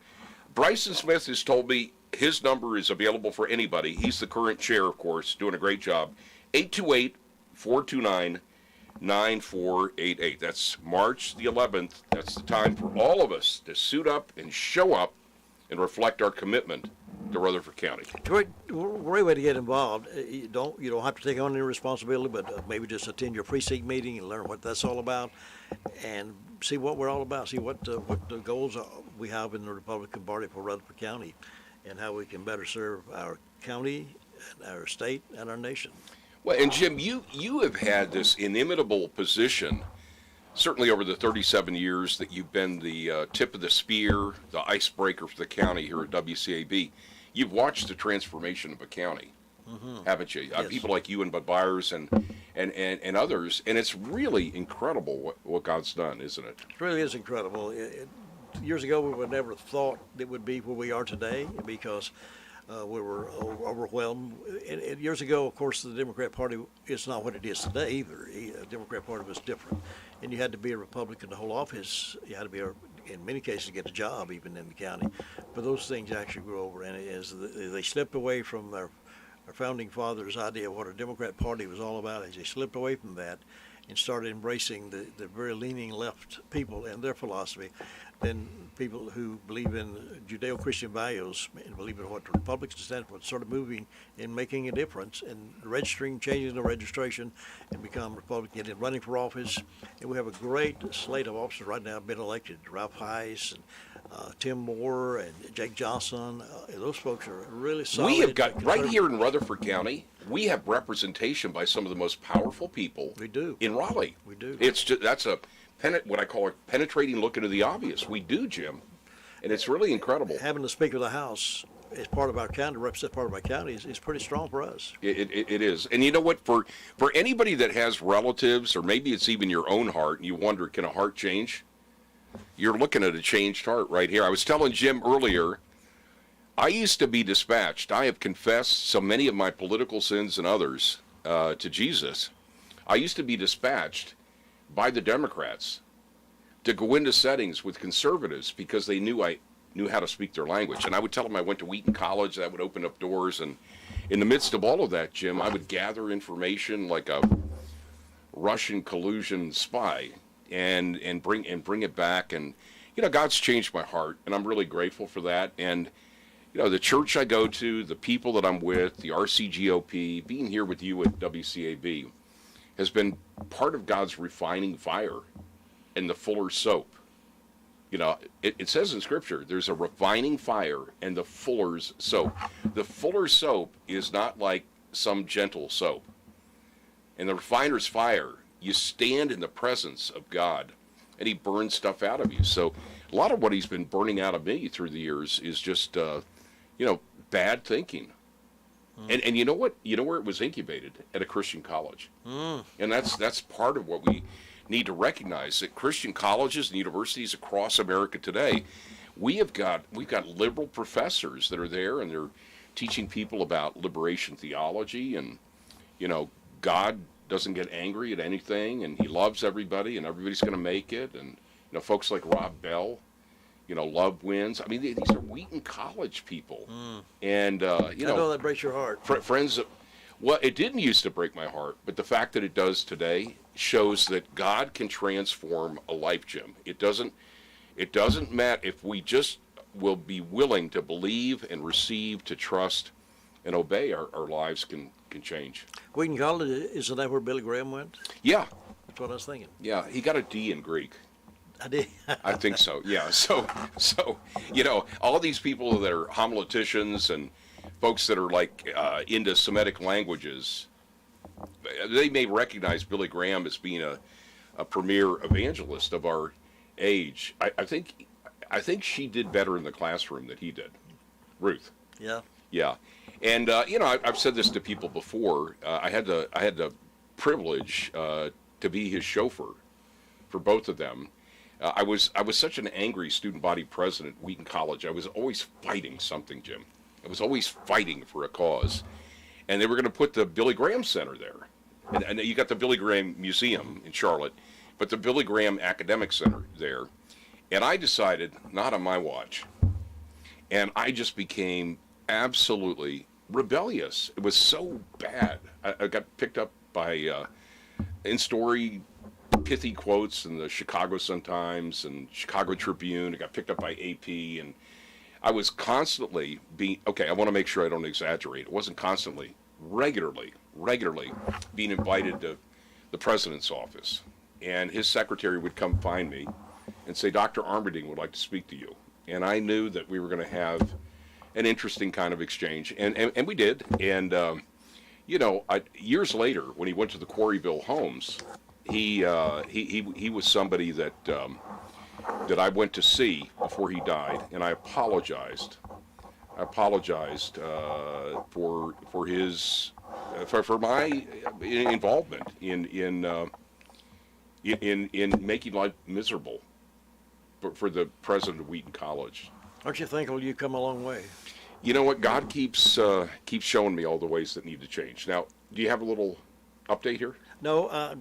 Bryson Smith has told me his number is available for anybody. He's the current chair, of course, doing a great job. 828-429-9488. That's March the 11th. That's the time for all of us to suit up and show up and reflect our commitment to Rutherford County. Great way to get involved. You don't have to take on any responsibility, but maybe just attend your precinct meeting and learn what that's all about, and see what we're all about. See what the goals we have in the Republican Party for Rutherford County, and how we can better serve our county, and our state, and our nation. Well, and Jim, you have had this inimitable position, certainly over the 37 years that you've been the tip of the spear, the icebreaker for the county here at WCAB. You've watched the transformation of a county, haven't you? Yes. People like you and Bud Byers and others, and it's really incredible what God's done, isn't it? It really is incredible. Years ago, we would never thought it would be where we are today, because we were overwhelmed. And years ago, of course, the Democrat Party is not what it is today either. The Democrat Party was different. And you had to be a Republican to hold office. You had to be, in many cases, get a job, even in the county. But those things actually grew over. And as they slipped away from our founding fathers' idea of what a Democrat Party was all about, as they slipped away from that and started embracing the very leaning left people and their philosophy, then people who believe in Judeo-Christian values and believe in what the Republicans stand for started moving and making a difference and changing the registration and become Republican and running for office. And we have a great slate of officers right now been elected. Ralph Heiss and Tim Moore and Jake Johnson. Those folks are really solid. We have got, right here in Rutherford County, we have representation by some of the most powerful people in Raleigh. We do. It's just, that's what I call a penetrating look into the obvious. We do, Jim, and it's really incredible. Having the Speaker of the House as part of our county, represent part of our county, is pretty strong for us. It is. And you know what, for anybody that has relatives, or maybe it's even your own heart, and you wonder, can a heart change? You're looking at a changed heart right here. I was telling Jim earlier, I used to be dispatched. I have confessed so many of my political sins and others to Jesus. I used to be dispatched by the Democrats to go into settings with conservatives because they knew I knew how to speak their language. And I would tell them I went to Wheaton College. That would open up doors. And in the midst of all of that, Jim, I would gather information like a Russian collusion spy and bring it back. And, you know, God's changed my heart, and I'm really grateful for that. And, you know, the church I go to, the people that I'm with, the RCGOP, being here with you at WCAB has been part of God's refining fire and the Fuller's soap. You know, it says in Scripture, there's a refining fire and the Fuller's soap. The Fuller's soap is not like some gentle soap. And the refiner's fire, you stand in the presence of God, and he burns stuff out of you. So a lot of what he's been burning out of me through the years is just, bad thinking. And you know what? You know where it was incubated? At a Christian college. And that's part of what we need to recognize, that Christian colleges and universities across America today, we've got liberal professors that are there, and they're teaching people about liberation theology, and, you know, God doesn't get angry at anything, and he loves everybody, and everybody's going to make it. And, you know, folks like Rob Bell, you know, love wins. I mean, these are Wheaton College people. And, I know that breaks your heart. Friends, Well, it didn't used to break my heart, but the fact that it does today shows that God can transform a life, Jim. It doesn't matter if we just will be willing to believe and receive, to trust and obey, our lives can change. Wheaton College, isn't that where Billy Graham went? Yeah. That's what I was thinking. Yeah, he got a D in Greek. I did. I think so, yeah. So, all these people that are homiletics and folks that are like into Semitic languages, they may recognize Billy Graham as being a premier evangelist of our age. I think she did better in the classroom than he did, Ruth. Yeah. Yeah, and I've said this to people before. I had the privilege to be his chauffeur for both of them. I was such an angry student body president at Wheaton College. I was always fighting something, Jim. I was always fighting for a cause, and they were going to put the Billy Graham Center there, and you got the Billy Graham Museum in Charlotte, but the Billy Graham Academic Center there, and I decided not on my watch, and I just became absolutely rebellious. It was so bad. I got picked up by in story pithy quotes in the Chicago Sun-Times and Chicago Tribune. I got picked up by AP, and I was constantly I want to make sure I don't exaggerate. It wasn't constantly, regularly being invited to the president's office, and his secretary would come find me and say, Dr. Armberding would like to speak to you. And I knew that we were going to have an interesting kind of exchange, and we did. And years later, when he went to the Quarryville homes, he was somebody that I went to see before he died, and I apologized. For his for my involvement in making life miserable for the president of Wheaton College. Aren't you thankful you come a long way? You know what? God keeps showing me all the ways that need to change. Now, do you have a little update here? No.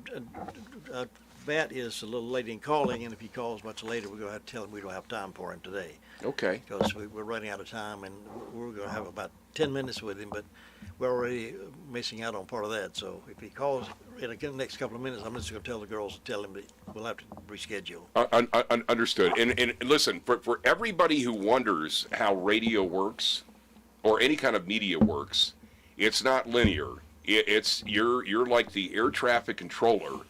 Matt is a little late in calling, and if he calls much later, we're going to have to tell him we don't have time for him today. Okay. Because we're running out of time, and we're going to have about 10 minutes with him, but we're already missing out on part of that. So if he calls in the next couple of minutes, I'm just going to tell the girls to tell him that we'll have to reschedule. Understood. And listen, for everybody who wonders how radio works or any kind of media works, it's not linear. You're like the air traffic controller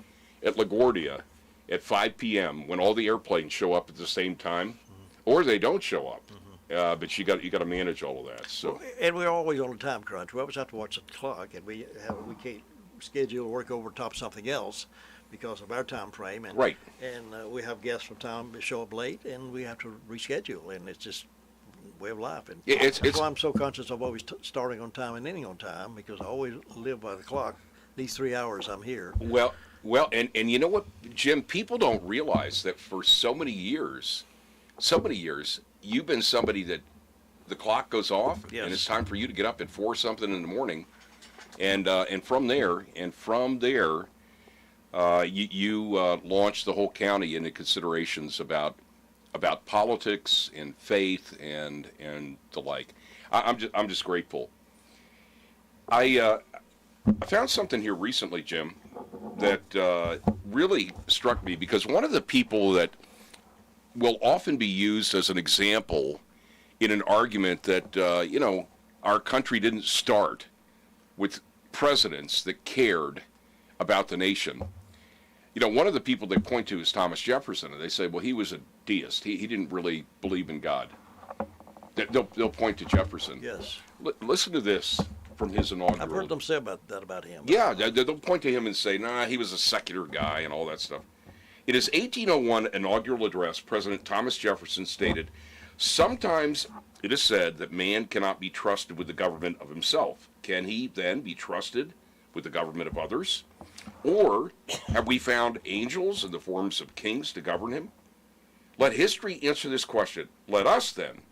at LaGuardia at 5 p.m. when all the airplanes show up at the same time, or they don't show up. But you got to manage all of that. So, and we're always on a time crunch. We always have to watch the clock, and we can't schedule work over top of something else because of our time frame. And, right. And we have guests from time that show up late, and we have to reschedule, and it's just way of life. And that's why I'm so conscious of always starting on time and ending on time, because I always live by the clock. These 3 hours I'm here. Well, and you know what, Jim? People don't realize that for so many years, you've been somebody that the clock goes off, yes, and it's time for you to get up at 4 something in the morning, and from there, you launch the whole county into considerations about politics and faith and the like. I'm just grateful. I found something here recently, Jim, that really struck me, because one of the people that will often be used as an example in an argument that, our country didn't start with presidents that cared about the nation. One of the people they point to is Thomas Jefferson, and they say, well, he was a deist. He didn't really believe in God. They'll point to Jefferson. Yes. Listen to this from his inaugural. I've heard them say that about him. Yeah, they'll point to him and say, nah, he was a secular guy and all that stuff. In his 1801 inaugural address, President Thomas Jefferson stated, sometimes it is said that man cannot be trusted with the government of himself. Can he then be trusted with the government of others? Or have we found angels in the forms of kings to govern him? Let history answer this question. Let us then,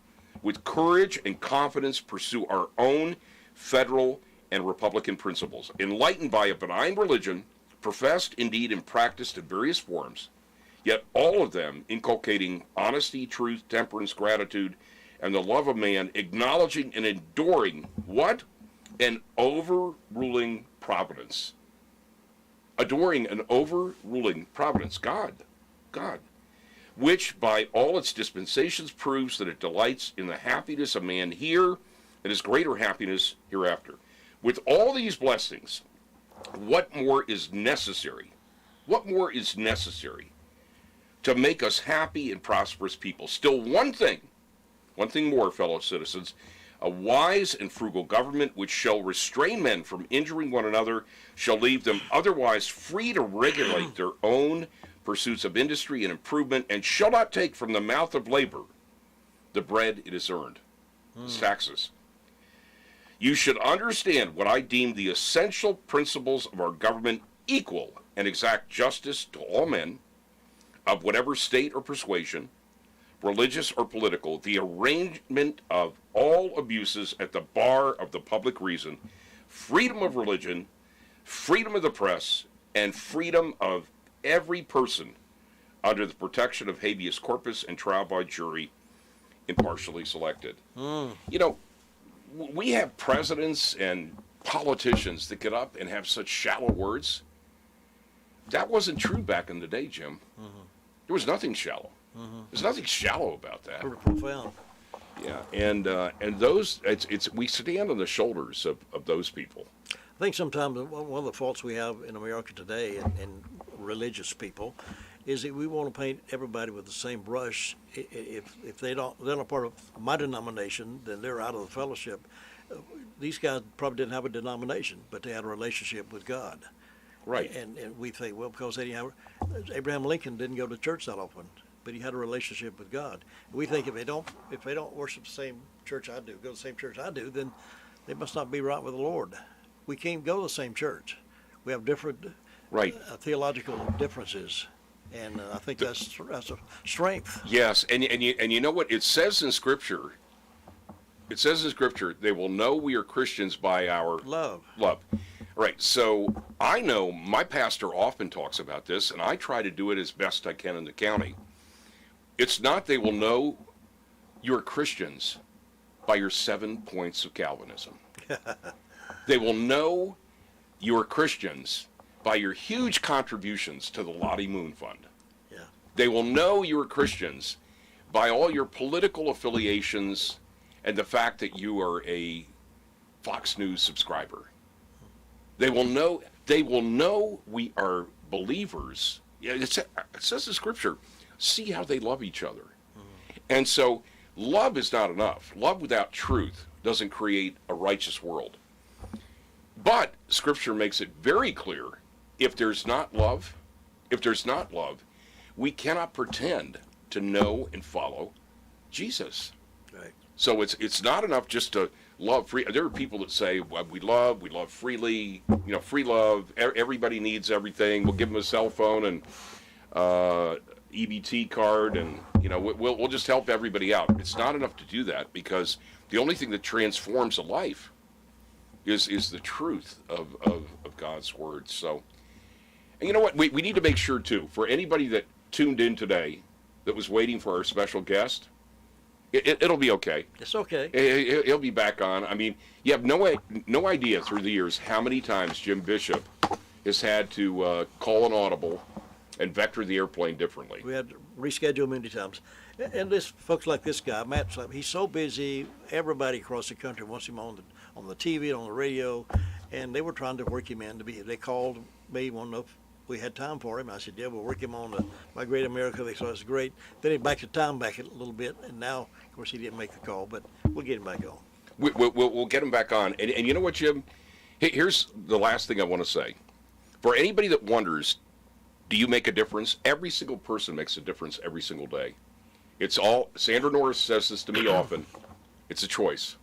with courage and confidence, pursue our own federal and republican principles, enlightened by a benign religion, professed indeed and practiced in various forms, yet all of them inculcating honesty, truth, temperance, gratitude, and the love of man, acknowledging and enduring what? an overruling providence. Adoring an overruling providence, God, which by all its dispensations proves that it delights in the happiness of man here and his greater happiness hereafter. With all these blessings, what more is necessary? What more is necessary to make us happy and prosperous people? Still one thing more, fellow citizens, a wise and frugal government which shall restrain men from injuring one another, shall leave them otherwise free to regulate their own pursuits of industry and improvement, and shall not take from the mouth of labor the bread it has earned, its taxes. You should understand what I deem the essential principles of our government: equal and exact justice to all men, of whatever state or persuasion, religious or political, the arraignment of all abuses at the bar of the public reason, freedom of religion, freedom of the press, and freedom of every person under the protection of habeas corpus and trial by jury impartially selected. You know, we have presidents and politicians that get up and have such shallow words. That wasn't true back in the day, Jim. There was nothing shallow. There's nothing shallow about that. Pretty profound. Yeah, and those, we stand on the shoulders of those people. I think sometimes one of the faults we have in America today, and religious people, is that we want to paint everybody with the same brush. If they're not part of my denomination, then they're out of the fellowship. These guys probably didn't have a denomination, but they had a relationship with God. Right. And we think, well, because they didn't have, Abraham Lincoln didn't go to church that often, but he had a relationship with God. We think if they don't worship the same church I do, go to the same church I do, then they must not be right with the Lord. We can't go to the same church. We have different theological differences, and I think that's a strength. Yes, and you know what? It says in Scripture. It says in Scripture, they will know we are Christians by our love. Right. So I know my pastor often talks about this, and I try to do it as best I can in the county. It's not they will know you're Christians by your 7 points of Calvinism. They will know you're Christians by your huge contributions to the Lottie Moon Fund. Yeah. They will know you're Christians by all your political affiliations and the fact that you are a Fox News subscriber. They will know we are believers. It says in Scripture, see how they love each other. And so love is not enough. Love without truth doesn't create a righteous world. But Scripture makes it very clear, if there's not love, we cannot pretend to know and follow Jesus. Right. So it's not enough just to love free. There are people that say, well, we love freely, free love. Everybody needs everything. We'll give them a cell phone and EBT card, and we'll just help everybody out. It's not enough to do that, because the only thing that transforms a life is the truth of God's word. So, and you know what? We need to make sure too, for anybody that tuned in today that was waiting for our special guest, it'll be okay. It's okay. He'll be back on. I mean, you have no idea through the years how many times Jim Bishop has had to call an audible and vector the airplane differently. We had to reschedule many times. And folks like this guy, Matt, he's so busy. Everybody across the country wants him on the TV and on the radio, and they were trying to work him in to be. They called me, wanted to know if we had time for him. I said, yeah, we'll work him on My Great America. They thought it was great. Then he backed the time back a little bit, and now, of course, he didn't make the call, but we'll get him back on. We'll get him back on. And you know what, Jim? Here's the last thing I want to say. For anybody that wonders, do you make a difference? Every single person makes a difference every single day. It's all, Sandra Norris says this to me often, it's a choice.